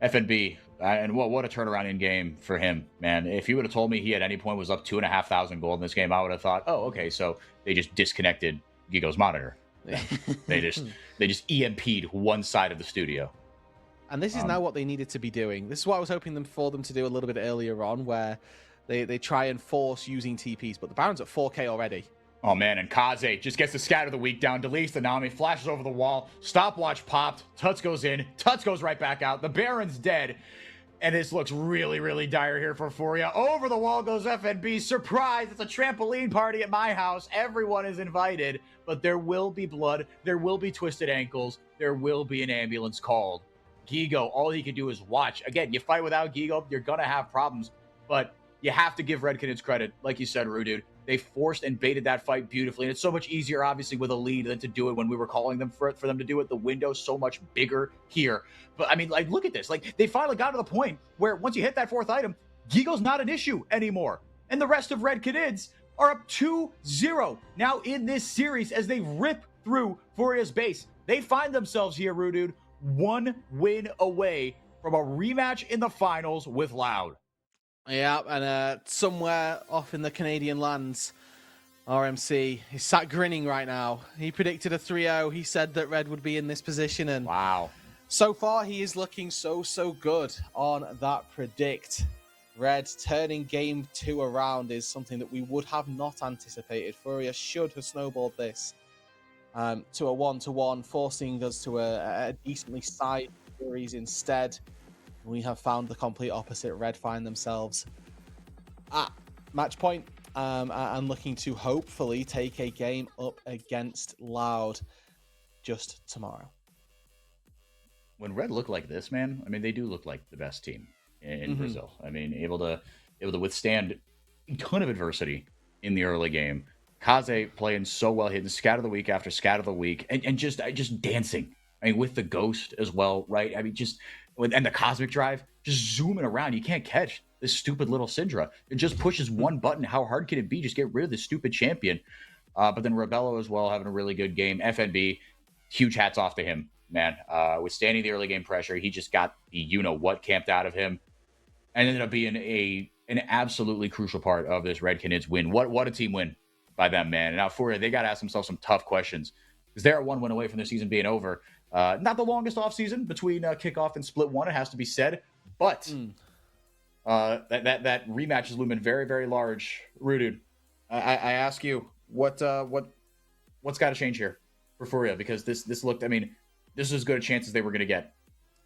FNB, and what a turnaround in game for him, man. If you would have told me he at any point was up 2,500 gold in this game, I would have thought, oh, okay, so they just disconnected Gigo's monitor. They just EMP'd one side of the studio. And this is now what they needed to be doing. This is what I was hoping for them to do a little bit earlier on, where they try and force using TPs, but the Baron's at 4k already. Oh, man, and Kaze just gets the scatter the weak down, deletes the Nami, flashes over the wall, stopwatch popped, Tuts goes in, Tuts goes right back out, the Baron's dead, and this looks really, really dire here for Furia. Over the wall goes FNB, surprise, it's a trampoline party at my house, everyone is invited, but there will be blood, there will be twisted ankles, there will be an ambulance called. Gigo, all he can do is watch. Again, you fight without Gigo, you're gonna have problems, but you have to give Red Canids credit, like you said, Roodood. They forced and baited that fight beautifully, and it's so much easier, obviously, with a lead than to do it when we were calling them for them to do it. The window's so much bigger here. But, I mean, like, look at this. Like, they finally got to the point where once you hit that fourth item, Gigo's not an issue anymore. And the rest of Red Canids are up 2-0 now in this series as they rip through Furia's base. They find themselves here, Roodood, one win away from a rematch in the finals with Loud. Yeah, and somewhere off in the Canadian lands, RMC is sat grinning right now. He predicted a 3-0. He said that Red would be in this position, and wow, so far he is looking so good on that predict. Red turning game 2 around is something that we would have not anticipated. Furia should have snowballed this to a 1-1, forcing us to a decently sized series instead. We have found the complete opposite. Red find themselves at match point and looking to hopefully take a game up against Loud just tomorrow. When Red look like this, man, I mean, they do look like the best team in Brazil. I mean, able to withstand a ton of adversity in the early game. Kaze playing so well, hitting scat of the week after scat of the week, and just dancing. I mean, with the ghost as well, right? I mean, and the cosmic drive, just zooming around. You can't catch this stupid little Syndra. It just pushes one button. How hard can it be? Just get rid of this stupid champion. But then Rebello as well, having a really good game. FNB, huge hats off to him, man. Withstanding the early game pressure, he just got the you-know-what camped out of him. And ended up being an absolutely crucial part of this Red Canids win. What a team win by them, man. And now Furia, they got to ask themselves some tough questions. Because they're 1 win away from their season being over. Not the longest offseason between kickoff and split one, it has to be said. But that rematch is looming very, very large. Roodood, I ask you, what's got to change here for Furia? Because this looked, I mean, this is as good a chance as they were going to get.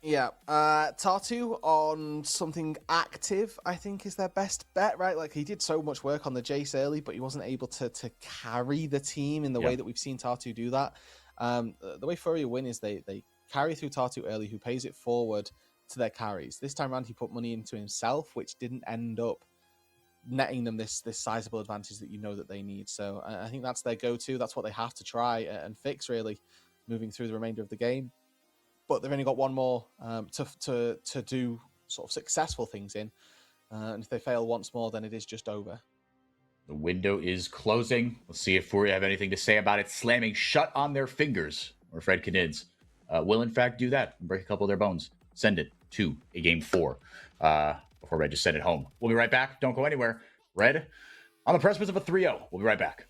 Yeah, Tartu on something active, I think, is their best bet, right? Like, he did so much work on the Jace early, but he wasn't able to carry the team in the way that we've seen Tartu do that. The way Furia win is they carry through Tartu early, who pays it forward to their carries. This time around, he put money into himself, which didn't end up netting them this sizable advantage that you know that they need. So I think that's their go-to. That's what they have to try and fix, really, moving through the remainder of the game. But they've only got one more to do sort of successful things in. And if they fail once more, then it is just over. The window is closing. Let's see if Furia have anything to say about it slamming shut on their fingers, or Red Canids will in fact do that and break a couple of their bones. Send it to a game 4 before Red just send it home. We'll be right back. Don't go anywhere. Red on the precipice of a 3-0. We'll be right back.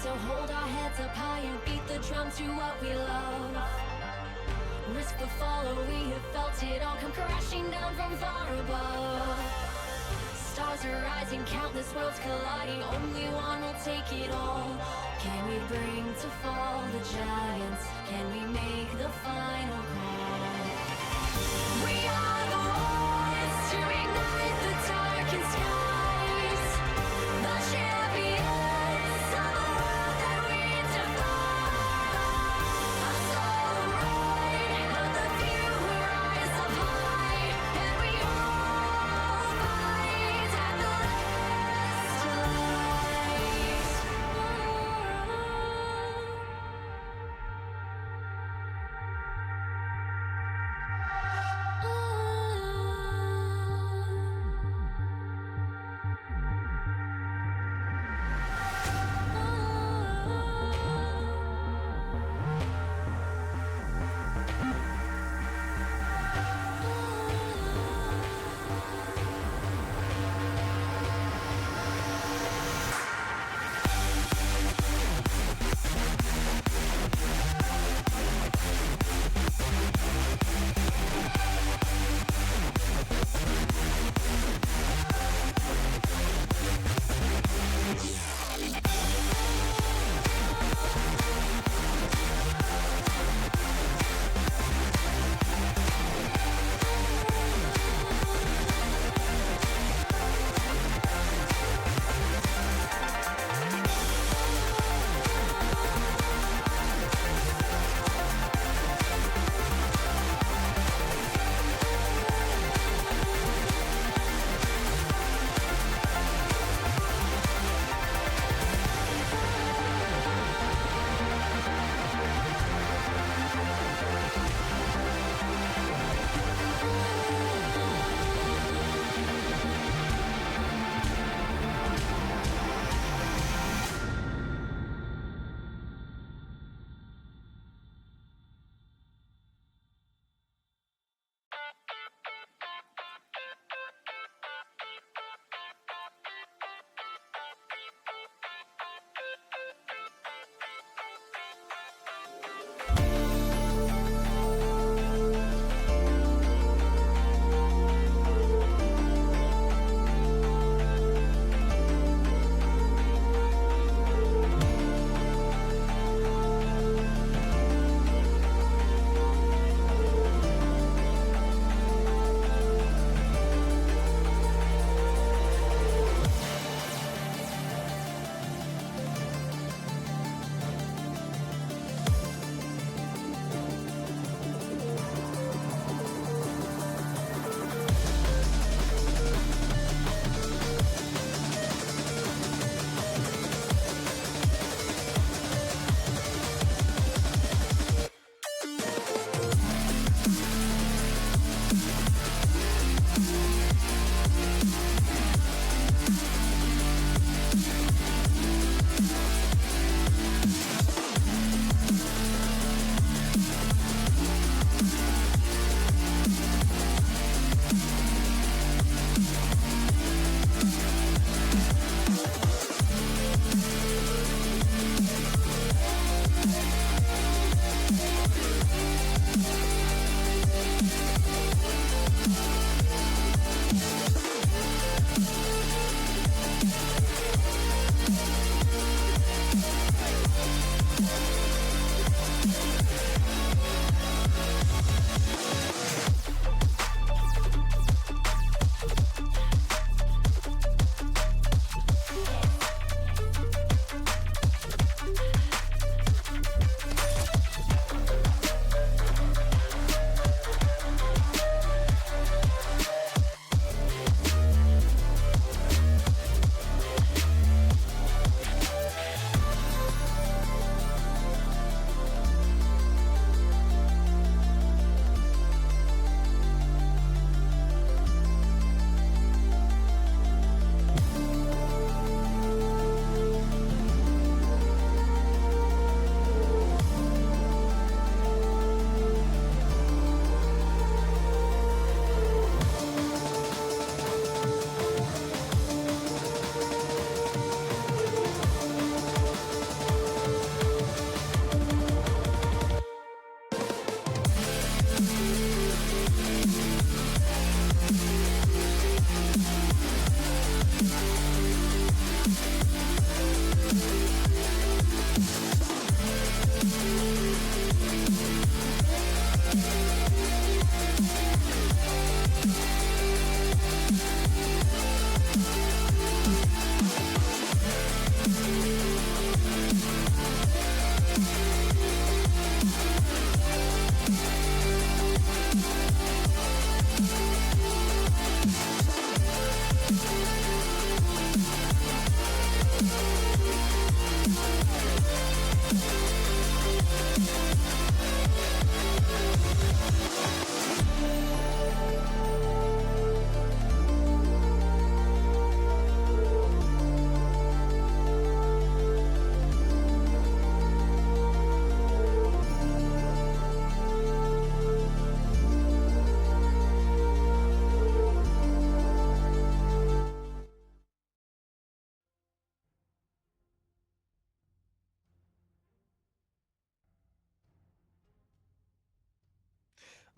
To hold our heads up high and beat the drum to what we love. Risk the fall, we have felt it all come crashing down from far above. Stars are rising, countless worlds colliding, only one will take it all. Can we bring to fall the giants? Can we make the final call? We are the ones to ignite the darkened skies. The champions of the world that we defy. A solo ride of the few who rise up high, and we all fight at the last light.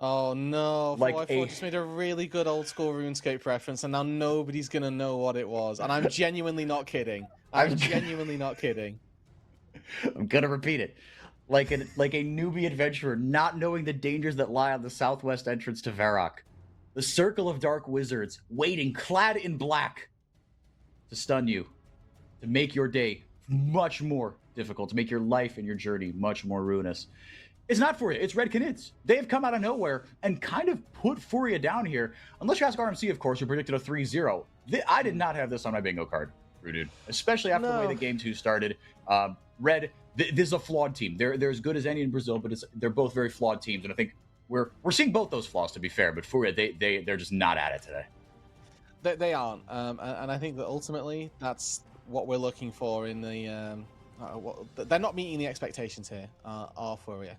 Oh no, Like 4x4 just made a really good old school RuneScape reference, and now nobody's gonna know what it was. And I'm genuinely not kidding. I'm genuinely not kidding. I'm gonna repeat it. Like a newbie adventurer not knowing the dangers that lie on the southwest entrance to Varrock. The circle of dark wizards waiting clad in black to stun you, to make your day much more difficult, to make your life and your journey much more ruinous. It's not for you. It's Red Canids. They have come out of nowhere and kind of put Furia down here. Unless you ask RMC, of course, who predicted a 3-0. I did not have this on my bingo card, Roodood, especially after the way the game 2 started. Red, this is a flawed team. They're as good as any in Brazil, but they're both very flawed teams. And I think we're seeing both those flaws, to be fair. But Furia, they're just not at it today. They aren't. And I think that ultimately that's what we're looking for in the... they're not meeting the expectations here, are Furia.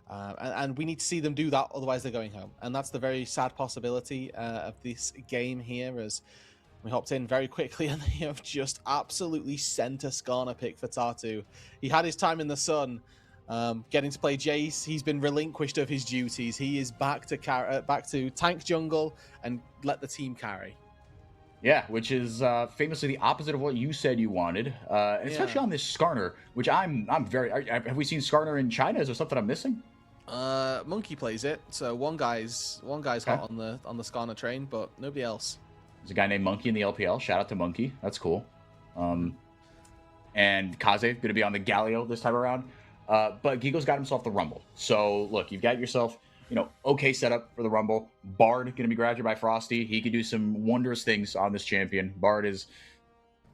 And we need to see them do that, otherwise they're going home. And that's the very sad possibility of this game here, as we hopped in very quickly and they have just absolutely sent a Skarner pick for Tatu. He had his time in the sun, getting to play Jace. He's been relinquished of his duties. He is back to tank jungle and let the team carry. Yeah, which is famously the opposite of what you said you wanted, and especially on this Skarner, which I'm very. Have we seen Skarner in China? Is there something I'm missing? Monkey plays it, so one guy's hot on the Skarner train, but nobody else. There's a guy named Monkey in the LPL. Shout out to Monkey. That's cool. And Kaze going to be on the Galio this time around. But Gigo's got himself the Rumble. So look, you've got yourself, okay setup for the Rumble. Bard going to be graduated by Frosty. He could do some wondrous things on this champion. Bard is...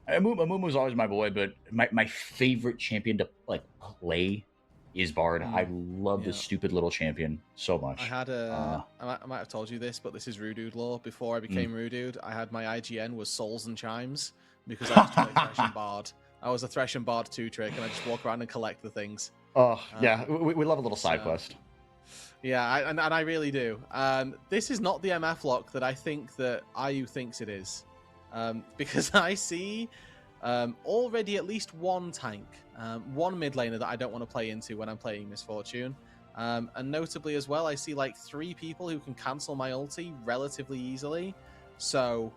Amumu's always my boy, but my favorite champion to play is Bard. I love this stupid little champion so much. I had I might have told you this, but this is Roodood lore. Before I became Roodood, I had my IGN was Souls and Chimes because I used to play Thresh and Bard. I was a Thresh and Bard 2-trick, and I just walk around and collect the things. Oh, yeah. We love a little side quest. Yeah, and I really do. This is not the MF lock that I think that IU thinks it is. Because I see already at least one tank, one mid laner that I don't want to play into when I'm playing Miss Fortune. And notably as well, I see 3 people who can cancel my ulti relatively easily. So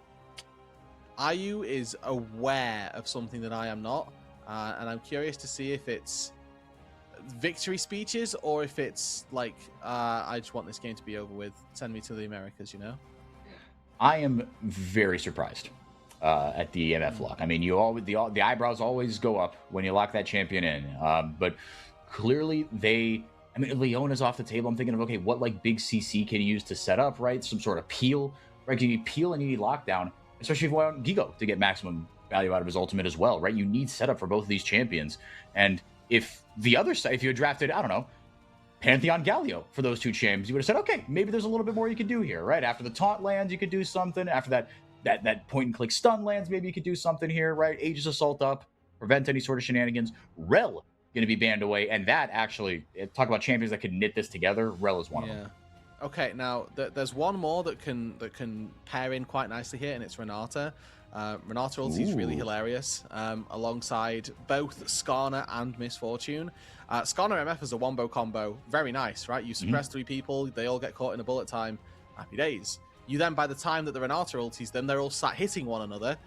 IU is aware of something that I am not. And I'm curious to see if it's victory speeches or if it's I just want this game to be over with. Send me to the Americas, I am very surprised at the MF lock. I mean, the eyebrows always go up when you lock that champion in. But clearly Leona's off the table. I'm thinking of, okay, what big CC can you use to set up, right? Some sort of peel, right? You need peel and you need lockdown, especially if you want Gigo to get maximum value out of his ultimate as well, right? You need setup for both of these champions. And if the other side, if you had drafted, I don't know, Pantheon Galio for those 2 champs, you would have said, okay, maybe there's a little bit more you could do here, right? After the taunt lands, you could do something. After that point and click stun lands, maybe you could do something here, right? Aegis Assault up, prevent any sort of shenanigans. Rel going to be banned away, and that actually, talk about champions that could knit this together. Rel is one of them. Okay, now there's one more that can pair in quite nicely here, and it's Renata. Renata ulti is really hilarious, alongside both Skarner and Miss Fortune. Skarner MF is a wombo combo, very nice, right? You suppress 3 people, they all get caught in a bullet time, happy days. You then, by the time that the Renata ultis, then they're all sat hitting one another,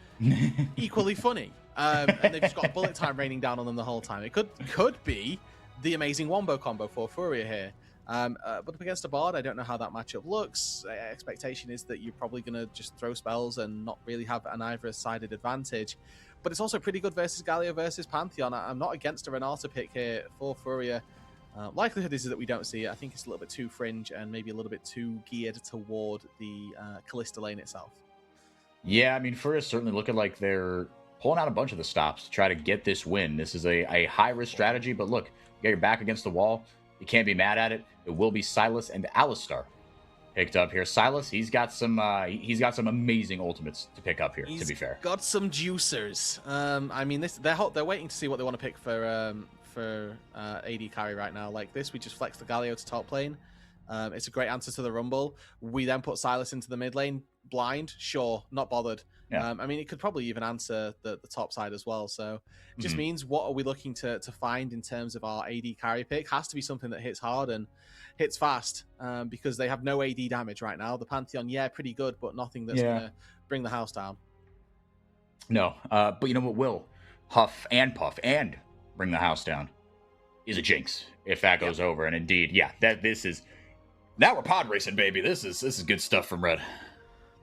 equally funny. And they've just got bullet time raining down on them the whole time. It could be the amazing wombo combo for Furia here. But up against a Bard, I don't know how that matchup looks. Expectation is that you're probably going to just throw spells and not really have an either-sided advantage. But it's also pretty good versus Galio versus Pantheon. I'm not against a Renata pick here for Furia. Likelihood is that we don't see it. I think it's a little bit too fringe and maybe a little bit too geared toward the Kalista lane itself. Yeah, I mean, Furia's certainly looking like they're pulling out a bunch of the stops to try to get this win. This is a high-risk strategy, but look, you got your back against the wall. You can't be mad at it. It will be Silas and Alistar picked up here. Silas, he's got some amazing ultimates to pick up here, to be fair. Got some juicers. I mean, they're waiting to see what they want to pick for AD carry right now. Like this, we just flex the Galio to top lane. It's a great answer to the Rumble. We then put Silas into the mid lane. Blind, sure, not bothered. Yeah. I mean, it could probably even answer the top side as well. So it just Mhm. means what are we looking to find in terms of our AD carry pick? Has to be something that hits hard and hits fast, because they have no AD damage right now. The Pantheon, yeah, pretty good, but nothing that's Yeah. going to bring the house down. No, but you know what will huff and puff and bring the house down is a jinx if that goes over. And indeed, yeah, this is now we're pod racing, baby. This is good stuff from Red.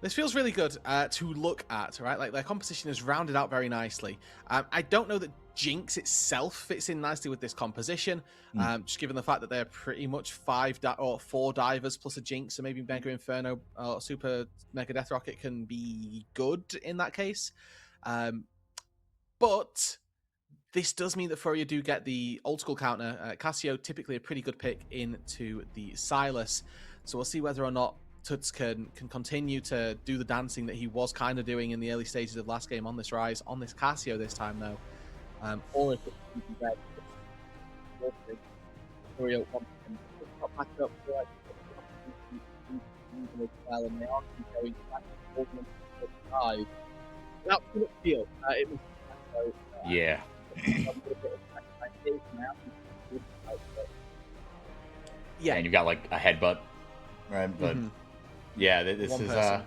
This feels really good to look at, right? Like their composition is rounded out very nicely. I don't know that Jinx itself fits in nicely with this composition, just given the fact that they're pretty much 4 divers plus a Jinx, so maybe Mega Inferno or Super Mega Death Rocket can be good in that case. But this does mean that Furia do get the old school counter. Cassio, typically a pretty good pick into the Silas. So we'll see whether or not Tuts can continue to do the dancing that he was kind of doing in the early stages of last game on this Rise, on this Cassio this time though. Or if it can be red. Furia wants him to not back up for like well, and they are going back to 45. Without too much feel, it was Yeah. Yeah, And you've got like a headbutt, right? But yeah, this One is person.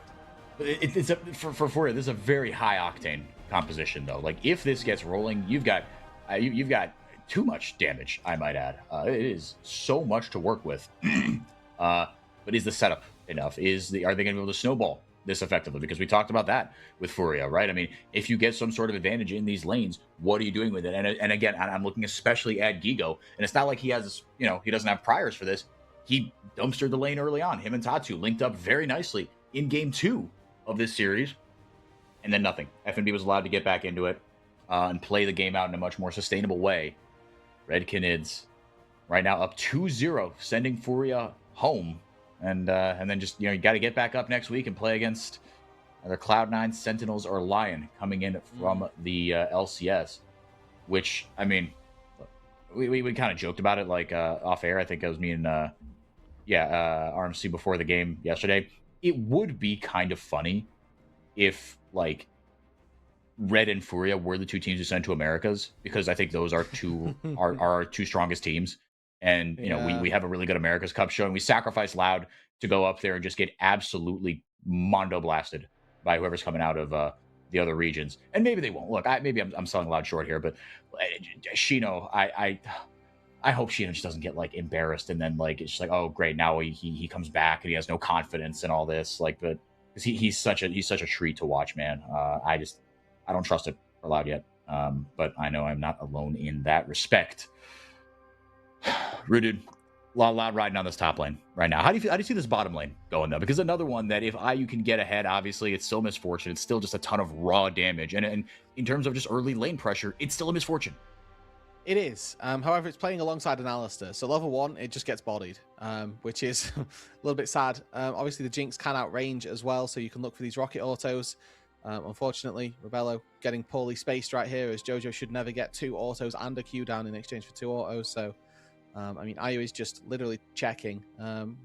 it's for Furia. This is a very high octane composition though. Like if this gets rolling, you've got too much damage, I might add. It is so much to work with. But is the setup enough? Are they going to be able to snowball this effectively? Because we talked about that with Furia, right? I mean, if you get some sort of advantage in these lanes, what are you doing with it? And again, I'm looking especially at Gigo, and it's not like he has, he doesn't have priors for this. He dumpstered the lane early on. Him and Tatu linked up very nicely in game 2 of this series, and then nothing. FNB was allowed to get back into it and play the game out in a much more sustainable way. Red Canids right now up 2-0, sending Furia home. And then just, you got to get back up next week and play against either Cloud9, Sentinels, or Lion coming in from the LCS, which, I mean, we kind of joked about it, like, off air. I think it was me and, RMC before the game yesterday. It would be kind of funny if, like, Red and Furia were the two teams who sent to Americas, because I think those are our two strongest teams. And, we have a really good America's Cup show, and we sacrifice Loud to go up there and just get absolutely mondo blasted by whoever's coming out of the other regions. And maybe they won't. Look, maybe I'm selling Loud short here, but Shino, I hope Shino just doesn't get, like, embarrassed, and then, like, it's just like, oh, great, now he comes back and he has no confidence and all this. Like, but because he's such a treat to watch, man. I don't trust it for Loud yet. But I know I'm not alone in that respect. Roodood, Loud riding on this top lane right now. How do you see this bottom lane going though? Because another one that if IU can get ahead, obviously it's still misfortune. It's still just a ton of raw damage, and in terms of just early lane pressure, it's still a misfortune. It is. However, it's playing alongside an Alistair. So level 1, it just gets bodied, which is a little bit sad. Obviously, the Jinx can outrange as well, so you can look for these rocket autos. Unfortunately, Rebello getting poorly spaced right here, as Jojo should never get 2 autos and a Q down in exchange for 2 autos. So, I mean, IU is just literally checking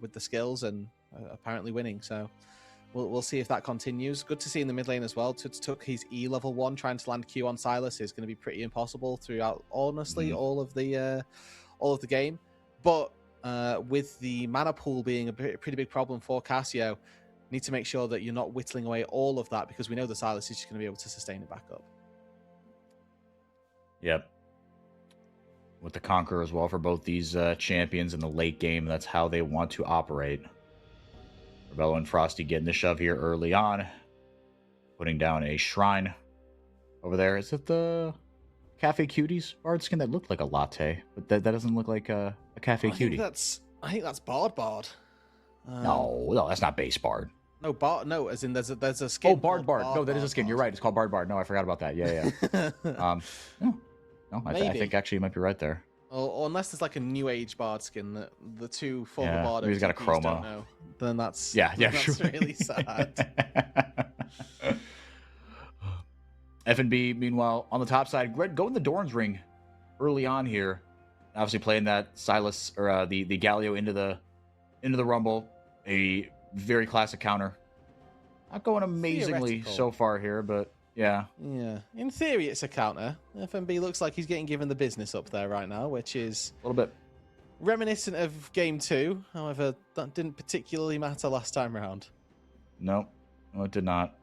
with the skills and apparently winning. So we'll see if that continues. Good to see in the mid lane as well. Tuts took his E level 1, trying to land Q on Silas is going to be pretty impossible throughout, honestly, all of the game. But with the mana pool being a pretty big problem for Cassio, need to make sure that you're not whittling away all of that, because we know the Silas is just going to be able to sustain it back up. Yep. With the Conqueror as well for both these champions in the late game. That's how they want to operate. Rebello and Frosty getting the shove here early on. Putting down a shrine over there. Is it the Cafe Cuties bard skin? That looked like a latte, but that doesn't look like a Cafe Cutie. I think that's Bard. No, that's not base bard. No, Bard. No, as in there's a skin. Oh, Bard. No, that is a skin. You're right. It's called Bard. No, I forgot about that. Yeah. No, I think actually you might be right there. Or unless there's like a new age Bard skin that the two former Bard he's got a chroma. Don't know, then that's that's true. Really sad. FNB, meanwhile, on the top side, going the Dorn's ring early on here. Obviously playing that Silas or the Galio into into the Rumble. A very classic counter. Not going amazingly Theoretical. so far here, but yeah. Yeah, in theory, it's a counter. FNB looks like he's getting given the business up there right now, which is A little bit. reminiscent of Game 2. However, that didn't particularly matter last time around. No, it did not.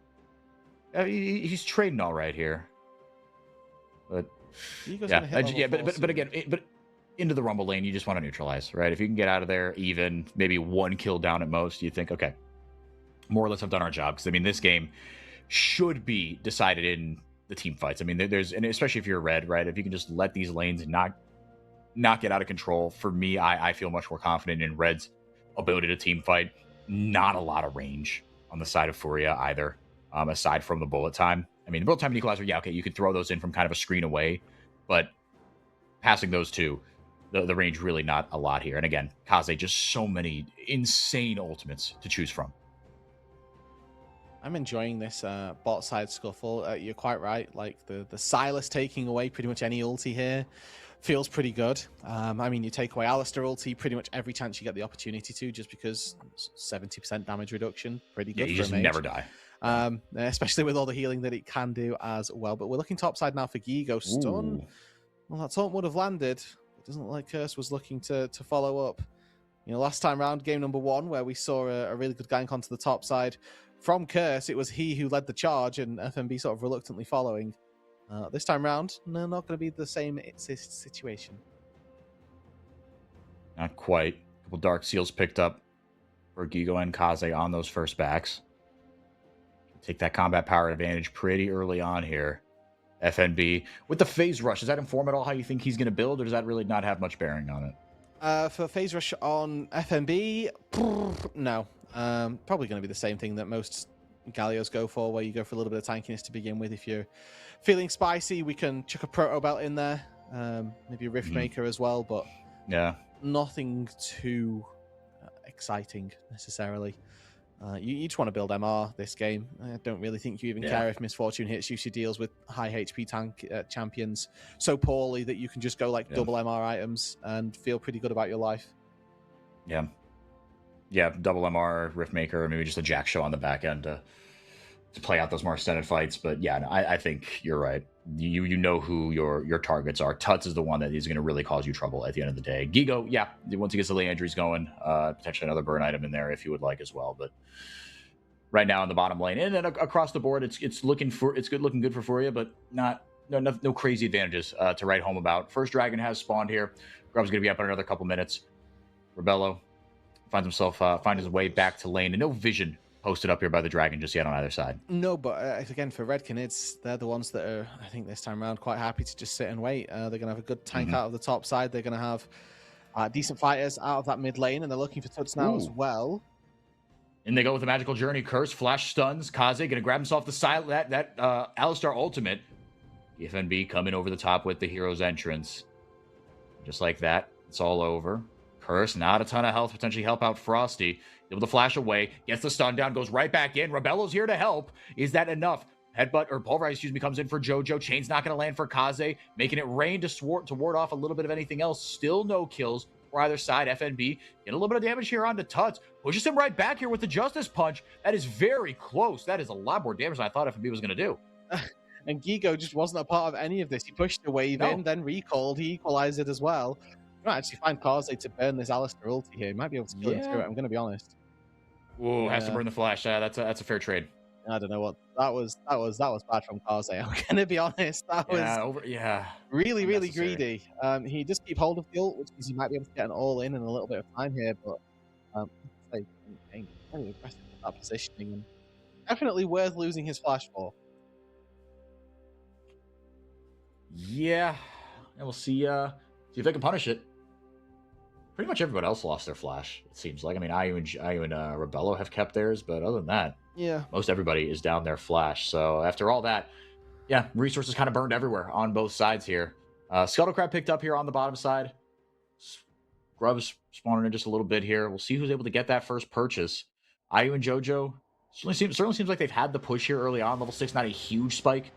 He's trading all right here. But Ego's yeah, gonna hit level 4 but soon. again, but into the Rumble lane, you just want to neutralize, right? If you can get out of there, even maybe 1 kill down at most, you think, okay, more or less have done our job. Because I mean, this game should be decided in the team fights. I mean, there's, and especially if you're red, right? If you can just let these lanes not get out of control, for me, I feel much more confident in red's ability to team fight. Not a lot of range on the side of Furia either, aside from the bullet time. I mean, the bullet time and equalizer, yeah, okay, you can throw those in from kind of a screen away, but passing those two, the range really not a lot here. And again, Kaze, just so many insane ultimates to choose from. I'm enjoying this bot side scuffle. You're quite right. Like the Silas taking away pretty much any ulti here feels pretty good. I mean, you take away Alistair ulti pretty much every chance you get the opportunity to, just because 70% damage reduction, pretty good. Yeah, you for just a mage. never die. Especially with all the healing that it can do as well. But we're looking topside now for Gigo. Stun. Ooh. Well, that taunt would have landed. It doesn't look like Curse was looking to follow up. You know, last time round, game number 1, where we saw a really good gank onto the top side from Curse, it was he who led the charge, and FNB sort of reluctantly following. This time round, no, not going to be the same situation. Not quite. A couple Dark Seals picked up for Gigo and Kaze on those first backs. Take that combat power advantage pretty early on here. FNB with the phase rush, does that inform at all how you think he's going to build, or does that really not have much bearing on it? For phase rush on FNB, no. Probably going to be the same thing that most Gallios go for, where you go for a little bit of tankiness to begin with. If you're feeling spicy, we can chuck a Proto Belt in there, maybe a Rift Maker as well, but Yeah. nothing too exciting necessarily. You just want to build MR this game. I don't really think you even care if Misfortune hits you. She deals with high HP tank champions so poorly that you can just go like double MR items and feel pretty good about your life. Yeah. Yeah, double MR, Rift Maker, or maybe just a Jack show on the back end to play out those more extended fights. But yeah, no, I think you're right. You know who your targets are. Tuts is the one that is going to really cause you trouble at the end of the day. Gigo, yeah, once he gets the lane injuries going, potentially another burn item in there if you would like as well. But right now in the bottom lane, and then across the board, it's looking good for Furia, but no crazy advantages to write home about. First dragon has spawned here. Grub's going to be up in another couple minutes. Rebello finds his way back to lane, and no vision posted up here by the dragon just yet on either side. No, but again, for Redkin, they're the ones that are, I think, this time around quite happy to just sit and wait. They're going to have a good tank out of the top side. They're going to have decent fighters out of that mid lane, and they're looking for Tuts now as well. And they go with the magical journey. Curse, flash stuns. Kaze going to grab himself the silent that Alistar ultimate. FNB coming over the top with the hero's entrance. Just like that, it's all over. Curse, not a ton of health, potentially help out Frosty. Able to flash away, gets the stun down, goes right back in. Rebello's here to help. Is that enough? Headbutt, or Pulverize, comes in for Jojo. Chain's not going to land for Kaze, making it rain to ward off a little bit of anything else. Still no kills for either side. FNB getting a little bit of damage here onto Tuts. Pushes him right back here with the Justice Punch. That is very close. That is a lot more damage than I thought FNB was going to do. And Gigo just wasn't a part of any of this. He pushed the wave in, then recalled. He equalized it as well. You might actually find Kaze to burn this Alistair ulti here. He might be able to kill him through it, I'm going to be honest. Ooh, has to burn the flash. That's a fair trade. I don't know what that was bad from Kaze. I'm gonna be honest. That was really greedy. He just keep hold of the ult, which means he might be able to get an all in a little bit of time here, but very aggressive with that positioning, and definitely worth losing his flash for. Yeah, and we'll see if they can punish it. Pretty much everyone else lost their flash, it seems like. I mean, Ayu and Rebello have kept theirs, but other than that, most everybody is down their flash. So after all that, resources kind of burned everywhere on both sides here. Scuttlecrab picked up here on the bottom side. Grub's spawning in just a little bit here. We'll see who's able to get that first purchase. Ayu and Jojo certainly seems like they've had the push here early on. Level 6, not a huge spike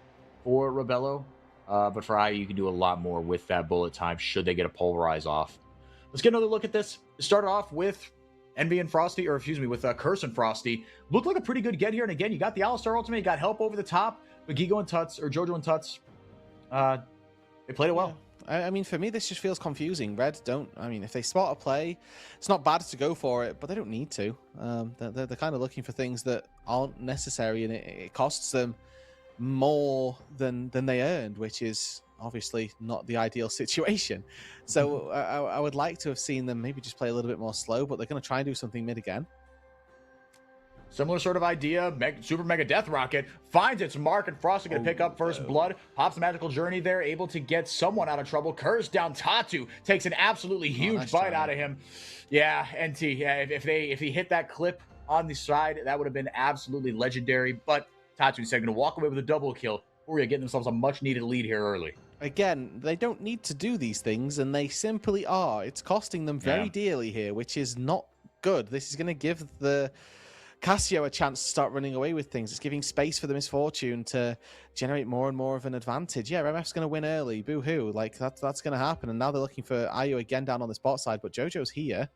for Rebello, but for Ayu, you can do a lot more with that bullet time should they get a Pulverize off. Let's get another look at this. Start off with Envy and Frosty, or excuse me, with Curse and Frosty, looked like a pretty good get here. And again, you got the Alistar ultimate, you got help over the top, but Gigo and Tuts, or Jojo and Tuts, they played it well. Yeah. I mean, for me, this just feels confusing. Red don't. I mean, if they spot a play, it's not bad to go for it, but they don't need to. They're kind of looking for things that aren't necessary, and it costs them more than they earned, which is obviously not the ideal situation. So I would like to have seen them maybe just play a little bit more slow, but they're going to try and do something mid again. Similar sort of idea. Super Mega Death Rocket finds its mark, and Frosty going to pick up first blood. Pops the Magical Journey there, able to get someone out of trouble. Curse down Tatu, takes an absolutely huge bite out of him. Yeah, NT. Yeah, if he hit that clip on the side, that would have been absolutely legendary. But Tatu instead going to walk away with a double kill. Furia getting themselves a much needed lead here early. Again, they don't need to do these things, and they simply are. It's costing them very dearly here, which is not good. This is going to give the Cassio a chance to start running away with things. It's giving space for the Misfortune to generate more and more of an advantage. Yeah, MF's going to win early. Boo-hoo. Like, that's going to happen. And now they're looking for Ayu again down on the spot side, but Jojo's here.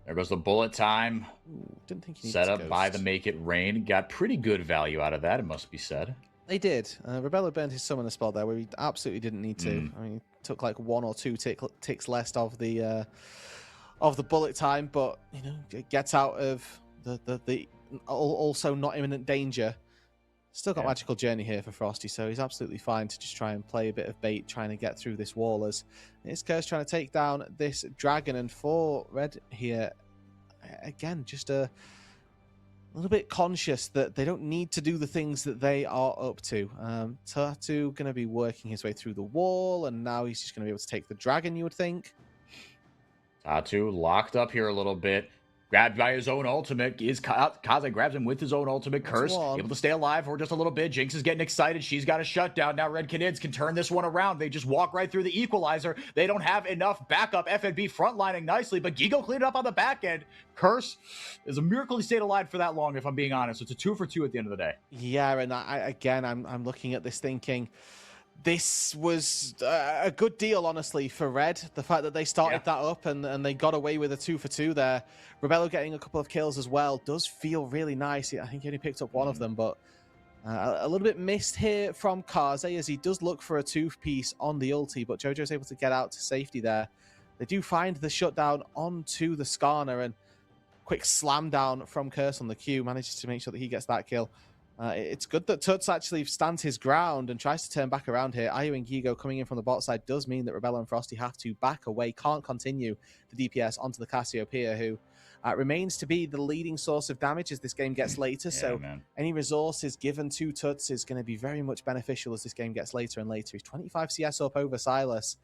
There goes the bullet time. Ooh, didn't think he set up by the Make It Rain. Got pretty good value out of that, it must be said. They did. Rebello burned his summoner spell there where he absolutely didn't need to. I mean, he took like 1 or 2 ticks less of the bullet time, but, you know, it gets out of the also not imminent danger. Still got Magical Journey here for Frosty, so he's absolutely fine to just try and play a bit of bait, trying to get through this wall as it's Curse trying to take down this dragon. And for Red here, again, just a little bit conscious that they don't need to do the things that they are up to. Tatu going to be working his way through the wall, and now he's just going to be able to take the dragon, you would think. Tatu locked up here a little bit. Grabbed by his own ultimate. Kaze grabs him with his own ultimate. Curse, able to stay alive for just a little bit. Jinx is getting excited. She's got a shutdown. Now Red Canids can turn this one around. They just walk right through the equalizer. They don't have enough backup. FNB frontlining nicely, but Gigo cleaned up on the back end. Curse is a miracle he stayed alive for that long, if I'm being honest. It's a 2 for 2 at the end of the day. Yeah, and I'm looking at this thinking, this was a good deal, honestly, for Red. The fact that they started that up and they got away with a 2 for 2 there. Rebello getting a couple of kills as well does feel really nice. I think he only picked up one of them, but a little bit missed here from Kaze as he does look for a 2-piece on the ulti, but Jojo's able to get out to safety there. They do find the shutdown onto the Skarner, and quick slam down from Curse on the Q, manages to make sure that he gets that kill. It's good that Tuts actually stands his ground and tries to turn back around here. Ayu and Gigo coming in from the bot side does mean that Rebello and Frosty have to back away, can't continue the DPS onto the Cassiopeia, who remains to be the leading source of damage as this game gets later. Any resources given to Tuts is going to be very much beneficial as this game gets later and later. He's 25 CS up over Silas.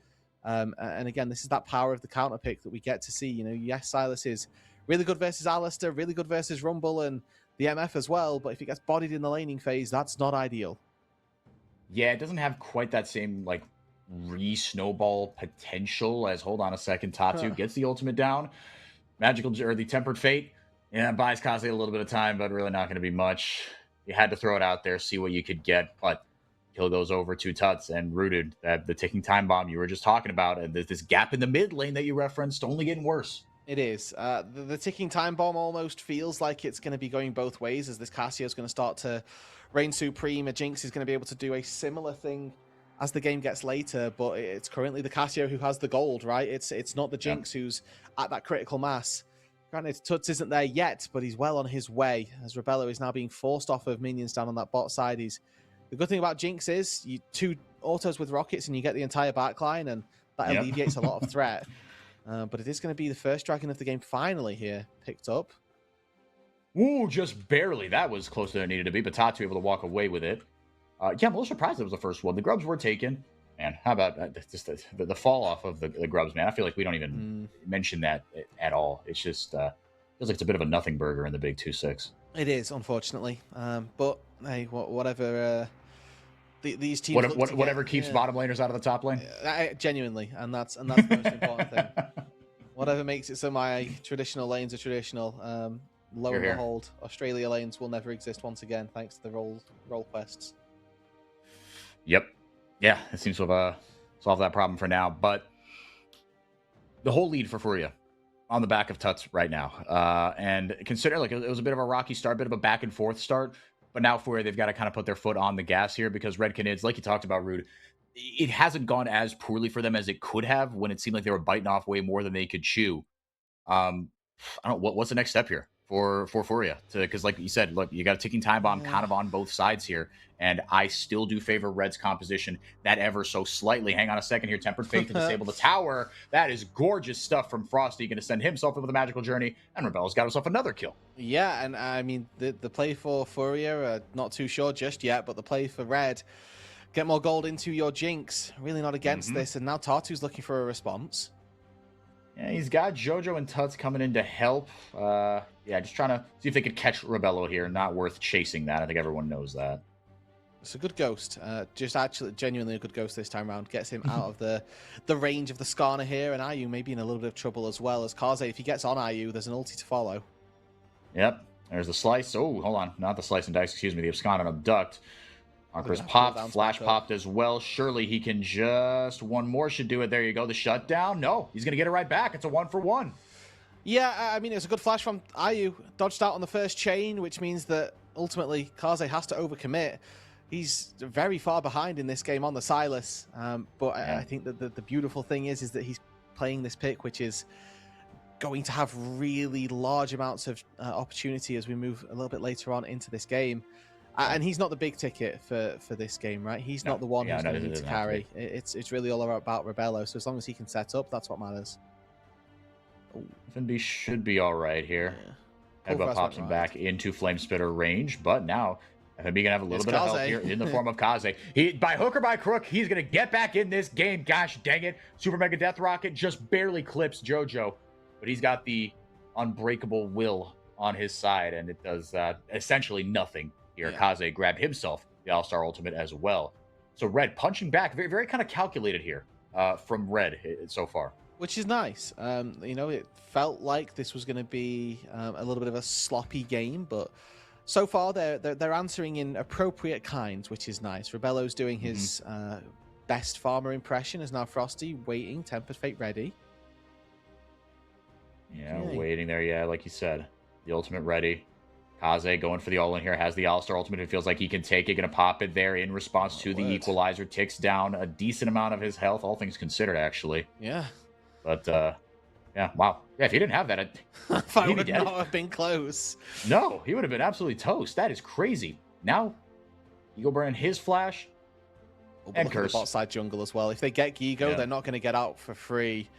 And again, this is that power of the counter pick that we get to see. You know, yes, Silas is really good versus Alistair, really good versus Rumble and the MF as well, but if he gets bodied in the laning phase, that's not ideal. Yeah, it doesn't have quite that same, like, re-snowball potential as, hold on a second, Tatu gets the ultimate down. Or the Tempered Fate, buys Kaze a little bit of time, but really not going to be much. You had to throw it out there, see what you could get, but kill goes over to Tuts and Rooted. The ticking time bomb you were just talking about, and there's this gap in the mid lane that you referenced, only getting worse. It is. The ticking time bomb almost feels like it's going to be going both ways as this Cassio is going to start to reign supreme. A Jinx is going to be able to do a similar thing as the game gets later, but it's currently the Cassio who has the gold, right? It's not the Jinx who's at that critical mass. Granted, Tuts isn't there yet, but he's well on his way as Rebello is now being forced off of minions down on that bot side. The good thing about Jinx is you 2 autos with rockets and you get the entire backline, and that alleviates a lot of threat. But it is going to be the first dragon of the game finally here picked up. Ooh, just barely. That was closer than it needed to be, but Tatu able to walk away with it. I'm a little surprised it was the first one. The grubs were taken. Man, how about just the fall off of the grubs, man? I feel like we don't even mention that at all. It's just feels like it's a bit of a nothing burger in the big 2-6. It is, unfortunately. But hey, whatever. These teams whatever keeps bottom laners out of the top lane. Genuinely, and that's the most important thing. Whatever makes it so my traditional lanes are traditional. Lo and behold, Australia lanes will never exist once again, thanks to the role quests. Yep. Yeah, it seems to have solved that problem for now. But the whole lead for Furia on the back of Tuts right now. And consider like it was a bit of a rocky start, bit of a back and forth start. But now for they've got to kind of put their foot on the gas here because Red Canids, like you talked about, Rude, it hasn't gone as poorly for them as it could have when it seemed like they were biting off way more than they could chew. I don't know what's the next step here for Furia because like you said, look, you got a ticking time bomb kind of on both sides here, and I still do favor Red's composition that ever so slightly. Hang on a second here, Tempered Fate to disable the tower. That is gorgeous stuff from Frosty, going to send himself in with a magical journey, and Rebel's got himself another kill. Yeah, and I mean the play for Furia, not too sure just yet, but the play for Red, get more gold into your Jinx. Really not against this, and now Tartu's looking for a response. Yeah, he's got Jojo and Tuts coming in to help. Yeah, just trying to see if they could catch Rebello here. Not worth chasing that. I think everyone knows that. It's a good ghost. Just actually genuinely a good ghost this time around. Gets him out of the range of the Skarner here, and Ayu may be in a little bit of trouble as well as Kaze. If he gets on Ayu, there's an ulti to follow. Yep, there's the slice. Oh, hold on. Not the slice and dice, excuse me. The abscond and abduct. Marker's popped, flash popped as well. Surely he can just... One more should do it. There you go. The shutdown. No, he's going to get it right back. It's a 1-for-1. Yeah, I mean, it's a good flash from Ayu. Dodged out on the first chain, which means that ultimately Kaze has to overcommit. He's very far behind in this game on the Silas. But yeah. I think that the beautiful thing is that he's playing this pick, which is going to have really large amounts of opportunity as we move a little bit later on into this game. And he's not the big ticket for this game, right? He's not the one who's going to need to carry. It's really all about Rebello. So as long as he can set up, that's what matters. FNB should be all right here. Yeah. Headbutt pops him back into Flame Spitter range, but now FNB gonna have a little bit of help here in the form of Kaze. He, by hook or by crook, he's gonna get back in this game. Gosh dang it! Super Mega Death Rocket just barely clips JoJo, but he's got the unbreakable will on his side, and it does essentially nothing here. Yeah. Kaze grabbed himself the All-Star Ultimate as well. So Red punching back, very, very kind of calculated here from Red so far. Which is nice. You know, it felt like this was going to be a little bit of a sloppy game, but so far they're answering in appropriate kinds, which is nice. Rebello's doing his best farmer impression, is now Frosty waiting, Tempered Fate ready. Yeah, waiting there, yeah, like you said. The ultimate ready. Kaze going for the all-in here, has the All-Star Ultimate. It feels like he can take it, going to pop it there in response to the Equalizer. Ticks down a decent amount of his health, all things considered, actually. Yeah. But, yeah, wow. Yeah, if he didn't have that, I would not have been close. No, he would have been absolutely toast. That is crazy. Now, Gigo burning his flash. And Curse. The bot side jungle as well. If they get Gigo, they're not going to get out for free.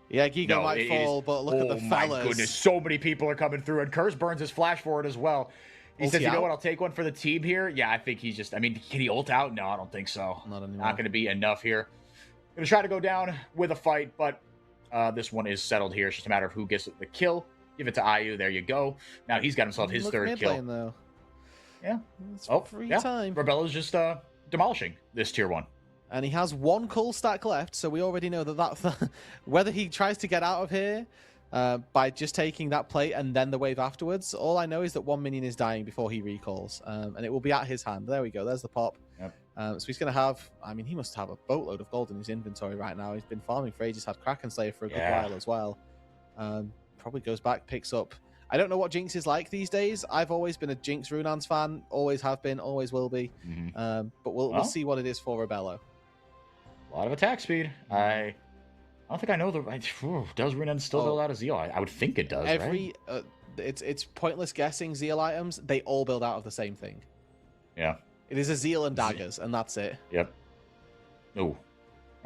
Yeah, Gigo might fall, but look at the fellas. Oh my goodness, so many people are coming through, and Curse burns his flash for it as well. He says, you know what, I'll take one for the team here. Yeah, I think he's just, I mean, can he ult out? No, I don't think so. Not anymore. Not going to be enough here. Going to try to go down with a fight, but this one is settled here. It's just a matter of who gets the kill. Give it to Ayu. There you go. Now he's got himself his third kill. Lane, though. Yeah. It's free time. Rebello's just demolishing this tier 1. And he has one cool stack left, so we already know that whether he tries to get out of here by just taking that plate and then the wave afterwards, all I know is that one minion is dying before he recalls, and it will be at his hand. There we go. There's the pop. Yep. So he's going to have, I mean, he must have a boatload of gold in his inventory right now. He's been farming for ages, had Kraken Slayer for a good while as well. Probably goes back, picks up. I don't know what Jinx is like these days. I've always been a Jinx Runans fan, always have been, always will be. But we'll see what it is for Rebello. A lot of attack speed. I don't think I know does Runan still build out a Zeal? I would think it does, right? It's pointless guessing Zeal items. They all build out of the same thing. Yeah. It is a Zeal and daggers, and that's it. Yep. Ooh. All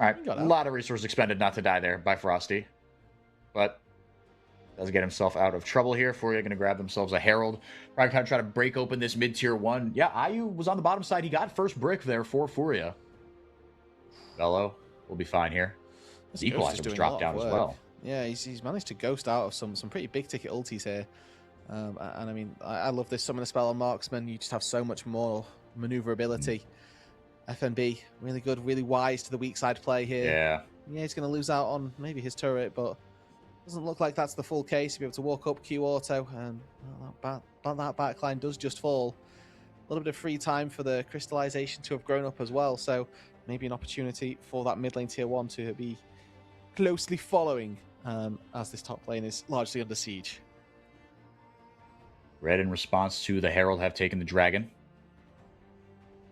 right. A lot of resources expended not to die there by Frosty. But does get himself out of trouble here. Furia going to grab themselves a Herald. Probably kind of try to break open this mid-tier 1. Yeah, Ayu was on the bottom side. He got first brick there for Furia. Bello will be fine here. The Equalizer was dropped down as well. Yeah, he's managed to ghost out of some pretty big ticket ultis here. And I mean, I love this summon a spell on Marksman. You just have so much more maneuverability. FNB, really good, really wise to the weak side play here. Yeah, he's going to lose out on maybe his turret, but doesn't look like that's the full case. He'll be able to walk up, Q auto, and that backline does just fall. A little bit of free time for the crystallization to have grown up as well, so maybe an opportunity for that mid lane tier 1 to be closely following as this top lane is largely under siege. Red, in response to the Herald, have taken the Dragon.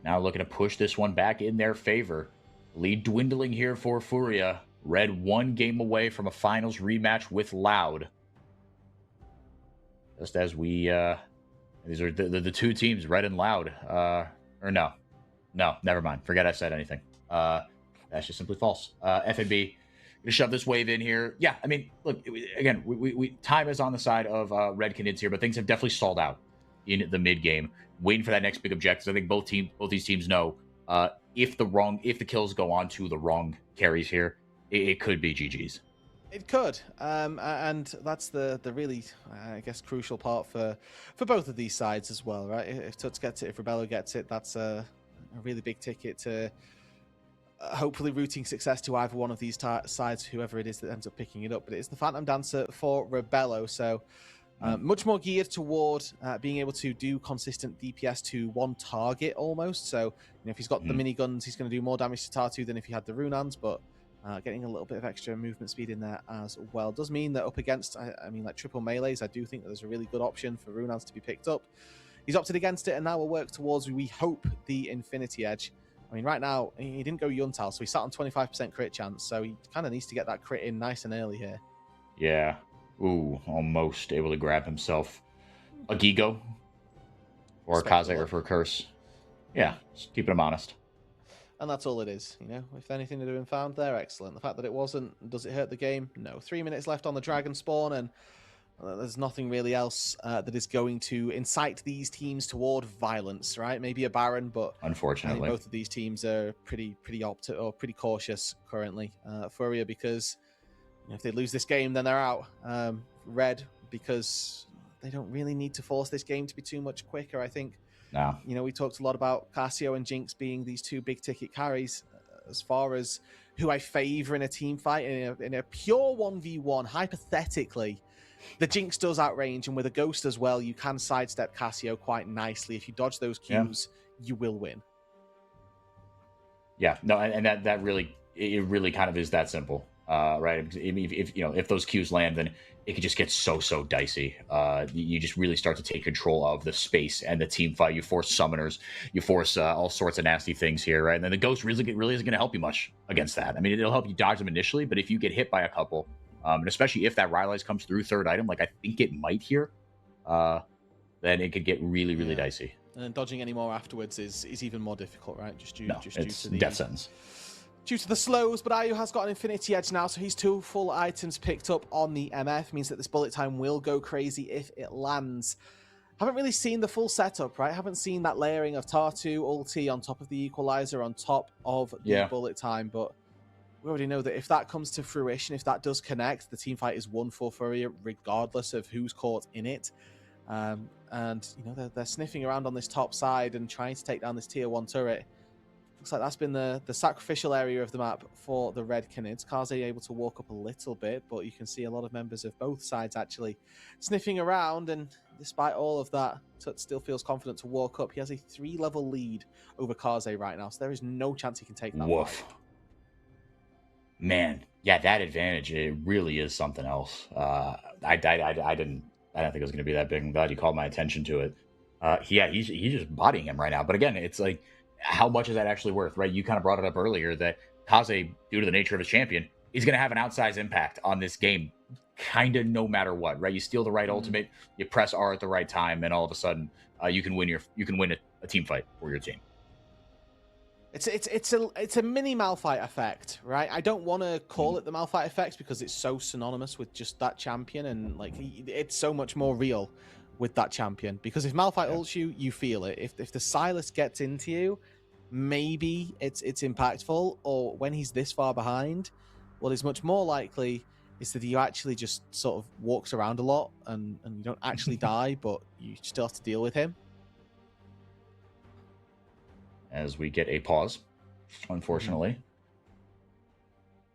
Now looking to push this one back in their favor. Lead dwindling here for Furia. Red 1 game away from a finals rematch with Loud. Just as we, these are the two teams, Red and Loud. Or no, never mind. Forget I said anything. That's just simply false. FNB, gonna shove this wave in here. Yeah, I mean, look, again, we time is on the side of Red Canids here, but things have definitely stalled out in the mid game, waiting for that next big objective. I think both these teams know if the kills go on to the wrong carries here, it could be GG's. It could, and that's the really, I guess, crucial part for both of these sides as well, right? If Tuts gets it, if Rebello gets it, that's a really big ticket to hopefully rooting success to either one of these sides, whoever it is that ends up picking it up. But it's the Phantom Dancer for Rebello, so much more geared toward being able to do consistent DPS to one target almost. So, if he's got the miniguns, he's going to do more damage to Tartu than if he had the Runans, but getting a little bit of extra movement speed in there as well does mean that up against, I mean, like triple melees, I do think that there's a really good option for Runans to be picked up. He's opted against it, and now we'll work towards, we hope, the Infinity Edge. I mean, right now, he didn't go Yuntal, so he sat on 25% crit chance, so he kind of needs to get that crit in nice and early here. Yeah. Ooh, almost able to grab himself a Gigo or a Kaze or for a Curse. Yeah, just keeping him honest. And that's all it is, If anything had been found there, excellent. The fact that it wasn't, does it hurt the game? No. 3 minutes left on the Dragon spawn, and there's nothing really else that is going to incite these teams toward violence, right? Maybe a Baron, but unfortunately, I think both of these teams are pretty cautious currently. Furia, because if they lose this game, then they're out. Red, because they don't really need to force this game to be too much quicker, I think. No. We talked a lot about Cassio and Jinx being these two big ticket carries. As far as who I favor in a team fight, in a pure 1v1, hypothetically, the Jinx does outrange, and with a Ghost as well, you can sidestep Cassio quite nicely. If you dodge those Qs, you will win. Yeah, no, and that really, it really kind of is that simple, right? If those Qs land, then it could just get so dicey. You just really start to take control of the space and the team fight. You force summoners, you force all sorts of nasty things here, right? And then the Ghost really isn't going to help you much against that. I mean, it'll help you dodge them initially, but if you get hit by a couple, and especially if that Rylai's comes through third item, like I think it might here, then it could get really dicey. And then dodging any more afterwards is even more difficult, right? Just due to the death sentence. Due to the slows, but Ayu has got an Infinity Edge now, so he's 2 full items picked up on the MF. Means that this bullet time will go crazy if it lands. Haven't really seen the full setup, right? Haven't seen that layering of Tartu ulti on top of the Equalizer, on top of the bullet time, but we already know that if that comes to fruition, if that does connect, the team fight is won for Furia, regardless of who's caught in it. And, they're sniffing around on this top side and trying to take down this tier 1 turret. Looks like that's been the sacrificial area of the map for the Red Canids. Kaze able to walk up a little bit, but you can see a lot of members of both sides actually sniffing around, and despite all of that, Tut still feels confident to walk up. He has a 3-level lead over Kaze right now, so there is no chance he can take that. Woof. Fight. Man, yeah, that advantage, it really is something else. I didn't think it was going to be that big. I'm glad you called my attention to it. He's just bodying him right now. But again, it's like, how much is that actually worth, right? You kind of brought it up earlier that Kaze, due to the nature of his champion, is going to have an outsized impact on this game, kind of no matter what, right? You steal the right ultimate, you press R at the right time, and all of a sudden, you can win a team fight for your team. It's a mini Malphite effect, right? I don't want to call it the Malphite effect because it's so synonymous with just that champion, and like it's so much more real with that champion. Because if Malphite ults you, you feel it. If the Silas gets into you, maybe it's impactful. Or when he's this far behind, what is much more likely is that he actually just sort of walks around a lot and you don't actually die, but you still have to deal with him. As we get a pause, unfortunately.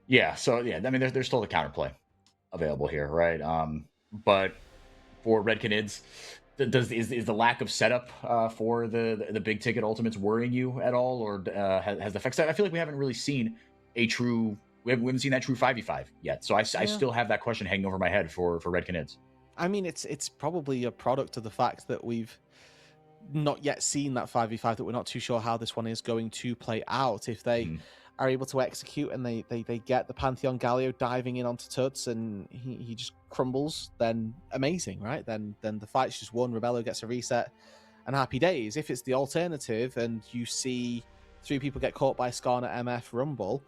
Yeah, so yeah, I mean, there's still the counterplay available here, right? But for Red Canids, is the lack of setup for the big ticket ultimates worrying you at all, or has the effects? I feel like we haven't really seen a true we haven't seen that true 5v5 yet. So I still have that question hanging over my head for Red Canids. I mean, it's probably a product of the fact that we've not yet seen that 5v5, that we're not too sure how this one is going to play out. If they are able to execute and they get the Pantheon Galio diving in onto Tuts and he just crumbles, then amazing, right? Then the fight's just won. Rebello gets a reset and happy days. If it's the alternative and you see 3 people get caught by Skarner, MF, Rumble,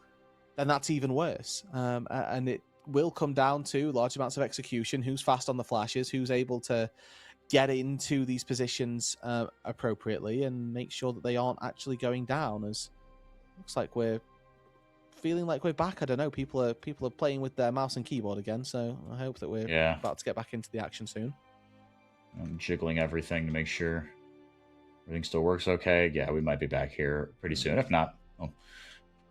then that's even worse. And it will come down to large amounts of execution, who's fast on the flashes, who's able to get into these positions appropriately and make sure that they aren't actually going down. As looks like we're feeling like we're back. I don't know. People are playing with their mouse and keyboard again, so I hope that we're about to get back into the action soon. I'm jiggling everything to make sure everything still works okay. Yeah, we might be back here pretty soon. If not,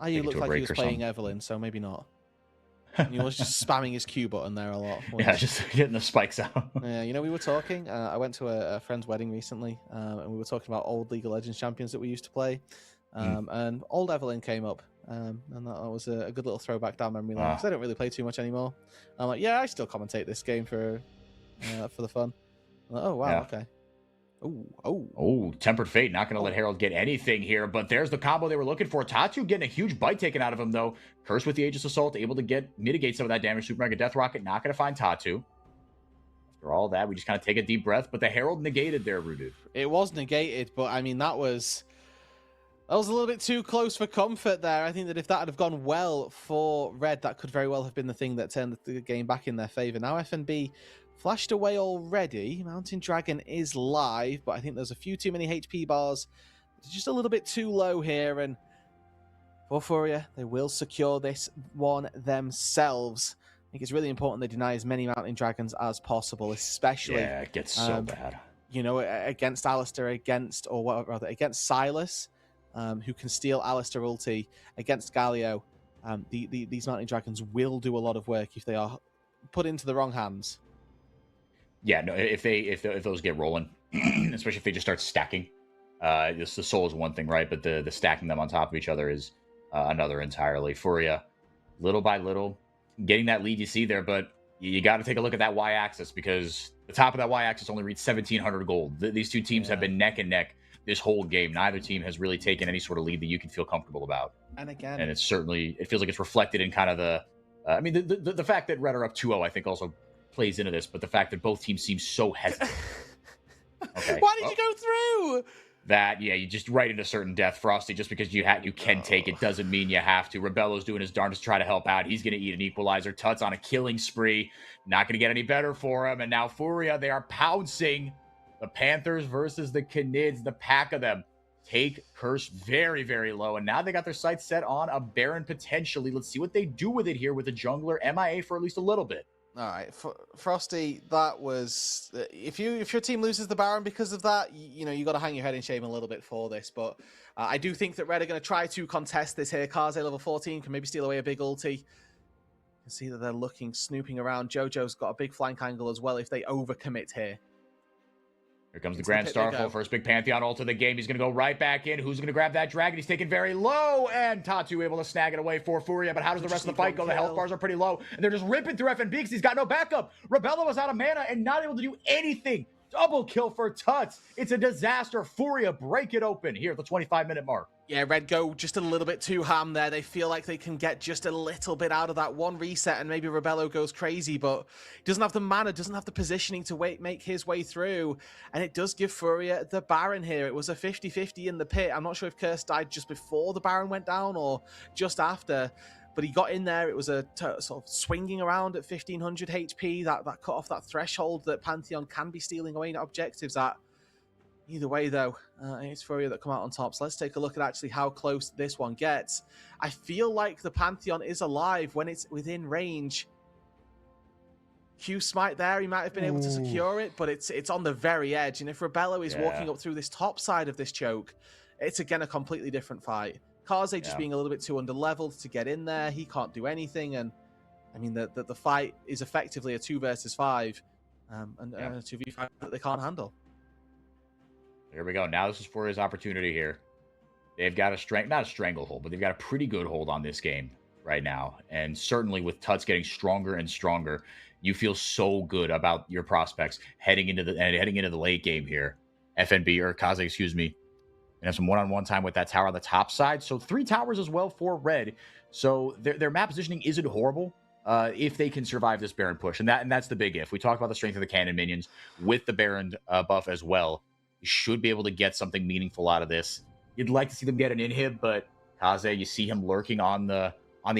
you looked like he was playing Evelyn, so maybe not. He was just spamming his Q button there a lot. Yeah, just getting the spikes out. Yeah, we were talking. I went to a friend's wedding recently, and we were talking about old League of Legends champions that we used to play. And old Evelyn came up, and that was a good little throwback down memory lane, because I don't really play too much anymore. I'm like, yeah, I still commentate this game for the fun. I'm like, oh, wow, okay. Oh, Tempered Fate, not going to let Herald get anything here, but there's the combo they were looking for. Tatu getting a huge bite taken out of him, though. Curse with the Aegis Assault, able to mitigate some of that damage. Super Mega Death Rocket, not going to find Tatu. After all that, we just kind of take a deep breath, but the Herald negated there, Roodood. It was negated, but I mean, that was a little bit too close for comfort there. I think that if that had gone well for Red, that could very well have been the thing that turned the game back in their favor. Now FNB flashed away already. Mountain Dragon is live, but I think there's a few too many HP bars. It's just a little bit too low here, and for Furia, they will secure this one themselves. I think it's really important they deny as many Mountain Dragons as possible, especially... Yeah, it gets so bad. Against Alistar, against Silas, who can steal Alistar ulti, against Galio. These Mountain Dragons will do a lot of work if they are put into the wrong hands. Yeah, no, if those get rolling, especially if they just start stacking, the soul is one thing, right? But the stacking them on top of each other is another entirely. Furia, little by little, getting that lead you see there, but you got to take a look at that y-axis, because the top of that y-axis only reached 1,700 gold. These two teams have been neck and neck this whole game. Neither team has really taken any sort of lead that you can feel comfortable about. And again, and it feels like it's reflected in kind of the fact that Red are up 2-0, I think also plays into this, but the fact that both teams seem so hesitant. Okay. Why did you go through? That, yeah, you just right into certain death. Frosty, just because you can take it doesn't mean you have to. Rebello's doing his darndest to try to help out. He's going to eat an equalizer. Tut's on a killing spree. Not going to get any better for him. And now Furia, they are pouncing. The Panthers versus the Canids, the pack of them, take Curse very, very low. And now they got their sights set on a Baron potentially. Let's see what they do with it here with a jungler MIA for at least a little bit. All right, Frosty, that was... If your team loses the Baron because of that, you got to hang your head in shame a little bit for this. But I do think that Red are going to try to contest this here. Kaze level 14 can maybe steal away a big ulti. You can see that they're snooping around. Jojo's got a big flank angle as well if they overcommit here. Here comes the Grand Starfall, first big Pantheon ult of the game. He's going to go right back in. Who's going to grab that dragon? He's taken very low, and Tatu able to snag it away for Furia. But how does the rest of the fight go? The health bars are pretty low, and they're just ripping through FNB because he's got no backup. Rebello was out of mana and not able to do anything. Double kill for Tuts. It's a disaster. Furia break it open here at the 25-minute mark. Yeah, Red go just a little bit too ham there. They feel like they can get just a little bit out of that one reset, and maybe Rebello goes crazy, but he doesn't have the mana, doesn't have the positioning to make his way through, and it does give Furia the Baron here. It was a 50-50 in the pit. I'm not sure if Curse died just before the Baron went down or just after, but he got in there. It was a sort of swinging around at 1,500 HP. That cut off that threshold that Pantheon can be stealing away objectives at. Either way, though, it's Furia that come out on top. So let's take a look at actually how close this one gets. I feel like the Pantheon is alive when it's within range. Q Smite there, he might have been able to secure it, but it's on the very edge. And if Rebello is walking up through this top side of this choke, it's again a completely different fight. Kaze just being a little bit too underleveled to get in there. He can't do anything. And I mean, the fight is effectively a 2 versus 5 and a 2v5 that they can't handle. Here we go. Now this is Furia's opportunity here. They've got not a stranglehold, but they've got a pretty good hold on this game. right now. And certainly with Tuts getting stronger and stronger, you feel so good about your prospects heading into the late game here. FNB or Kaze, excuse me, and have some one-on-one time with that tower on the top side. So 3 towers as well for red. So their map positioning isn't horrible if they can survive this Baron push. And that's the big if. We talked about the strength of the cannon minions with the Baron buff as well. You should be able to get something meaningful out of this. You'd like to see them get an inhib, but Kaze, you see him lurking on the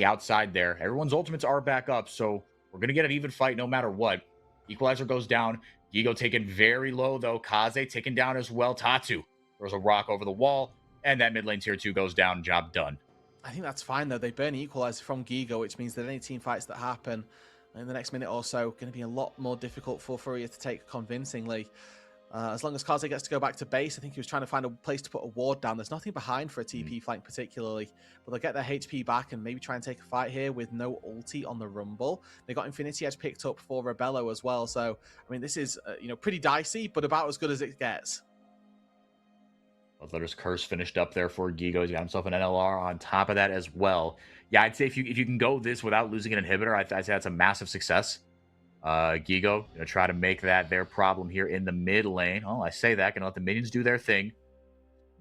outside there. Everyone's ultimates are back up, so we're going to get an even fight no matter what. Equalizer goes down. Gigo taken very low, though. Kaze taken down as well. Tatu throws a rock over the wall, and that mid lane tier 2 goes down. Job done. I think that's fine, though. They burn Equalizer from Gigo, which means that any team fights that happen in the next minute or so going to be a lot more difficult for Furia to take convincingly. As long as Kaze gets to go back to base, I think he was trying to find a place to put a ward down. There's nothing behind for a TP flank particularly, but they'll get their HP back and maybe try and take a fight here with no ulti on the Rumble. They got Infinity Edge picked up for Rebello as well. So, I mean, this is, pretty dicey, but about as good as it gets. Bloodletter's Curse finished up there for Gigo. He's got himself an NLR on top of that as well. Yeah, I'd say if you can go this without losing an inhibitor, I'd say that's a massive success. Gigo gonna try to make that their problem here in the mid lane. Oh, I say that, gonna let the minions do their thing.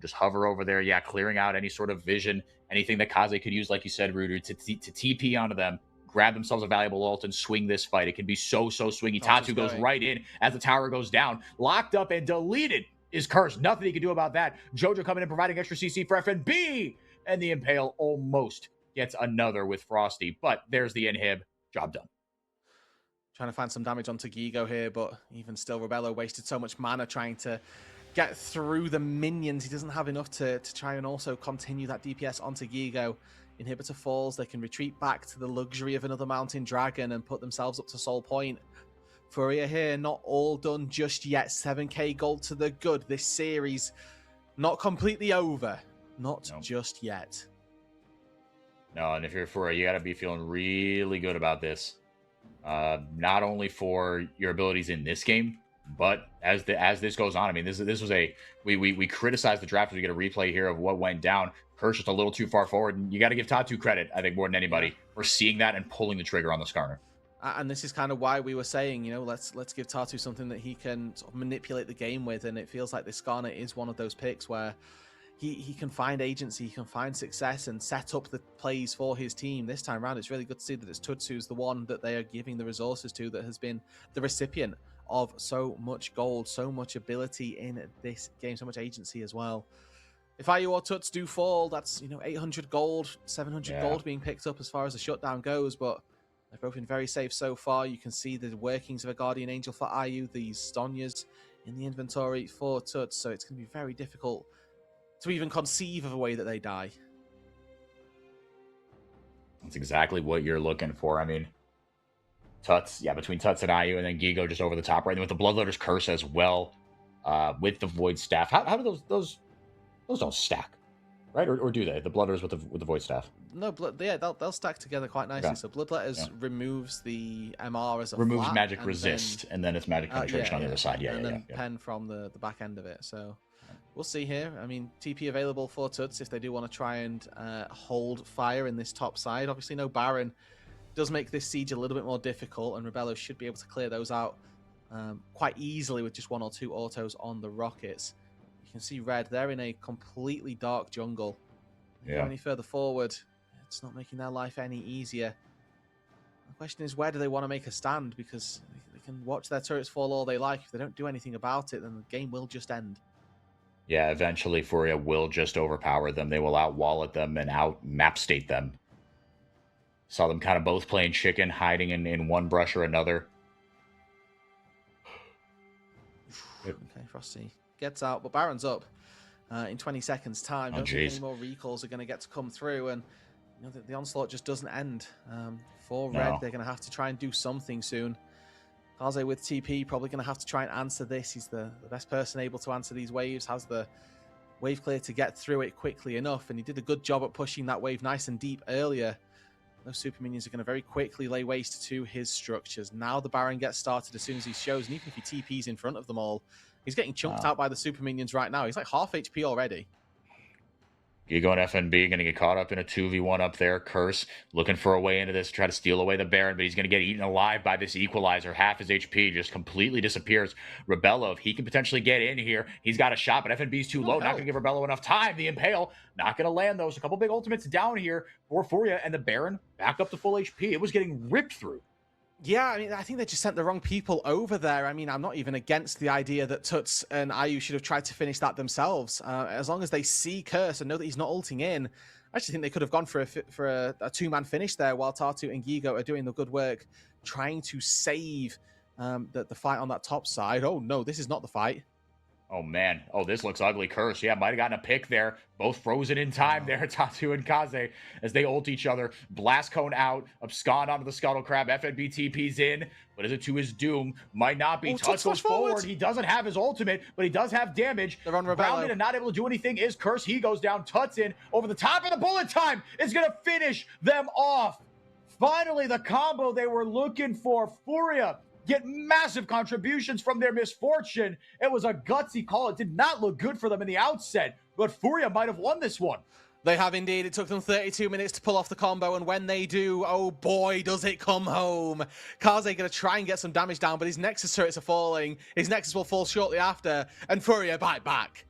Just hover over there, yeah, clearing out any sort of vision, anything that Kaze could use, like you said, Roodood, to TP onto them, grab themselves a valuable ult and swing this fight. It can be so swingy. Tatu goes right in as the tower goes down, locked up and deleted is Cursed. Nothing he can do about that. Jojo coming in, providing extra CC for FNB, and the Impale almost gets another with Frosty, but there's the inhib. Job done. Trying to find some damage onto Gigo here, but even still, Rebello wasted so much mana trying to get through the minions. He doesn't have enough to try and also continue that DPS onto Gigo. Inhibitor falls. They can retreat back to the luxury of another Mountain Dragon and put themselves up to Soul Point. Furia here, not all done just yet. 7k gold to the good. This series not completely over. Not just yet. No, and if you're Furia, you got to be feeling really good about this. Not only for your abilities in this game, but as this goes on. I mean, this was we criticized the draft as we get a replay here of what went down. Curse just a little too far forward, and you got to give Tatu credit, I think, more than anybody for seeing that and pulling the trigger on the Skarner. And this is kind of why we were saying, let's give Tatu something that he can sort of manipulate the game with, and it feels like this Skarner is one of those picks where he can find agency, he can find success and set up the plays for his team. This time around, it's really good to see that it's Tutsu's the one that they are giving the resources to that has been the recipient of so much gold, so much ability in this game, so much agency as well. If IU or Tuts do fall, that's 800 gold, 700 gold being picked up as far as the shutdown goes, but they've both been very safe so far. You can see the workings of a Guardian Angel for IU, these Stonyas in the inventory for Tuts, so it's going to be very difficult to even conceive of a way that they die. That's exactly what you're looking for. I mean, Tuts, between Tuts and IU, and then Gigo just over the top, right? And with the Bloodletter's Curse as well, with the Void Staff. How do those don't stack, right? Or do they? The Bloodletters with the Void Staff? No, they'll stack together quite nicely. Okay. So Bloodletters removes the MR as a removes flat, magic resist, and then it's magic penetration on the other side. And then pen from the back end of it. So we'll see here. I mean, TP available for Tuts if they do want to try and hold fire in this top side. Obviously, no Baron does make this siege a little bit more difficult, and Rebello should be able to clear those out quite easily with just 1 or 2 autos on the rockets. You can see red, they're in a completely dark jungle. If you go any further forward, it's not making their life any easier. The question is, where do they want to make a stand? Because they can watch their turrets fall all they like. If they don't do anything about it, then the game will just end. Yeah, eventually Furia will just overpower them. They will out-wallet them and out-map state them. Saw them kind of both playing chicken, hiding in one brush or another. Okay, Frosty gets out, but Baron's up in 20 seconds' time. Don't think any more recalls are going to get to come through, and the onslaught just doesn't end. For red, they're going to have to try and do something soon. Kaze with TP probably going to have to try and answer this. He's the best person able to answer these waves, has the wave clear to get through it quickly enough, and he did a good job at pushing that wave nice and deep earlier. Those super minions are going to very quickly lay waste to his structures. Now the Baron gets started as soon as he shows, and even if he TPs in front of them all, he's getting chunked out by the super minions right now. He's like half HP already. Gigo and FNB going to get caught up in a 2v1 up there. Curse looking for a way into this, try to steal away the Baron, but he's going to get eaten alive by this equalizer. Half his HP just completely disappears. Rebello, if he can potentially get in here, he's got a shot, but FNB's too low. Not going to give Rebello enough time. The Impale, not going to land those. A couple big ultimates down here for Furia, and the Baron back up to full HP. It was getting ripped through. Yeah, I mean, I think they just sent the wrong people over there. I mean, I'm not even against the idea that Tuts and Ayu should have tried to finish that themselves. As long as they see Curse and know that he's not ulting in, I actually think they could have gone for a two-man finish there while Tartu and Gigo are doing the good work, trying to save the fight on that top side. Oh, no, this is not the fight. Oh, man. Oh, this looks ugly. Curse, yeah, might have gotten a pick there. Both frozen in time there, Tatu and Kaze, as they ult each other. Blast Cone out, abscond onto the Scuttle Crab. FNB TP's in, but is it to his doom? Might not be. Tuts goes forward. He doesn't have his ultimate, but he does have damage. They're on Rebello. Grounded and not able to do anything is Curse. He goes down. Tuts in over the top, of the bullet time is going to finish them off. Finally, the combo they were looking for. Furia get massive contributions from their misfortune. It was a gutsy call. It did not look good for them in the outset, but Furia might have won this one. They have indeed. It took them 32 minutes to pull off the combo, and when they do, oh boy, does it come home. Kaze going to try and get some damage down, but his Nexus turrets are falling. His Nexus will fall shortly after, and Furia bite back.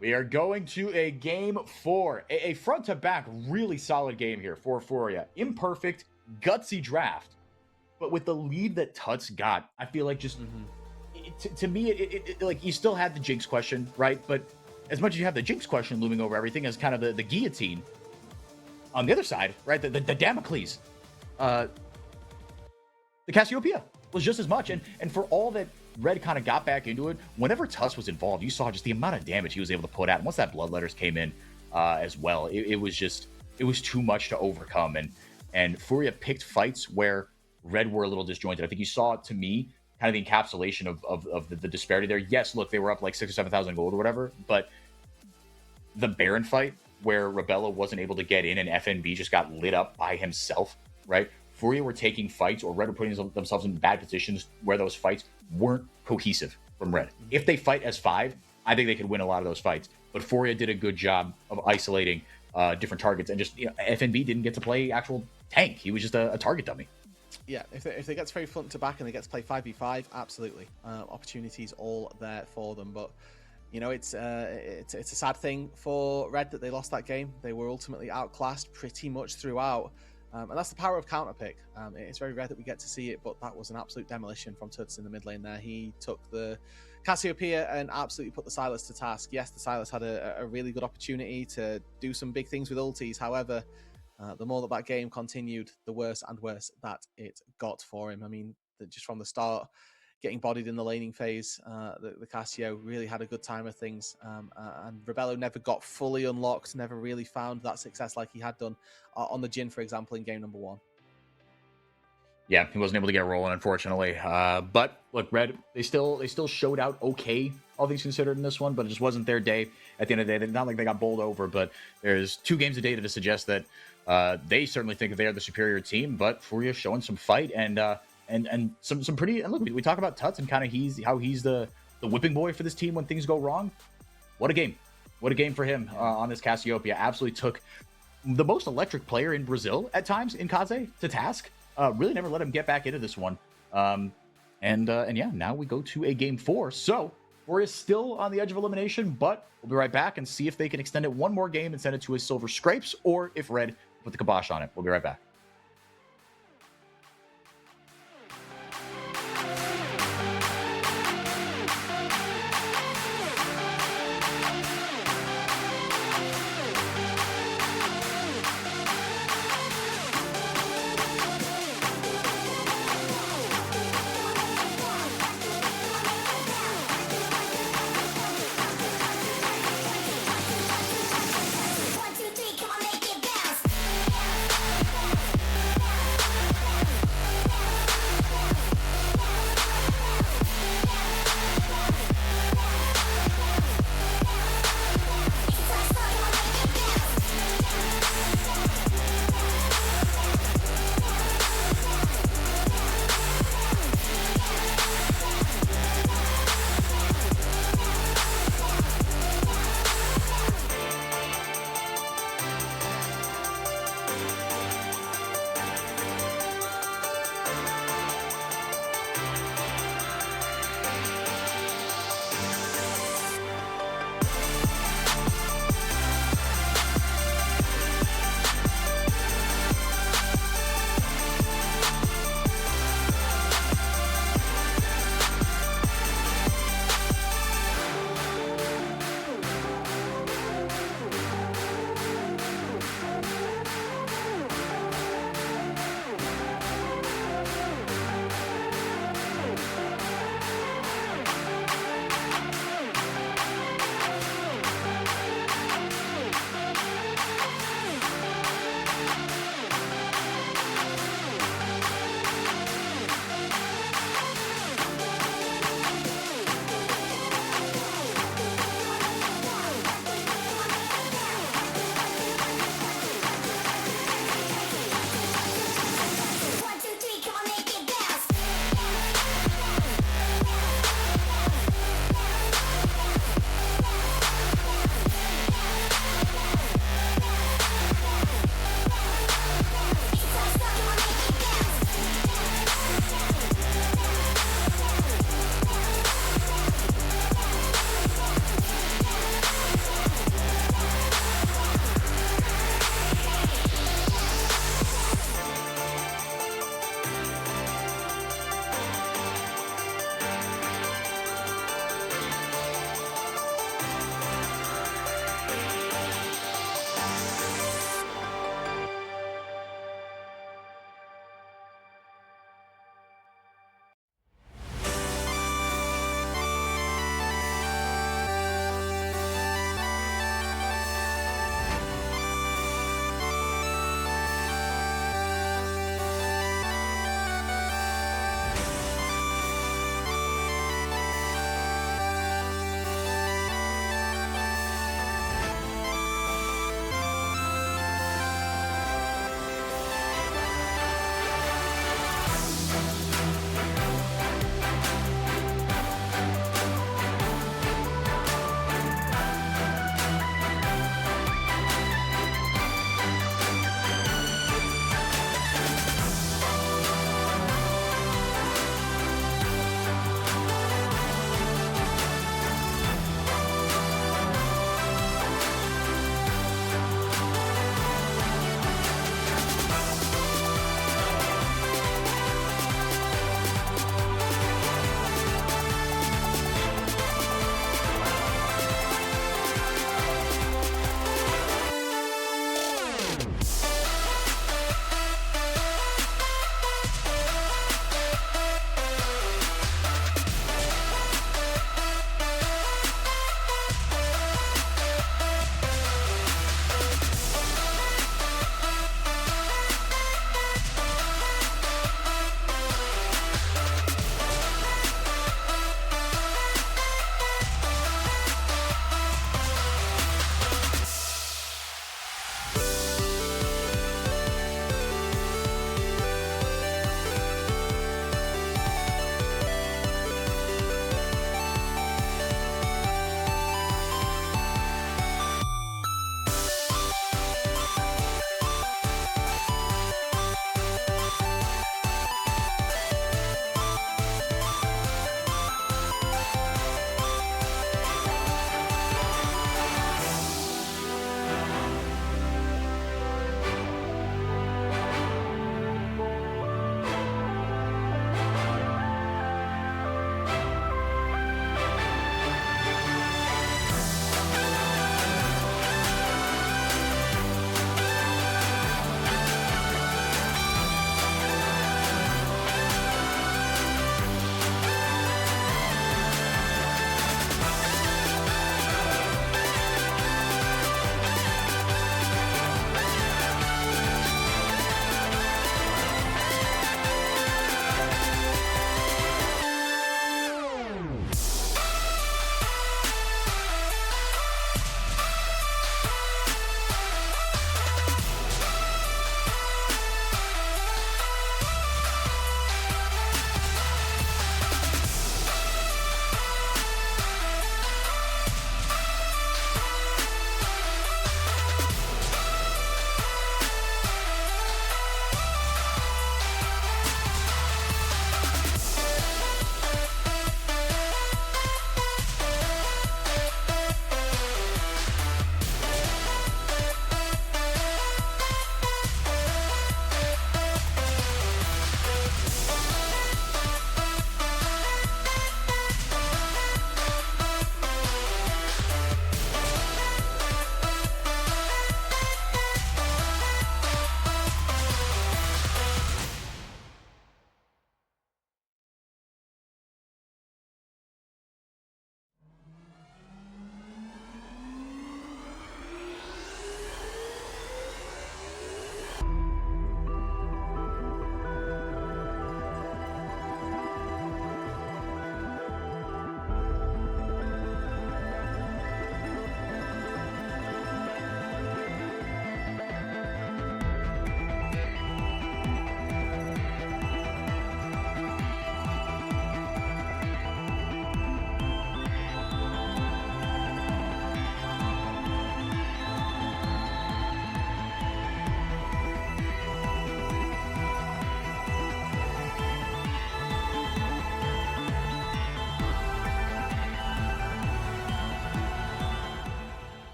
We are going to a game 4, a front-to-back, really solid game here for Furia. Imperfect, gutsy draft. But with the lead that Tuts got, I feel like just, to me, it like you still had the Jinx question, right? But as much as you have the Jinx question looming over everything as kind of the guillotine, on the other side, right, the Damocles, the Cassiopeia was just as much. And for all that Red kind of got back into it, whenever Tuts was involved, you saw just the amount of damage he was able to put out. And once that Bloodletters came in as well, it was too much to overcome. And Furia picked fights where Red were a little disjointed. I think you saw, to me, kind of the encapsulation of the disparity there. Yes, look, they were up like 6,000 or 7,000 gold or whatever, but the Baron fight where Rebello wasn't able to get in and FNB just got lit up by himself, right? Furia were taking fights, or Red were putting themselves in bad positions where those fights weren't cohesive from Red. If they fight as 5, I think they could win a lot of those fights. But Furia did a good job of isolating different targets, and just, FNB didn't get to play actual tank. He was just a target dummy. Yeah, if they get to play front to back and they get to play 5v5, absolutely. Opportunities all there for them. But, it's a sad thing for Red that they lost that game. They were ultimately outclassed pretty much throughout. And that's the power of counterpick. It's very rare that we get to see it, but that was an absolute demolition from Tuts in the mid lane there. He took the Cassiopeia and absolutely put the Sylas to task. Yes, the Sylas had a really good opportunity to do some big things with ultis. However, the more that game continued, the worse and worse that it got for him. I mean, just from the start, getting bodied in the laning phase, the Cassio really had a good time of things. And Rebello never got fully unlocked, never really found that success like he had done on the Jhin, for example, in game number 1. Yeah, he wasn't able to get rolling, unfortunately. But look, Red, they still showed out okay, all things considered, in this one, but it just wasn't their day. At the end of the day, not like they got bowled over, but there's 2 games of data to suggest that they certainly think that they are the superior team. But Furia showing some fight and some pretty. And look, we talk about Tuts and kind of how he's the whipping boy for this team when things go wrong. What a game! What a game for him on this Cassiopeia. Absolutely took the most electric player in Brazil at times in Kaze to task. Really never let him get back into this one. And yeah, now we go to a game 4. So Furia is still on the edge of elimination, but we'll be right back and see if they can extend it one more game and send it to his silver scrapes, or if Red put the kibosh on it. We'll be right back. One, two, three, come on, make it bounce.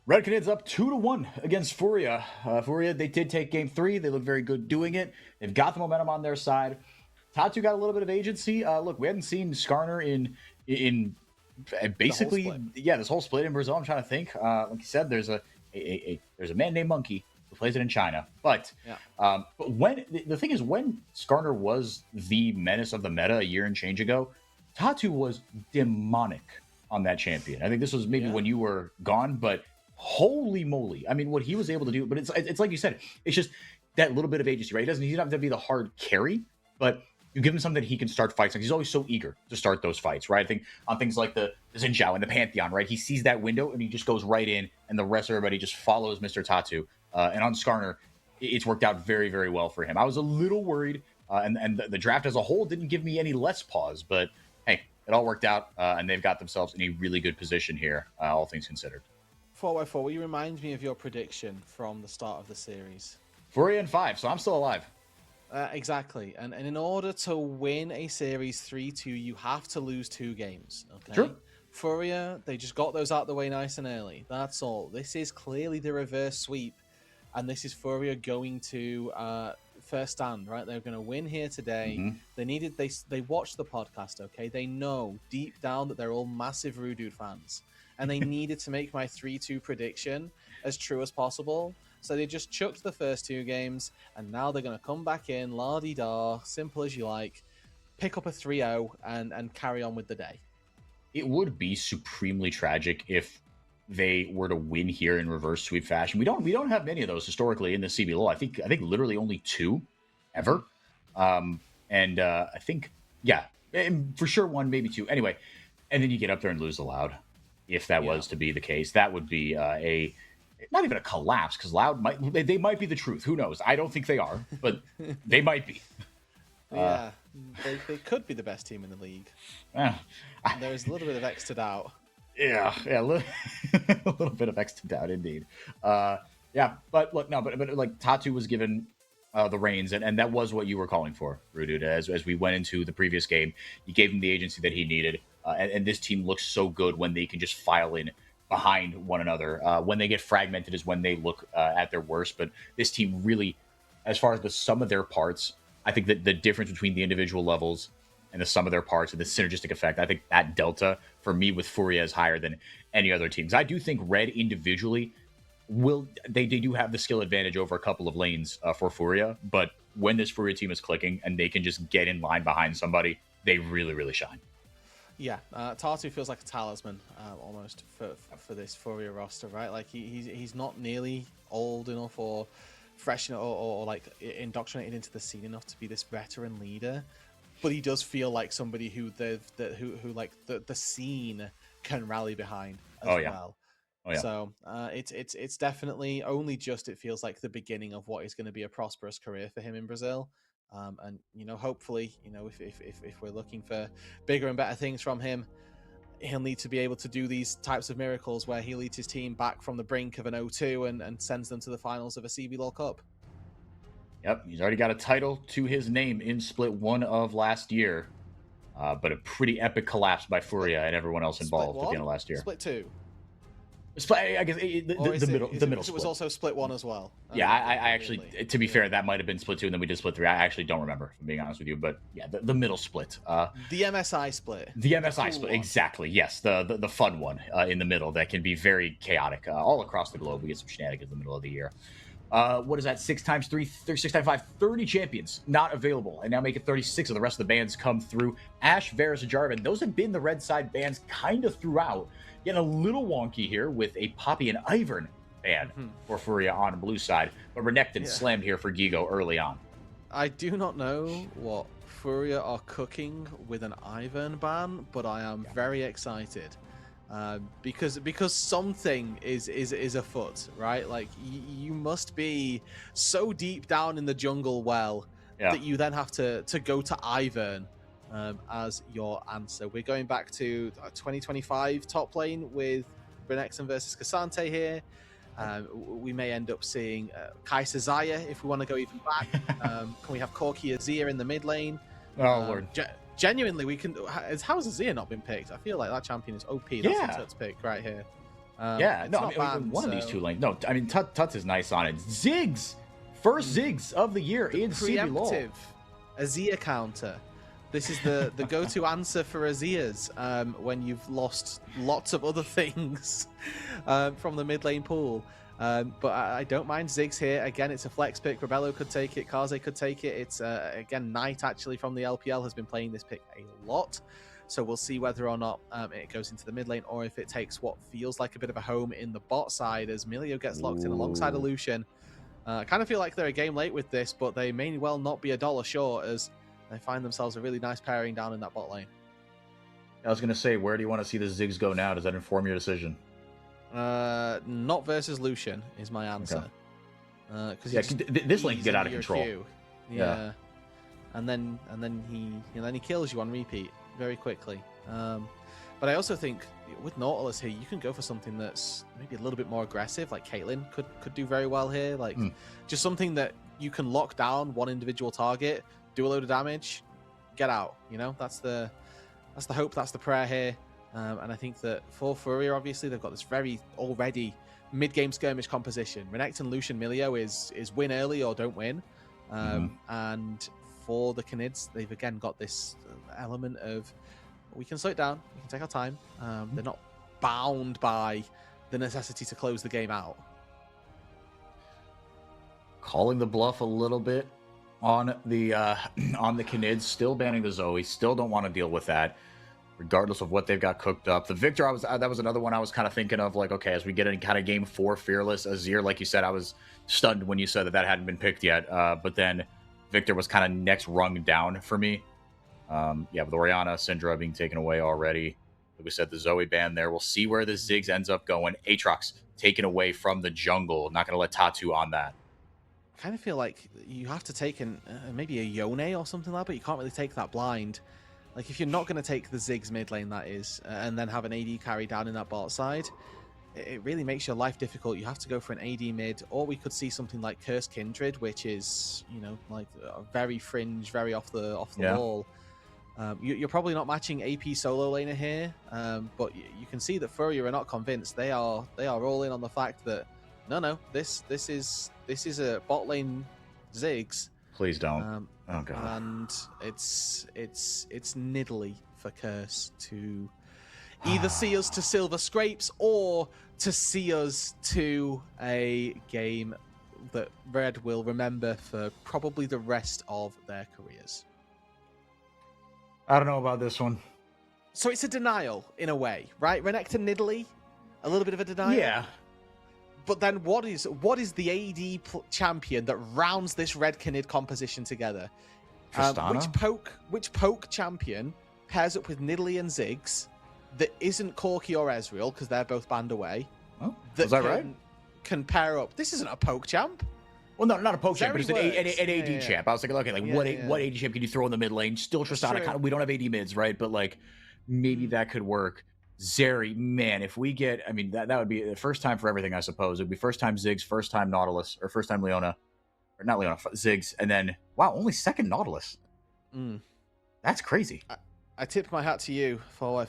Red Canids up 2-1 against Furia. Furia, they did take game 3. They look very good doing it. They've got the momentum on their side. Tatu got a little bit of agency. Look, we hadn't seen Skarner in basically this whole split in Brazil. I'm trying to think. Like you said, there's a man named Monkey who plays it in China. But but when the thing is, when Skarner was the menace of the meta a year and change ago, Tatu was demonic on that champion. I think this was maybe when you were gone, but holy moly! I mean, what he was able to do. But it's like you said, it's just that little bit of agency, right? He doesn't have to be the hard carry, but you give him something that he can start fights. Like he's always so eager to start those fights, right? I think on things like the Xin Zhao and the Pantheon, right? He sees that window and he just goes right in, and the rest of everybody just follows Mr. Tatu. And on Skarner, it's worked out very, very well for him. I was a little worried, and the draft as a whole didn't give me any less pause, but hey, it all worked out, and they've got themselves in a really good position here, all things considered. 4x4, will you remind me of your prediction from the start of the series? 4-5, so I'm still alive. Exactly. And in order to win a series 3-2, you have to lose 2 games. Okay. True. Furia, they just got those out of the way nice and early. That's all. This is clearly the reverse sweep. And this is Furia going to first stand, right? They're going to win here today. Mm-hmm. They watched the podcast, okay? They know deep down that they're all massive Roodood fans. And they needed to make my 3-2 prediction as true as possible. So they just chucked the first 2 games, and now they're going to come back in, la-di-da, simple as you like, pick up a 3-0 and carry on with the day. It would be supremely tragic if they were to win here in reverse sweep fashion. We don't have many of those historically in the CBLOL. I think literally only 2 ever. I think, for sure 1, maybe 2. Anyway, and then you get up there and lose the Loud. If that was to be the case, that would be not even a collapse, because Loud they might be the truth. Who knows? I don't think they are, but they might be. They could be the best team in the league. There's a little bit of X to doubt. Yeah, a little bit of X to doubt indeed. But look, but like Tatu was given the reins, and that was what you were calling for, Roodood. As we went into the previous game, you gave him the agency that he needed, and this team looks so good when they can just file in behind one another. When they get fragmented is when they look at their worst. But this team really, as far as the sum of their parts, I think that the difference between the individual levels and the sum of their parts and the synergistic effect, I think that delta for me with Furia is higher than any other teams. I do think Red individually they do have the skill advantage over a couple of lanes for Furia, but when this Furia team is clicking and they can just get in line behind somebody, they really, really shine. Yeah, Tatu feels like a talisman almost for this Furia roster, right? Like he's not nearly old enough or fresh enough or like indoctrinated into the scene enough to be this veteran leader, but he does feel like somebody who the scene can rally behind as well. Oh, yeah. So it's definitely only just, it feels like the beginning of what is going to be a prosperous career for him in Brazil. And hopefully, if we're looking for bigger and better things from him, he'll need to be able to do these types of miracles where he leads his team back from the brink of an 0-2 and sends them to the finals of a CBLOL Cup. Yep, he's already got a title to his name in Split 1 of last year, but a pretty epic collapse by Furia and everyone else involved at the end of last year. Split 2. I guess the middle split. It was also Split 1 as well. Yeah, I actually, to be fair, that might have been Split 2 and then we did Split 3. I actually don't remember, if I'm being honest with you, but yeah, the middle split. The MSI split. The MSI split, exactly. Yes, the fun one in the middle that can be very chaotic. All across the globe, we get some shenanigans in the middle of the year. What is that? 6 times 3, 6 times 5, 30 champions not available, and now make it 36 of the rest of the bands come through. Ash, Varus, and Jarvan, those have been the red side bands kind of throughout. Getting a little wonky here with a Poppy and Ivern ban for Furia on blue side, but Renekton slammed here for Gigo early on. I do not know what Furia are cooking with an Ivern ban, but I am very excited. Because something is afoot, right? Like you must be so deep down in the jungle that you then have to go to Ivern as your answer. We're going back to 2025 top lane with Renekton versus Cassante here. We may end up seeing Kai'Sa Xayah if we want to go even back. Can we have Corki Azir in the mid lane? Oh, Lord. Genuinely, we can. How has Azir not been picked? I feel like that champion is OP. That's a Tut's pick right here. Yeah, it's no, not I mean, banned, one of these so- two lanes. No, I mean, Tuts is nice on it. Ziggs! First Ziggs of the year in CBLOL. Preemptive Azir counter. This is the go-to answer for Azirs when you've lost lots of other things from the mid lane pool. But I don't mind Ziggs here. Again, it's a flex pick. Rebello could take it. Kaze could take it. It's, again, Knight, actually, from the LPL has been playing this pick a lot. So we'll see whether or not it goes into the mid lane or if it takes what feels like a bit of a home in the bot side as Milio gets locked in alongside Ooh. Lucian. I kind of feel like they're a game late with this, but they may well not be $1 short as they find themselves a really nice pairing down in that bot lane. I was going to say, where do you want to see the Ziggs go now? Does that inform your decision? Not versus Lucian is my answer. Okay. Yeah, this lane can get out of control. Yeah. And then he kills you on repeat very quickly. But I also think with Nautilus here, you can go for something that's maybe a little bit more aggressive, like Caitlyn could do very well here. Like just something that you can lock down one individual target, do a load of damage, get out. You know, that's the hope, that's the prayer here. And I think that for Furia, obviously, they've got this very already mid-game skirmish composition. Renekton, Lucian, Milio is win early or don't win. And for the Canids, they've again got this element of we can slow it down, we can take our time. They're not bound by the necessity to close the game out. Calling the bluff a little bit on the Canids, still banning the Zoe, still don't want to deal with that, regardless of what they've got cooked up. The Victor, that was another one I was kind of thinking of, like, okay, as we get in kind of game 4, Fearless, Azir, like you said, I was stunned when you said that hadn't been picked yet. But then Victor was kind of next rung down for me. With Orianna, Syndra being taken away already. Like we said, the Zoe ban there. We'll see where the Ziggs ends up going. Aatrox taken away from the jungle. Not going to let Tatu on that. I kind of feel like you have to take maybe a Yone or something like that, but you can't really take that blind. Like, if you're not going to take the Ziggs mid lane, that is, and then have an AD carry down in that bot side, it really makes your life difficult. You have to go for an AD mid, or we could see something like Cursed Kindred, which is, you know, like a very fringe, very off the wall. You're probably not matching AP solo laner here, but you can see that Furia are not convinced. They are all in on the fact that no, this is a bot lane Ziggs. Please don't. Oh god. And it's niddly for Curse to either see us to silver scrapes or to see us to a game that Red will remember for probably the rest of their careers. I don't know about this one. So it's a denial in a way, right? Renekton Nidalee, a little bit of a denial. Yeah. But then what is the AD champion that rounds this Red Canid composition together? Which poke champion pairs up with Nidalee and Ziggs that isn't Corki or Ezreal, because they're both banned away? Oh, is that right? Can pair up. This isn't a poke champ. Well, no, not a poke champ, but it's an AD Yeah. champ. I was thinking, okay, what AD champ can you throw in the mid lane? Still Tristana. We don't have AD mids, right? But like, maybe that could work. Zeri, man, if we get, I mean, that would be the first time for everything, I suppose. It'd be first time Ziggs, first time Nautilus, or first time Leona, or not Leona, Ziggs, and then wow, only second Nautilus. That's crazy. I tip my hat to you for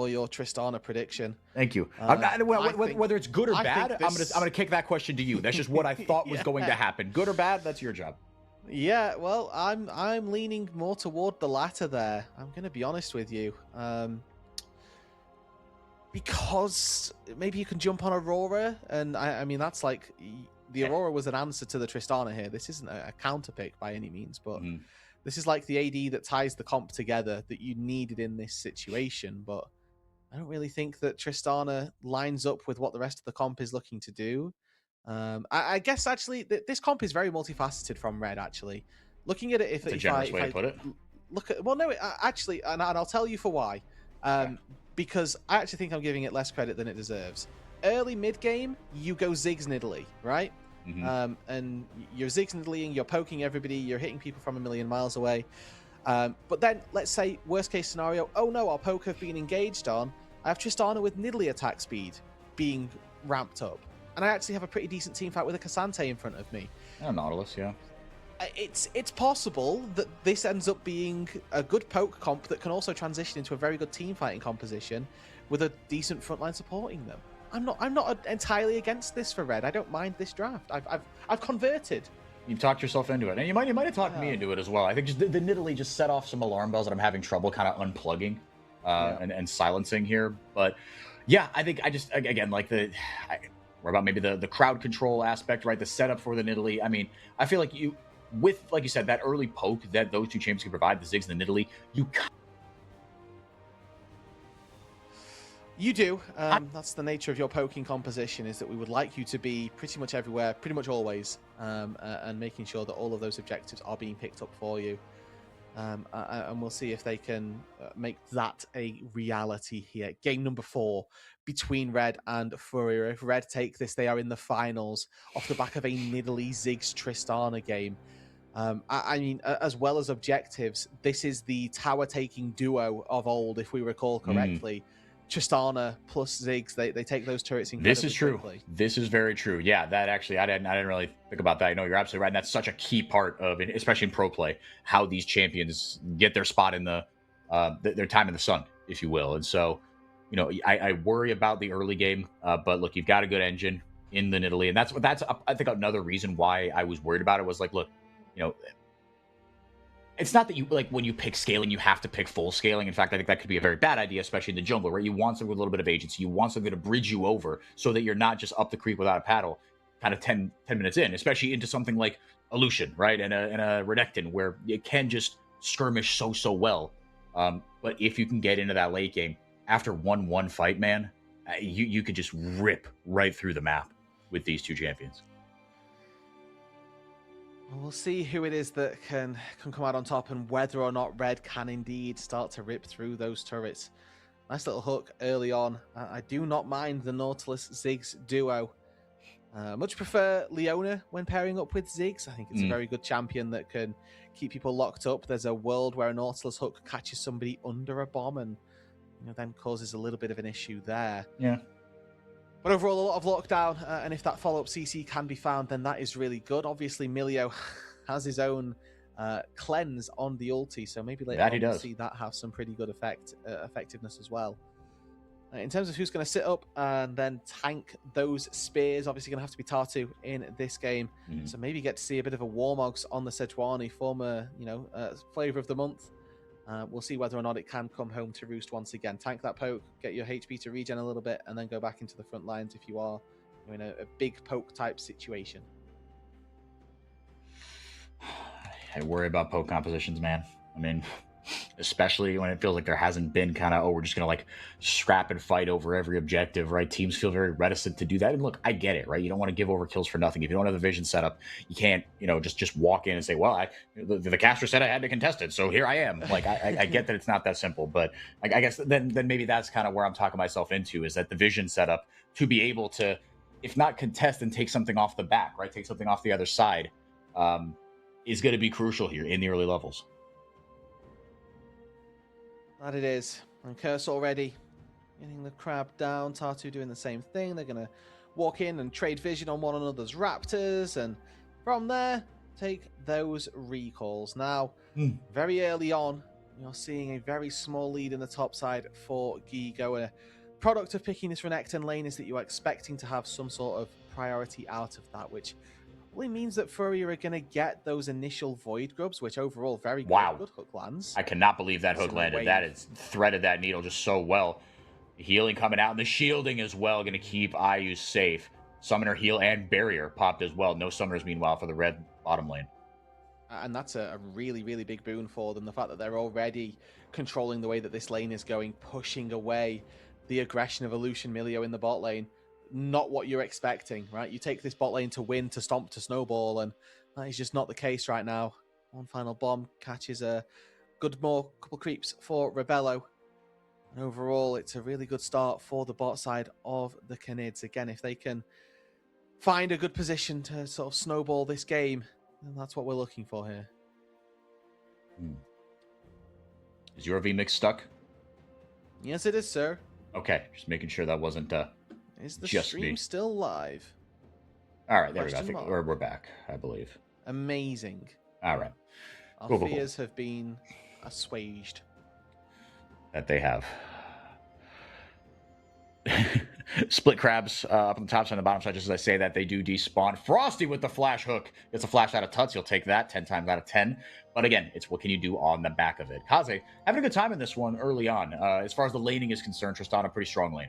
your Tristana prediction. Thank you. Whether it's good or bad, I'm gonna kick that question to you. That's just what I thought was going to happen. Good or bad, that's your job. Yeah, well, I'm leaning more toward the latter there. I'm gonna be honest with you. Because maybe you can jump on Aurora, and I mean that's like the Aurora was an answer to the Tristana here. This isn't a counter pick by any means, but this is like the AD that ties the comp together that you needed in this situation. But I don't really think that Tristana lines up with what the rest of the comp is looking to do. I guess actually this comp is very multifaceted from Red. Actually, looking at it, That's a generous way to put it. Look at actually, and I'll tell you for why. Because I actually think I'm giving it less credit than it deserves. Early mid-game, you go Ziggs Nidalee, right? And you're Ziggs Nidalee, you're poking everybody, you're hitting people from a million miles away. But then, let's say, worst-case scenario, oh no, our poke have been engaged on. I have Tristana with Nidalee attack speed being ramped up. And I actually have a pretty decent team fight with a Cassante in front of me. And Nautilus, yeah. It's possible that this ends up being a good poke comp that can also transition into a very good team fighting composition with a decent frontline supporting them. I'm not entirely against this for red. I don't mind this draft. I've converted. You've talked yourself into it, and you might have talked me into it as well. I think just the Nidalee just set off some alarm bells that I'm having trouble kind of unplugging and silencing here. But yeah, I think I just again like we're about maybe the crowd control aspect, right? The setup for the Nidalee. I mean, I feel like with like you said, that early poke that those two champions can provide, the Ziggs and the Nidalee, You do. That's the nature of your poking composition, is that we would like you to be pretty much everywhere, pretty much always, and making sure that all of those objectives are being picked up for you. And we'll see if they can make that a reality here. Game number 4 between Red and Furrier. If Red take this, they are in the finals off the back of a Nidalee Ziggs Tristana game. I mean, as well as objectives, this is the tower-taking duo of old, if we recall correctly. Tristana plus Ziggs, they take those turrets incredibly This is true. quickly. This is very true. Yeah, that actually, I didn't really think about that. I know you're absolutely right. And that's such a key part of it, especially in pro play, how these champions get their spot in their time in the sun, if you will. And so, you know, I worry about the early game, but look, you've got a good engine in the Nidalee, and that's I think another reason why I was worried about it was like, look, you know, it's not that you like when you pick scaling, you have to pick full scaling. In fact, I think that could be a very bad idea, especially in the jungle, where you want something with a little bit of agency. You want something to bridge you over so that you're not just up the creek without a paddle, kind of 10 minutes in, especially into something like a Lucian, right? And a Renekton, where it can just skirmish so well. But if you can get into that late game, after 1-1 fight, man, you could just rip right through the map with these two champions. We'll see who it is that can come out on top and whether or not Red can indeed start to rip through those turrets. Nice little hook early on. I do not mind the Nautilus Ziggs duo. Much prefer Leona when pairing up with Ziggs. I think it's a very good champion that can keep people locked up. There's a world where a Nautilus hook catches somebody under a bomb and then causes a little bit of an issue there. Yeah. But overall, a lot of lockdown, and if that follow-up CC can be found, then that is really good. Obviously, Milio has his own cleanse on the ulti, so maybe later on we'll see that have some pretty good effectiveness as well. In terms of who's going to sit up and then tank those spears, obviously going to have to be Tartu in this game. So maybe get to see a bit of a Warmogs on the Sejuani, former flavor of the month. We'll see whether or not it can come home to roost once again. Tank that poke, get your HP to regen a little bit, and then go back into the front lines if you are in a big poke type situation. I worry about poke compositions, man. I mean, especially when it feels like there hasn't been kind of, we're just going to like scrap and fight over every objective, right? Teams feel very reticent to do that. And look, I get it, right? You don't want to give over kills for nothing. If you don't have the vision set up, you can't, just walk in and say, well, the caster said I had to contest it, so here I am. Like, I get that it's not that simple, but I guess then maybe that's kind of where I'm talking myself into, is that the vision setup to be able to, if not contest and take something off the back, right? Take something off the other side, is going to be crucial here in the early levels. That it is. And Curse already getting the crab down. Tartu doing the same thing. They're going to walk in and trade vision on one another's raptors. And from there, take those recalls. Now, very early on, you're seeing a very small lead in the top side for Gigo. A product of picking this Renekton lane is that you are expecting to have some sort of priority out of that, which probably means that Furrier are going to get those initial Void Grubs, which overall very good hook lands. I cannot believe that hook landed. That is threaded that needle just so well. The healing coming out, and the shielding as well, going to keep IU safe. Summoner heal and barrier popped as well. No summoners, meanwhile, for the red bottom lane. And that's a really, really big boon for them. The fact that they're already controlling the way that this lane is going, pushing away the aggression of Lucian Milio in the bot lane. Not what you're expecting, right? You take this bot lane to win, to stomp, to snowball, and that is just not the case right now. One final bomb catches a good couple creeps for Rebello. And overall, it's a really good start for the bot side of the Canids. Again, if they can find a good position to sort of snowball this game, then that's what we're looking for here. Is your VMix stuck? Yes, it is, sir. Okay, just making sure that wasn't Is the just stream me. still live? All right, there we go. I Question think mark. we're back, I believe. Amazing. All right. Our Cool. fears have been assuaged. That they have. Split crabs up on the top side and the bottom side, just as I say that, they do despawn. Frosty with the flash hook. Gets a flash out of Tuts. You'll take that 10 times out of 10. But again, it's what can you do on the back of it. Kaze, having a good time in this one early on. As far as the laning is concerned, Tristana, pretty strong laner.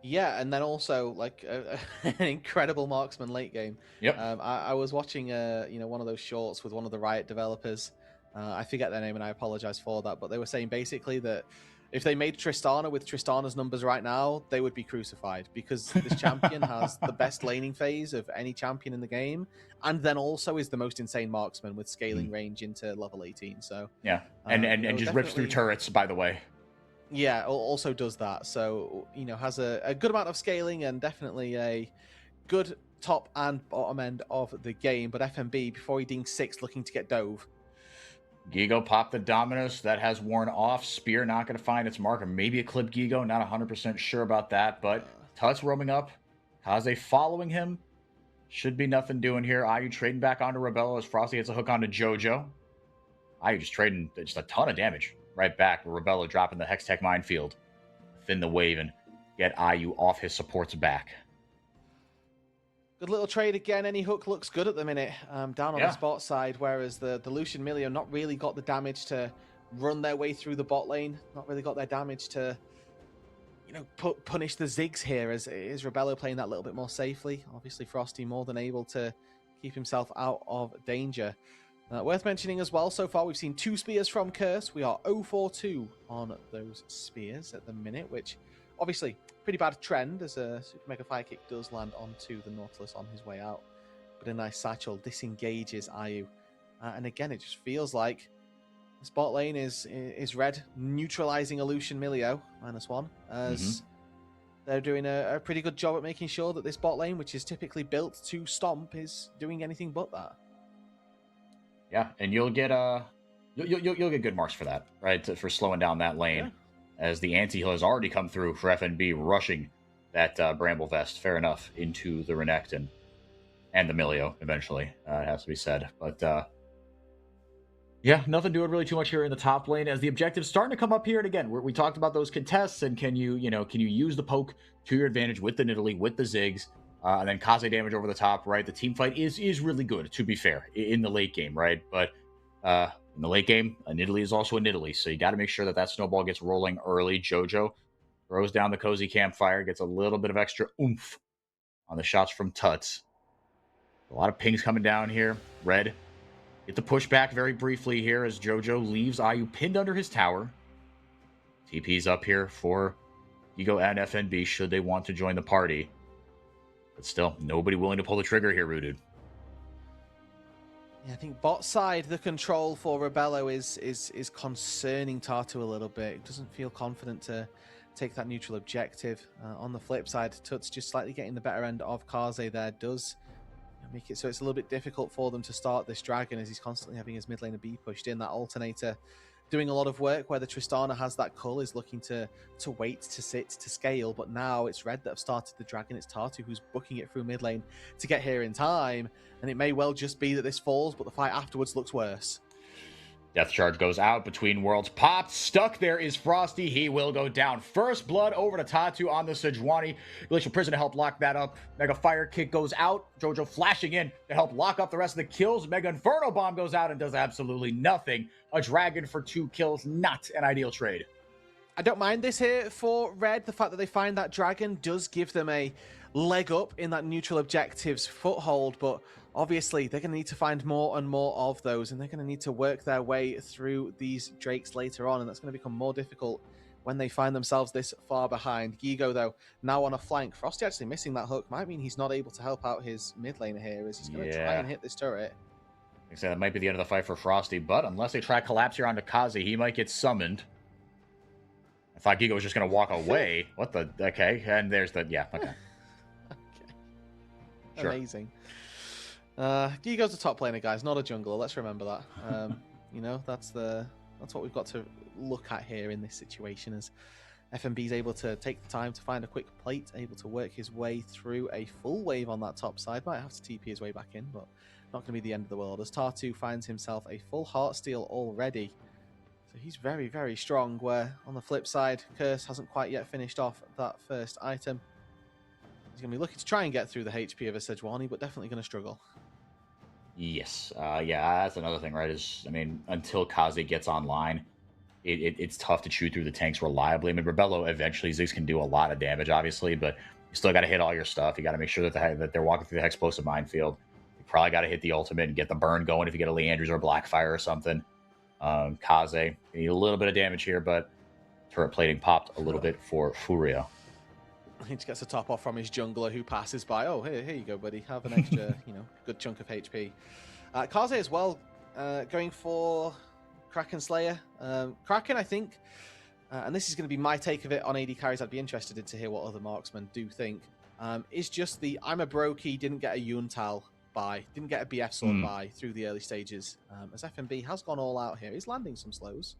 Yeah, and then also like an incredible marksman late game. Yep. I was watching one of those shorts with one of the Riot developers. I forget their name and I apologize for that, but they were saying basically that if they made Tristana with Tristana's numbers right now, they would be crucified because this champion has the best laning phase of any champion in the game, and then also is the most insane marksman with scaling range into level 18. So yeah, and just rips through turrets, by the way. Yeah, also does that. So, has a good amount of scaling and definitely a good top and bottom end of the game. But FMB, before he dings 6, looking to get dove. Gigo popped the Dominus. That has worn off. Spear not going to find its mark. Or maybe a clip Gigo. Not 100% sure about that. But Tuts roaming up. Kaze following him. Should be nothing doing here. Ayu trading back onto Rebello as Frosty hits a hook onto Jojo. Ayu just trading just a ton of damage. Right back with Rebello dropping the Hextech Minefield. Thin the wave and get Ayu off his support's back. Good little trade again. Any hook looks good at the minute down on Yeah. the spot side, whereas the Lucian Milio not really got the damage to run their way through the bot lane. Not really got their damage to, punish the Ziggs here as is Rebello playing that a little bit more safely. Obviously, Frosty more than able to keep himself out of danger. Worth mentioning as well, so far we've seen 2 spears from Curse. We are 0-4-2 on those spears at the minute, which obviously pretty bad trend as a Super Mega Fire Kick does land onto the Nautilus on his way out. But a nice satchel disengages Ayu. And again, it just feels like the spot lane is red, neutralizing Lucian Milio, -1, as they're doing a pretty good job at making sure that this bot lane, which is typically built to stomp, is doing anything but that. Yeah, and you'll get you'll get good marks for that, right? For slowing down that lane, as the anti-heal has already come through for FNB, rushing that Bramble Vest. Fair enough, into the Renekton and the Milio eventually. It has to be said, but yeah, nothing doing really too much here in the top lane as the objective's starting to come up here. And again, we talked about those contests and can you use the poke to your advantage with the Nidalee, with the Ziggs. And then Kaze damage over the top, right? The team fight is really good, to be fair, in the late game, right? But in the late game, a Nidalee is also a Nidalee, so you got to make sure that snowball gets rolling early. Jojo throws down the cozy campfire, gets a little bit of extra oomph on the shots from Tuts. A lot of pings coming down here. Red, get the pushback very briefly here as Jojo leaves Ayu pinned under his tower. TP's up here for Gigo and FNB should they want to join the party. But still, nobody willing to pull the trigger here, Roodood. Yeah, I think bot side, the control for Rebello is concerning Tatu a little bit. It doesn't feel confident to take that neutral objective. On the flip side, Tuts just slightly getting the better end of Kaze there does make it so it's a little bit difficult for them to start this dragon as he's constantly having his mid laner B pushed in. That alternator doing a lot of work where the Tristana has that cull, is looking to wait, to sit, to scale, but now it's Red that have started the dragon. It's Tatu who's booking it through mid lane to get here in time, and it may well just be that this falls, but the fight afterwards looks worse. Death charge goes out, between worlds popped, stuck there is Frosty, he will go down. First blood over to Tatu on the Sejuani. Glacial Prison to help lock that up. Mega Fire Kick goes out, Jojo flashing in to help lock up the rest of the kills. Mega Inferno Bomb goes out and does absolutely nothing. A dragon for 2 kills, not an ideal trade. I don't mind this here for Red. The fact that they find that dragon does give them a leg up in that neutral objective's foothold, but obviously they're going to need to find more and more of those, and they're going to need to work their way through these Drakes later on, and that's going to become more difficult when they find themselves this far behind. Gigo, though, now on a flank. Frosty actually missing that hook might mean he's not able to help out his mid laner here, as he's going to try and hit this turret. Like I said, that might be the end of the fight for Frosty, but unless they try collapse here onto Kaze, he might get summoned. I thought Gigo was just going to walk away. What the? Okay, and there's the... Yeah, okay. Okay. Sure. Amazing. Gigo's a top laner, guys, not a jungler. Let's remember that. That's what we've got to look at here in this situation, as FMB's able to take the time to find a quick plate, able to work his way through a full wave on that top side. Might have to TP his way back in, but not going to be the end of the world, as Tatu finds himself a full Heartsteel already. So he's very, very strong, where on the flip side, Curse hasn't quite yet finished off that first item. He's going to be looking to try and get through the HP of a Sejuani, but definitely going to struggle. Yes. Yeah, that's another thing, right? I mean, until Kaze gets online, it's tough to chew through the tanks reliably. I mean, Rebello eventually, Ziggs can do a lot of damage, obviously, but you still got to hit all your stuff. You got to make sure that they're walking through the Hexplosive Minefield. You probably got to hit the ultimate and get the burn going if you get a Leandry's or a Blackfire or something. Kaze, you need a little bit of damage here, but turret plating popped a little bit for Furia. He just gets a top off from his jungler who passes by. Oh, here you go, buddy. Have an extra, good chunk of HP. Kaze as well, going for Kraken Slayer. Kraken, I think, and this is going to be my take of it on AD carries. I'd be interested to hear what other marksmen do think. Is just the I'm a brokey, didn't get a Yuntal buy, didn't get a BF sword buy through the early stages. As FNB has gone all out here, he's landing some slows.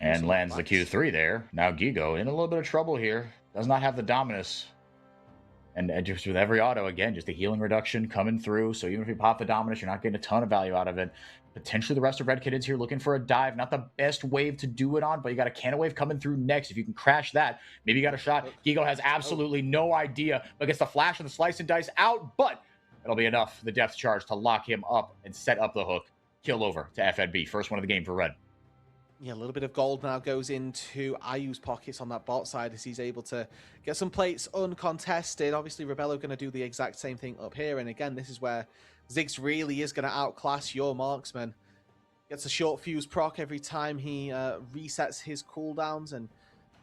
And lands the Q3 there. Now Gigo in a little bit of trouble here. Does not have the Dominus. And just with every auto, again, just a healing reduction coming through. So even if you pop the Dominus, you're not getting a ton of value out of it. Potentially the rest of Red Kittens here looking for a dive. Not the best wave to do it on, but you got a cannon wave coming through next. If you can crash that, maybe you got a shot. Gigo has absolutely no idea, but gets the flash and the slice and dice out. But it'll be enough, the depth charge, to lock him up and set up the hook. Kill over to FNB. First one of the game for Red. Yeah, a little bit of gold now goes into Ayu's pockets on that bot side as he's able to get some plates uncontested. Obviously, Rebello going to do the exact same thing up here. And again, this is where Ziggs really is going to outclass your marksman. Gets a short fuse proc every time he resets his cooldowns. And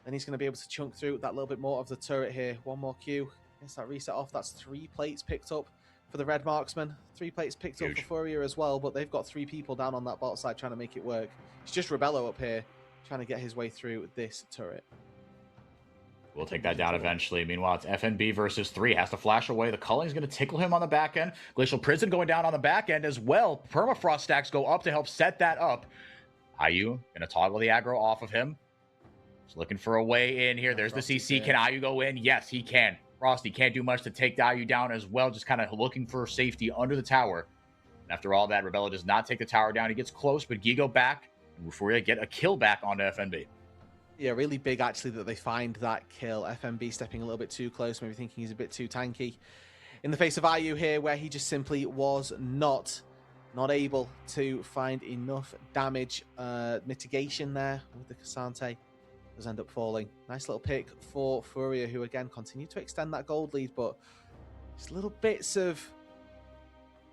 then he's going to be able to chunk through that little bit more of the turret here. One more Q. Gets that reset off. That's 3 plates picked up for the red marksman. 3 plates picked up for Furia as well, but they've got 3 people down on that bot side trying to make it work. It's just Rebello up here trying to get his way through this turret. We'll take that down eventually. Meanwhile, it's FNB versus 3. Has to flash away. The Culling's going to tickle him on the back end. Glacial Prison going down on the back end as well. Permafrost stacks go up to help set that up. Ayu going to toggle the aggro off of him. Just looking for a way in here. There's the CC. Can Ayu go in? Yes, he can. Frosty can't do much to take the Ayu down as well. Just kind of looking for safety under the tower. And after all that, Rebello does not take the tower down. He gets close, but Gigo back. And Furia get a kill back onto FNB. Yeah, really big actually that they find that kill. FNB stepping a little bit too close, maybe thinking he's a bit too tanky. In the face of Ayu here, where he just simply was not able to find enough damage mitigation there with the Cassante. Does end up falling. Nice little pick for Furia, who again continue to extend that gold lead, but just little bits of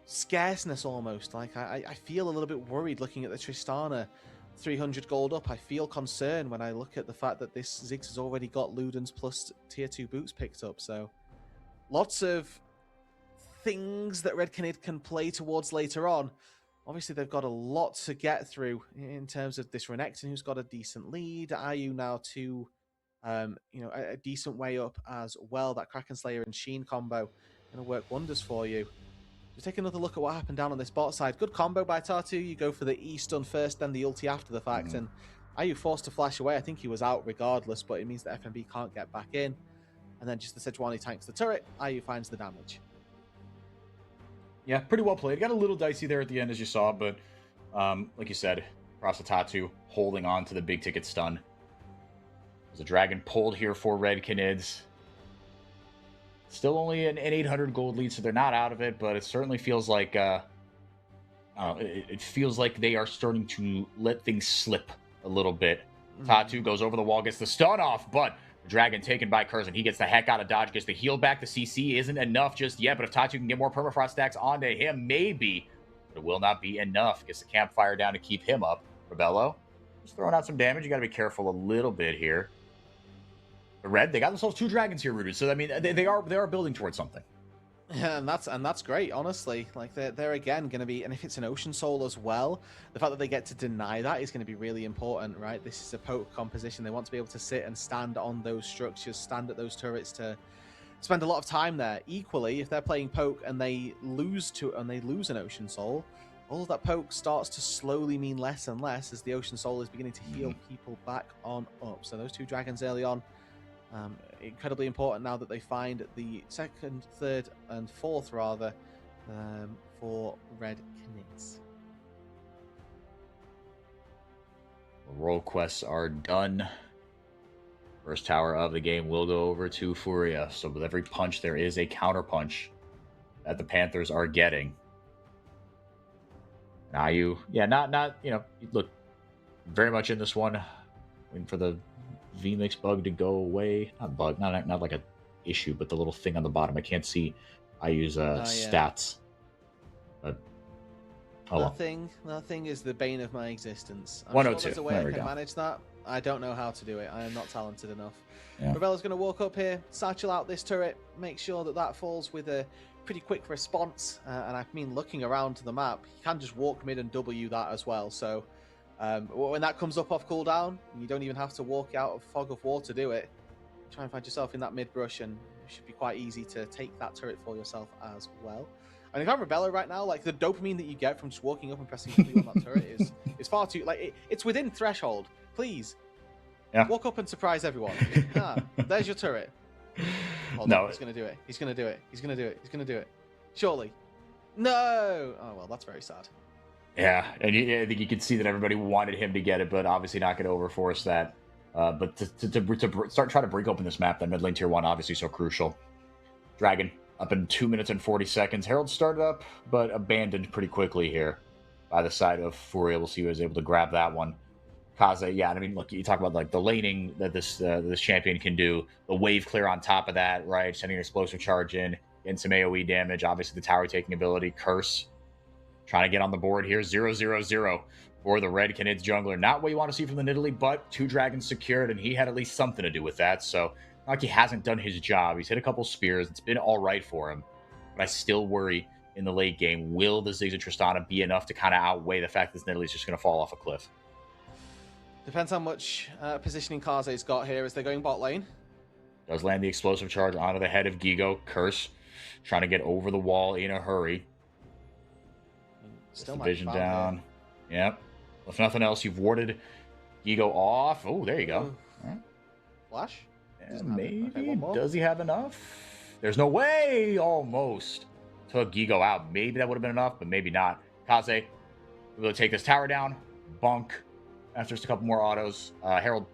scarceness almost. Like I feel a little bit worried looking at the Tristana 300 gold up. I feel concerned when I look at the fact that this Ziggs has already got Ludens plus tier 2 boots picked up. So lots of things that Red Canid can play towards later on. Obviously, they've got a lot to get through in terms of this Renekton, who's got a decent lead. Ayu now to, a decent way up as well. That Kraken Slayer and Sheen combo going to work wonders for you. Just take another look at what happened down on this bot side. Good combo by Tatu. You go for the E stun first, then the ulti after the fact. And Ayu forced to flash away. I think he was out regardless, but it means that FNB can't get back in. And then just the Sejuani tanks the turret. Ayu finds the damage. Yeah, pretty well played. Got a little dicey there at the end, as you saw, but like you said, Prosatatu holding on to the big ticket stun. There's a dragon pulled here for Red Canids. Still only an 800 gold lead, so they're not out of it, but it certainly feels like it feels like they are starting to let things slip a little bit. Tatu goes over the wall, gets the stun off, but the dragon taken by Curzon. He gets the heck out of dodge, gets the heal back. The CC isn't enough just yet, but if Tatu can get more permafrost stacks onto him, maybe, but it will not be enough. Gets the campfire down to keep him up. Rebello just throwing out some damage. You got to be careful a little bit here. The Red, they got themselves 2 dragons here, Roodood. So I mean, they are building towards something. Yeah, and that's great, honestly. Like they're again going to be, and if it's an Ocean Soul as well, the fact that they get to deny that is going to be really important, right? This is a poke composition. They want to be able to sit and stand on those structures, stand at those turrets to spend a lot of time there. Equally, if they're playing poke and they lose an Ocean Soul, all of that poke starts to slowly mean less and less as the Ocean Soul is beginning to heal people back on up. So those 2 dragons early on. Incredibly important now that they find the 2nd, 3rd, and 4th rather for Red Canids. The role quests are done. First tower of the game will go over to Furia. So with every punch, there is a counter punch that the Panthers are getting. Now not look very much in this one. Waiting for the VMix bug to go away. Not bug, not like a issue, but the little thing on the bottom. I can't see. I use stats. But Nothing is the bane of my existence. I'm 102. sure there's a way There I we can go. manage that. I don't know how to do it. I am not talented enough. Yeah. Ravella's going to walk up here, satchel out this turret, make sure that falls with a pretty quick response. And I mean, looking around to the map, you can just walk mid and W that as well. So when that comes up off cooldown, you don't even have to walk out of Fog of War to do it. Try and find yourself in that mid brush, and it should be quite easy to take that turret for yourself as well. And if I'm Rebella right now, like the dopamine that you get from just walking up and pressing W on that turret is far too it's within threshold. Please, walk up and surprise everyone. There's your turret. Hold on, he's gonna do it. He's gonna do it. He's gonna do it. He's gonna do it. Surely. No. Oh well, that's very sad. Yeah, and I think you can see that everybody wanted him to get it, but obviously not going to overforce that. But to start trying to break open this map, that mid lane tier 1 obviously so crucial. Dragon up in 2 minutes and 40 seconds. Herald started up, but abandoned pretty quickly here by the side of Furia. We'll see who is able to grab that one. Kaze, I mean, look, you talk about like the laning that this champion can do, the wave clear on top of that, right? Sending an explosive charge in, getting some AoE damage. Obviously, the tower taking ability, curse, trying to get on the board here. 0-0-0 for the Red Canids jungler. Not what you want to see from the Nidalee, but 2 dragons secured, and he had at least something to do with that. So, not like he hasn't done his job. He's hit a couple spears. It's been all right for him. But I still worry in the late game, will the Ziggs and Tristana be enough to kind of outweigh the fact that this Nidalee is just going to fall off a cliff? Depends how much positioning Kaze's got here as they're going bot lane. Does land the explosive charge onto the head of Gigo. Curse trying to get over the wall in a hurry. Still vision down. Yep. If nothing else, you've warded Gigo off. Oh, there you go. Right. Flash? And maybe. Okay, does he have enough? There's no way. Almost took Gigo out. Maybe that would have been enough, but maybe not. Kaze will take this tower down. Bunk. After just a couple more autos. Herald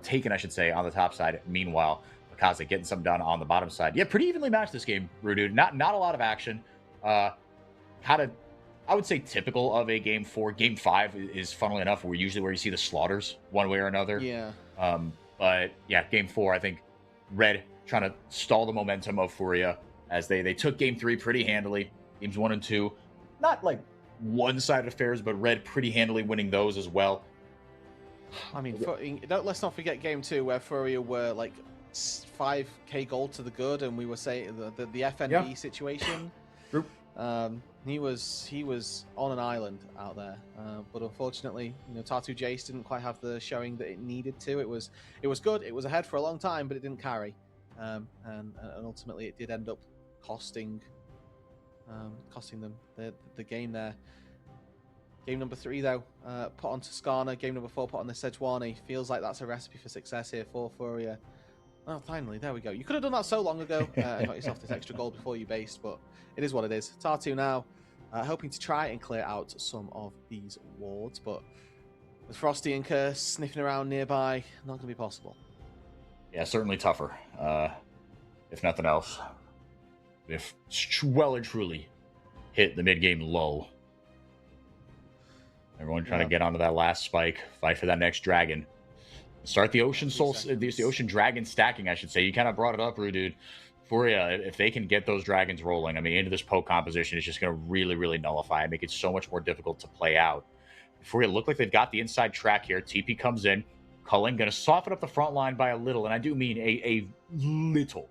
taken, I should say, on the top side. Meanwhile, Kaze getting some done on the bottom side. Yeah, pretty evenly matched this game, Roodood. Not a lot of action. I would say typical of a game 4. Game 5 is, funnily enough, where you see the slaughters one way or another. Yeah. But yeah, game 4, I think Red trying to stall the momentum of Furia as they took game 3 pretty handily. Games 1 and 2, not like one-sided affairs, but Red pretty handily winning those as well. I mean, let's not forget game 2 where Furia were like 5k gold to the good, and we were saying the FNB situation. True. He was on an island out there, but unfortunately, Tatu Jace didn't quite have the showing that it needed to. It was good. It was ahead for a long time, but it didn't carry, and ultimately it did end up costing them the game there. Game number 3 though, put on Toscana. Game number 4 put on the Sejuani. Feels like that's a recipe for success here for Furia. Oh, finally, there we go. You could have done that so long ago and got yourself this extra gold before you based, but it is what it is. Tatu now hoping to try and clear out some of these wards, but with Frosty and Curse sniffing around nearby, not going to be possible. Yeah, certainly tougher, if nothing else. If well and truly hit the mid-game lull. Everyone trying to get onto that last spike, fight for that next dragon. Start the Ocean the Ocean Dragon stacking, I should say. You kind of brought it up, Roodood. Furia, if they can get those dragons rolling, I mean, into this poke composition, it's just going to really, really nullify and make it so much more difficult to play out. Furia look like they've got the inside track here. TP comes in. Cullen going to soften up the front line by a little, and I do mean a little.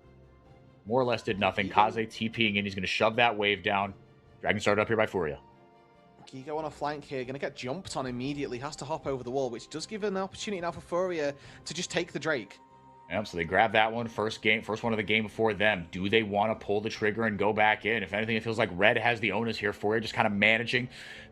More or less did nothing. Kaze TPing in. He's going to shove that wave down. Dragon started up here by Furia. Gigo on a flank here, going to get jumped on immediately, has to hop over the wall, which does give an opportunity now for Furia to just take the Drake. Yep, so they grab that one, first one of the game before them. Do they want to pull the trigger and go back in? If anything, it feels like Red has the onus here. Furia just kind of managing,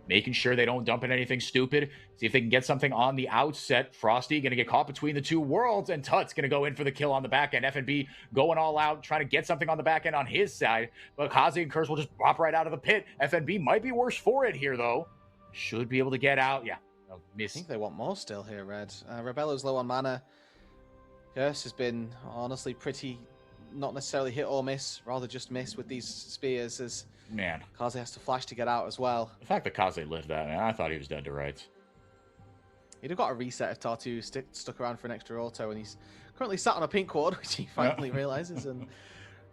making sure they don't dump in anything stupid. See if they can get something on the outset. Frosty going to get caught between the two worlds, and Tut's going to go in for the kill on the back end. FNB going all out, trying to get something on the back end on his side, but Kaze and Curse will just pop right out of the pit. FNB might be worse for it here, though. Should be able to get out. Yeah, know, I miss. think they want more still here, Red. Rebello's low on mana. Curse has been honestly pretty, not necessarily hit or miss, rather just miss with these spears as Man, Kaze has to flash to get out as well. the fact that Kaze lived that, man, I thought he was dead to rights. He'd have got a reset if Tartu stuck around for an extra auto, and he's currently sat on a pink ward, which he finally realizes and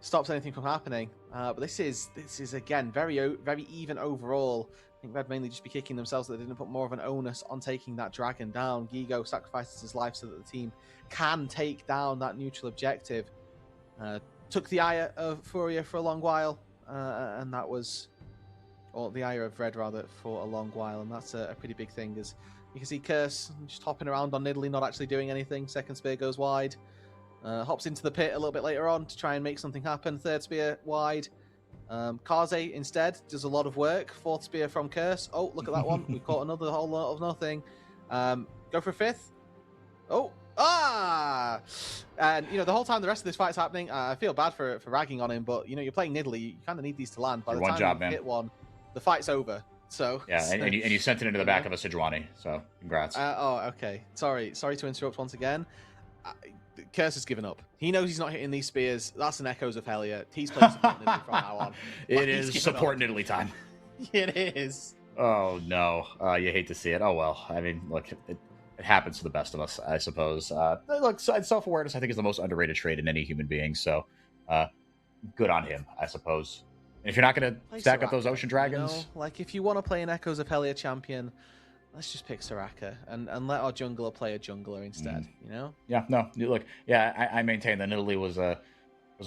stops anything from happening. But this is again very even overall. I think Red mainly just be kicking themselves that they didn't put more of an onus on taking that dragon down. Gigo sacrifices his life so that the team can take down that neutral objective. Took the eye of Furia for a long while, and that was, or the eye of Red rather, for a long while, and that's a pretty big thing. As you can see, Curse just hopping around on Nidalee, not actually doing anything. Second spear goes wide. Hops into the pit a little bit later on to try and make something happen. Third spear wide. Kaze instead does a lot of work. Fourth spear from Curse. Oh, look at that one. We've caught another whole lot of nothing. Go for a fifth. Oh, and the whole time the rest of this fight's happening, I feel bad for ragging on him, but you're playing Nidalee. You kind of need these to land. By the time you hit one, the fight's over. So yeah, and you sent it into the back of a Sejuani. So congrats. Okay. Sorry to interrupt once again. Curse has given up. He knows he's not hitting these spears. That's an Echoes of Hellier. He's playing support Nidalee from now on. It is support Nidalee time. It is. Oh no, you hate to see it. Oh well. I mean, look, it happens to the best of us, I suppose. Look, self-awareness, I think, is the most underrated trait in any human being. So, good on him, I suppose. And if you're not going to stack up those Ocean Dragons, like if you want to play an Echoes of Hellier champion, let's just pick Soraka and let our jungler play a jungler instead. Yeah, no, look, yeah, I maintain that Nidalee was a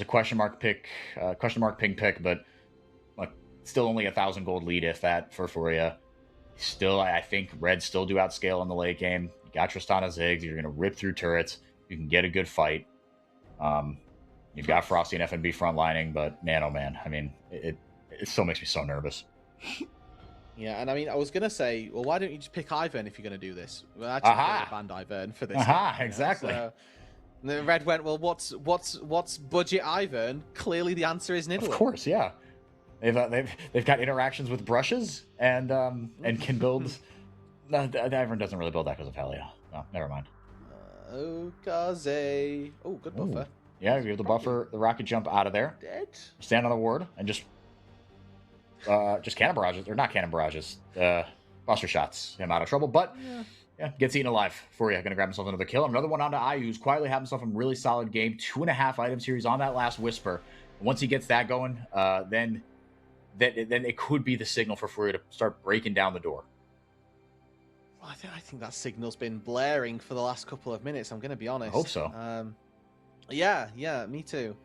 question mark pick, ping pick, but like still only 1,000 gold lead if that for Furia. Still, I think Red still do outscale in the late game. You got Tristana Ziggs. You're going to rip through turrets. You can get a good fight. You've got Frosty and FNB frontlining, but man, oh man, I mean, it still makes me so nervous. Yeah, and I mean, I was going to say, well, why don't you just pick Ivern if you're going to do this? Well, actually, banned Ivern for this. Exactly. So, the Red went, well, what's budget Ivern? Clearly, the answer is Nidalee. Of course, yeah. They've got interactions with brushes and can build. No, Ivern doesn't really build Echoes of Hellier. No, never mind. Kaze. Oh, good buffer. Ooh. Yeah, you have to buffer the rocket jump out of there. Dead. Stand on the ward and just cannon barrages, or not cannon barrages, buster shots him out of trouble. But yeah, gets eaten alive. Furia gonna grab himself another kill. Another one onto IU, who's quietly having himself a really solid game. 2.5 item series on that last Whisper. And once he gets that going, then it could be the signal for Furia to start breaking down the door. Well, I think that signal's been blaring for the last couple of minutes. I'm going to be honest. I hope so. Yeah, me too.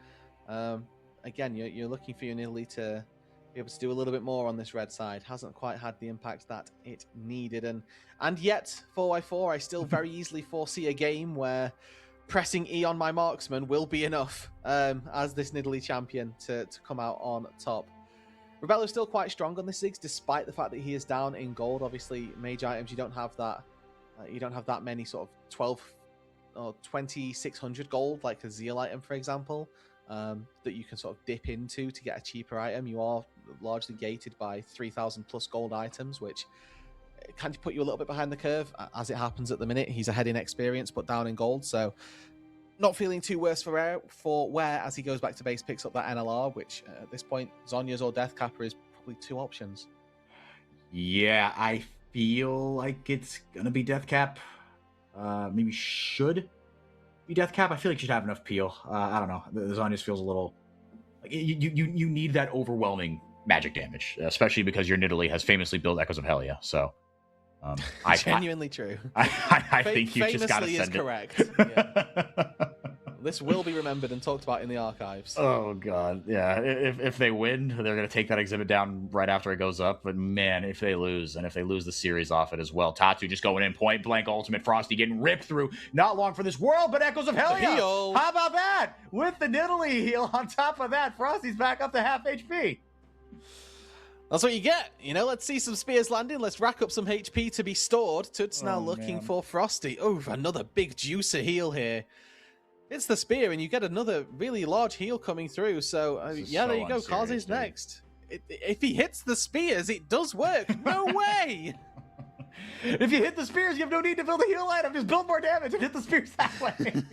Again, you're looking for your Nidalee to be able to do a little bit more on this red side. Hasn't quite had the impact that it needed, and yet 4x4, I still very easily foresee a game where pressing E on my marksman will be enough as this Nidalee champion to come out on top. Rebello's still quite strong on this Ziggs, despite the fact that he is down in gold. Obviously, mage items, you don't have that. You don't have that many sort of 12 or 2,600 gold, like a Zeal item, for example, that you can sort of dip into to get a cheaper item. You are largely gated by 3,000 plus gold items, which can put you a little bit behind the curve. As it happens at the minute, he's ahead in experience, but down in gold. So not feeling too worse for where as he goes back to base, picks up that NLR, which at this point, Zhonya's or Deathcapper is probably two options. Yeah, I feel like it's going to be Deathcap. Maybe should be Deathcap. I feel like you should have enough peel. I don't know. The Zhonya's feels a little... Like you need that overwhelming magic damage, especially because your Nidalee has famously built Echoes of Hellier. So... genuinely true. I think you just got to send is correct. Yeah. This will be remembered and talked about in the archives. Oh god, yeah. If they win, they're going to take that exhibit down right after it goes up. But man, if they lose, and if they lose the series off it as well, Tatu just going in point blank ultimate, Frosty getting ripped through. Not long for this world, but Echoes of Hellier. How about that? With the Nidalee heal on top of that, Frosty's back up to half HP. That's what you get. Let's see some spears landing. Let's rack up some HP to be stored. Tuts now looking for Frosty. Oh, another big juicer heal here. It's the spear, and you get another really large heal coming through. So, there you go. Kaze's next. If he hits the spears, it does work. No way! If you hit the spears, you have no need to build a heal item. Just build more damage and hit the spears that way.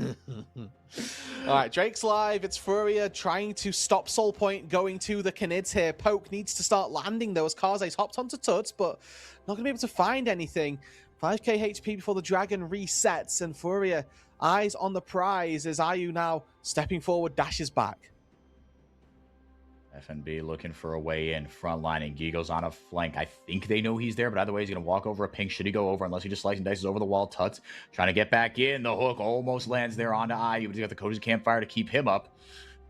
All right, Drake's live. It's Furia trying to stop Soul Point going to the Canids here. Poke needs to start landing, though, as Karze's hopped onto Tuts, but not going to be able to find anything. 5k HP before the dragon resets, and Furia eyes on the prize as Ayu now stepping forward, dashes back. FNB looking for a way in, front line, and Gigo's on a flank. I think they know he's there, but either way, he's going to walk over a ping. Should he go over unless he just slices and dices over the wall? Tuts trying to get back in. The hook almost lands there onto Ayu, but he's got the Cody's Campfire to keep him up.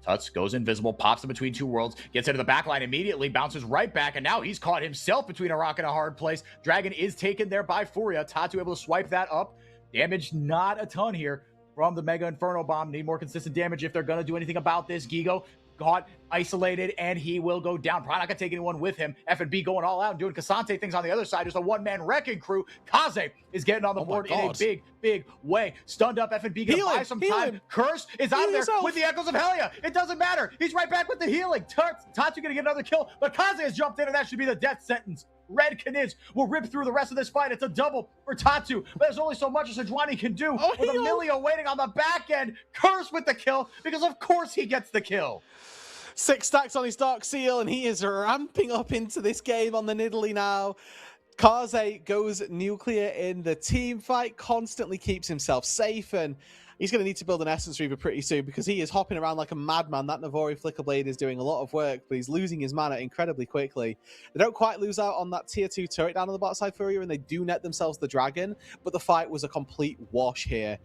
Tuts goes invisible, pops in between two worlds, gets into the back line immediately, bounces right back, and now he's caught himself between a rock and a hard place. Dragon is taken there by Furia. Tatu able to swipe that up. Damage not a ton here from the Mega Inferno Bomb. Need more consistent damage if they're going to do anything about this. Gigo got isolated, and he will go down. Probably not going to take anyone with him. FNB going all out and doing Cassante things on the other side. Just a one-man wrecking crew. Kaze is getting on the board in a big, big way. Stunned up. FNB going to buy some time. Curse is out of there with the Echoes of Helia. It doesn't matter. He's right back with the healing. Tatu going to get another kill, but Kaze has jumped in, and that should be the death sentence. Red Canids will rip through the rest of this fight. It's a double for Tatu, but there's only so much as Sejuani can do with Emilio waiting on the back end. Curse with the kill, because of course he gets the kill. 6 stacks on his Dark Seal, and he is ramping up into this game on the Nidalee now. Karze goes nuclear in the team fight, constantly keeps himself safe, and he's going to need to build an Essence Reaver pretty soon because he is hopping around like a madman. That Navori Flickerblade is doing a lot of work, but he's losing his mana incredibly quickly. They don't quite lose out on that tier 2 turret down on the bot side for you, and they do net themselves the dragon, but the fight was a complete wash here.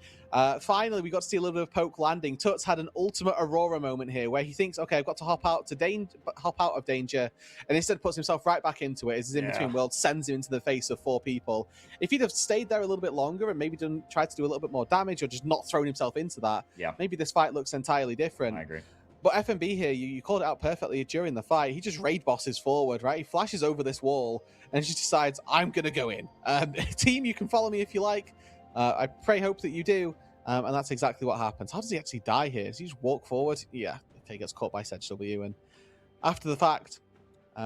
Finally, we got to see a little bit of Poke landing. Tuts had an ultimate Aurora moment here where he thinks, okay, I've got to hop out of danger, and instead puts himself right back into it as his in-between world sends him into the face of 4 people. If he'd have stayed there a little bit longer and maybe tried to do a little bit more damage or just not thrown himself into that, maybe this fight looks entirely different. I agree. But FNB here, you called it out perfectly during the fight. He just raid bosses forward, right? He flashes over this wall and just decides, I'm going to go in. Team, you can follow me if you like. I pray, hope that you do. And that's exactly what happens. How does he actually die here? Does he just walk forward? Yeah, okay, he gets caught by Sedge W. And after the fact,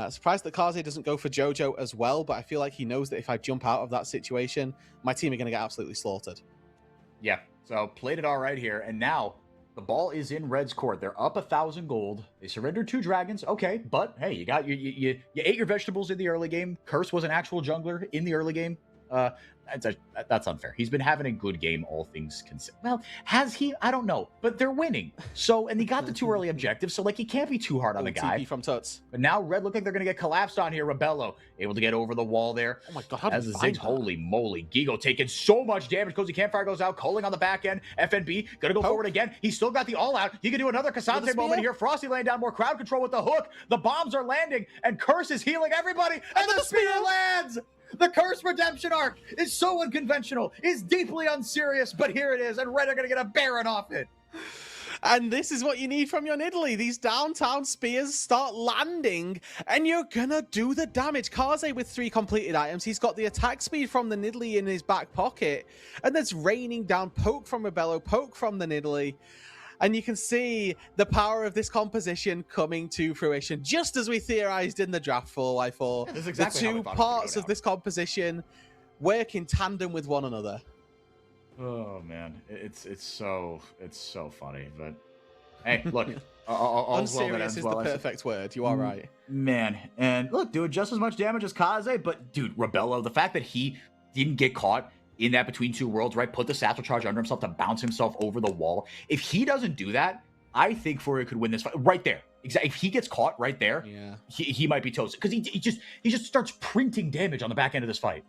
surprised that Karze doesn't go for Jojo as well, but I feel like he knows that if I jump out of that situation, my team are going to get absolutely slaughtered. Yeah, so played it all right here, and now the ball is in Red's court. They're up 1,000 gold. They surrendered 2 dragons. Okay, but hey, you ate your vegetables in the early game. Curse was an actual jungler in the early game. That's unfair. He's been having a good game, all things considered. Well, has he? I don't know, but they're winning. So, and he got the 2 early objectives, so like he can't be too hard on the guy. TP from Tuts. But now Red look like they're going to get collapsed on here. Rebello able to get over the wall there. Oh my god, how did he find that? Holy moly. Gigo taking so much damage. Cozy Campfire goes out, calling on the back end. FNB going to go forward again. He's still got the all out. He can do another Cassante moment here. Frosty laying down more crowd control with the hook. The bombs are landing, and Curse is healing everybody. And the spear lands! The Curse redemption arc is so unconventional, is deeply unserious, but here it is, and Red are going to get a Baron off it. And this is what you need from your Nidalee. These downtown spears start landing, and you're going to do the damage. Karze with 3 completed items. He's got the attack speed from the Nidalee in his back pocket, and there's raining down poke from Rebello, poke from the Nidalee. And you can see the power of this composition coming to fruition, just as we theorized in the draft 4x4. Yeah, exactly the 2 parts of this composition work in tandem with one another. Oh man, it's so funny. But hey, look, unserious is the perfect word. You are right, man. And look, doing just as much damage as Kaze, but dude, Rebello, the fact that he didn't get caught in that between 2 worlds, right? Put the satchel charge under himself to bounce himself over the wall. If he doesn't do that, I think Furia could win this fight right there. Exactly. If he gets caught right there, he might be toasted because he just starts printing damage on the back end of this fight.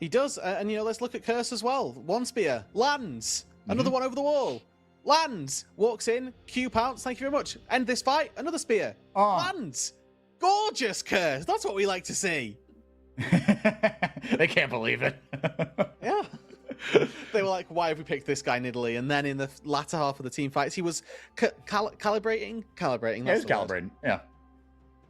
He does, and let's look at Curse as well. 1 spear lands, another one over the wall lands, walks in, Q pounce. Thank you very much. End this fight. Another spear lands. Gorgeous Curse. That's what we like to see. They can't believe it. Yeah. They were like, why have we picked this guy Nidalee? And then in the latter half of the team fights, he was calibrating. Yeah, he's calibrating. Yeah.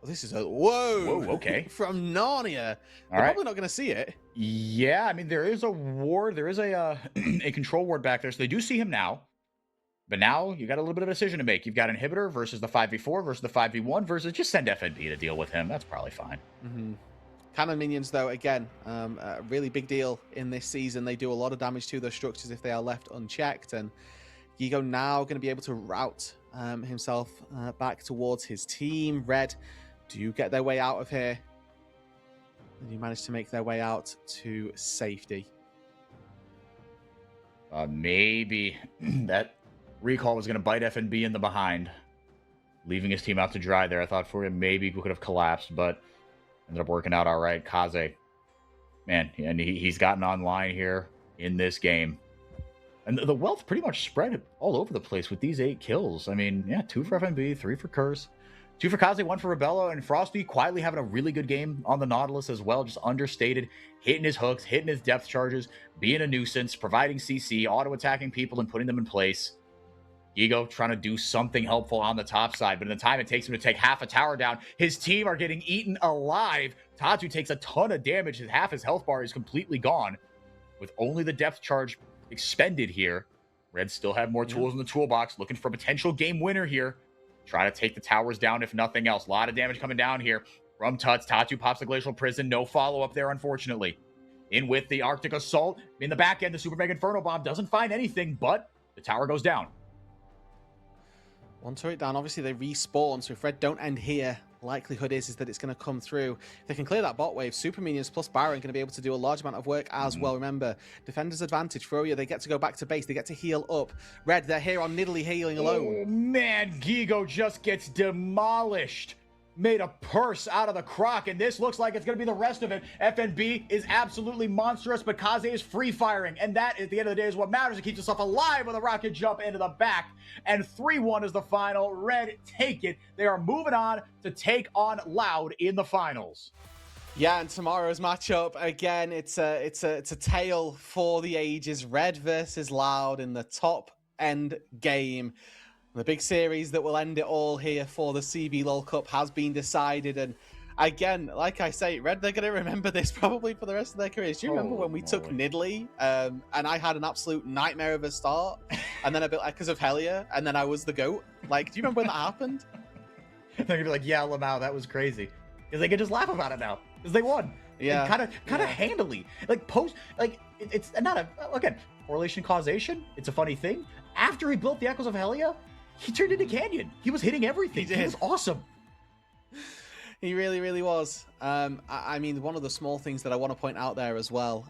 Well, this is whoa, okay. From Narnia. We're probably not going to see it. Yeah, I mean, there is a ward. There is a control ward back there, so they do see him now. But now you got a little bit of a decision to make. You've got Inhibitor versus the 5v4 versus the 5v1 versus just send FNB to deal with him. That's probably fine. Cannon minions, though, again, a really big deal in this season. They do a lot of damage to those structures if they are left unchecked. And Gigo now going to be able to route himself back towards his team. Red do get their way out of here. And you manage to make their way out to safety. Maybe that recall was going to bite FNB in the behind, leaving his team out to dry there. I thought for him maybe we could have collapsed, but ended up working out all right. Kaze, man, and he's gotten online here in this game. And the wealth pretty much spread all over the place with these 8 kills. I mean, yeah, 2 for FNB, 3 for Curse, 2 for Kaze, 1 for Rebello, and Frosty quietly having a really good game on the Nautilus as well, just understated, hitting his hooks, hitting his depth charges, being a nuisance, providing CC, auto-attacking people and putting them in place. Gigo trying to do something helpful on the top side, but in the time it takes him to take half a tower down, his team are getting eaten alive. Tatu takes a ton of damage. Half his health bar is completely gone. With only the depth charge expended here, Red still have more tools in the toolbox, looking for a potential game winner here. Trying to take the towers down, if nothing else. A lot of damage coming down here from Tuts. Tatu pops the Glacial Prison. No follow-up there, unfortunately. In with the Arctic Assault. In the back end, the Super Mega Inferno Bomb doesn't find anything, but the tower goes down. One turret down. Obviously, they respawn, so if Red don't end here, likelihood is that it's going to come through. If they can clear that bot wave, Super Minions plus Byron going to be able to do a large amount of work as well. Remember, Defender's advantage. Furia, they get to go back to base. They get to heal up. Red, they're here on Nidalee healing alone. Oh, man, Gigo just gets demolished. Made a purse out of the croc, and this looks like it's going to be the rest of it. FNB is absolutely monstrous, but Kaze is free firing, and that, at the end of the day, is what matters. It keeps yourself alive with a rocket jump into the back, and 3-1 is the final. Red take it. They are moving on to take on Loud in the finals. Yeah, and tomorrow's matchup, again, it's a tale for the ages. Red versus Loud in the top end game. The big series that will end it all here for the CBLOL Cup has been decided. And again, like I say, Red, they're going to remember this probably for the rest of their careers. Do you remember when we took Nidalee and I had an absolute nightmare of a start and then a bit because of Helia and then I was the GOAT? Like, do you remember when that happened? They're going to be like, yeah, Lamau, that was crazy. Because they can just laugh about it now because they won. Yeah. Kind of handily. It's not a, again, correlation causation. It's a funny thing. After he built the Echoes of Helia, he turned into Canyon. He was hitting everything. He was awesome. He really, really was. I mean, one of the small things that I want to point out there as well,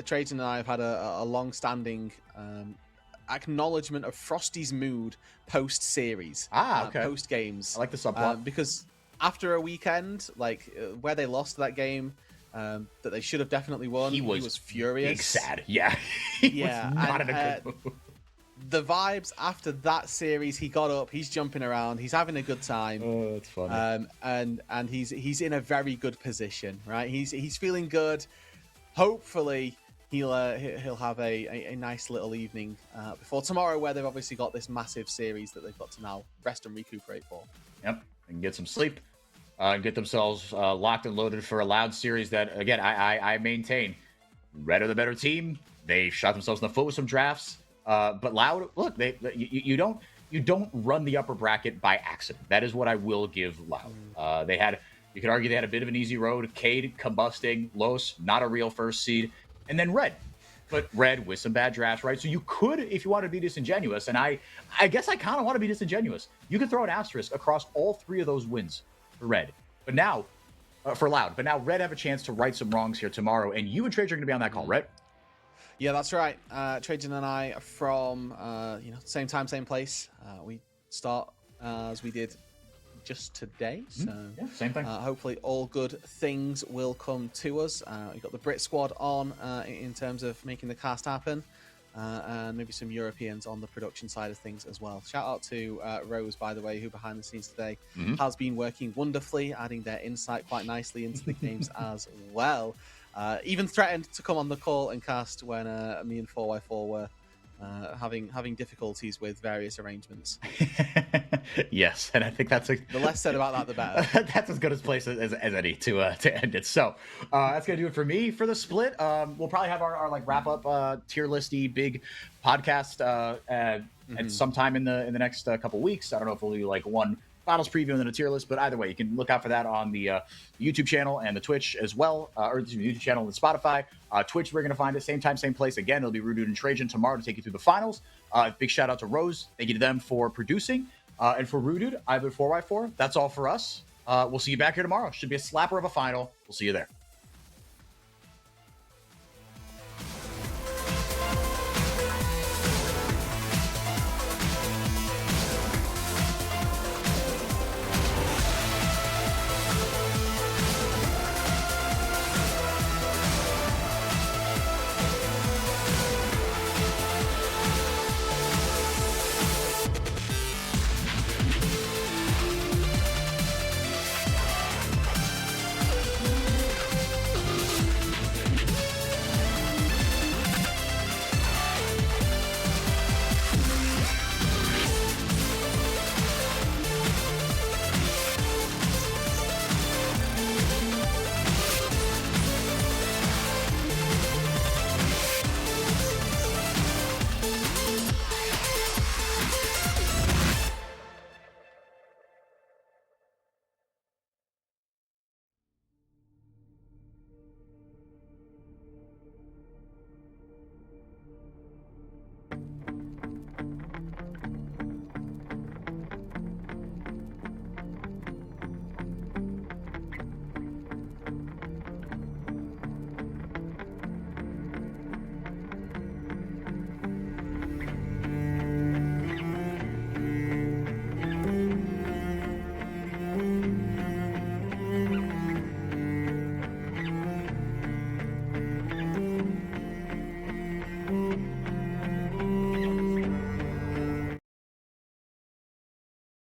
Trajan and I have had a long-standing acknowledgement of Frosty's mood post-series. Okay. Post-games. I like the subplot. Because after a weekend, where they lost that game, that they should have definitely won, he was furious. Big sad. Yeah. He was not in a good mood. The vibes after that series, he got up, he's jumping around, he's having a good time. Oh, it's funny. And he's in a very good position, right? He's feeling good. Hopefully, he'll have a nice little evening before tomorrow, where they've obviously got this massive series that they've got to now rest and recuperate for. Yep, and get some sleep, get themselves locked and loaded for a Loud series that, again, I maintain, Red are the better team. They shot themselves in the foot with some drafts. But Loud, look, you don't run the upper bracket by accident. That is what I will give Loud. You could argue they had a bit of an easy road. Cade combusting, Los not a real first seed, and then Red, but Red with some bad drafts, right? So you could, if you want to be disingenuous, and I guess I kind of want to be disingenuous. You could throw an asterisk across all 3 of those wins for Red, but now for Loud. But now Red have a chance to right some wrongs here tomorrow, and you and Trajan are going to be on that call, right? Yeah, that's right. Trajan and I are from same time, same place. We start as we did just today, so yeah, same thing. Hopefully, all good things will come to us. We've got the Brit squad on in terms of making the cast happen, and maybe some Europeans on the production side of things as well. Shout out to Rose, by the way, who behind the scenes today has been working wonderfully, adding their insight quite nicely into the games as well. Even threatened to come on the call and cast when me and 4x4 were having difficulties with various arrangements. Yes, and I think that's the less said about that, the better. That's as good a place as any to end it. So that's gonna do it for me for the split. We'll probably have our wrap up tier listy big podcast at sometime in the next couple weeks. I don't know if we'll do one finals preview and then a tier list. But either way, you can look out for that on the YouTube channel and the Twitch as well, or the YouTube channel and the Spotify. Twitch, we're going to find it same time, same place. Again, it'll be Roodood and Trajan tomorrow to take you through the finals. Big shout out to Rose. Thank you to them for producing. And for Roodood, I've been 4x4. That's all for us. We'll see you back here tomorrow. Should be a slapper of a final. We'll see you there.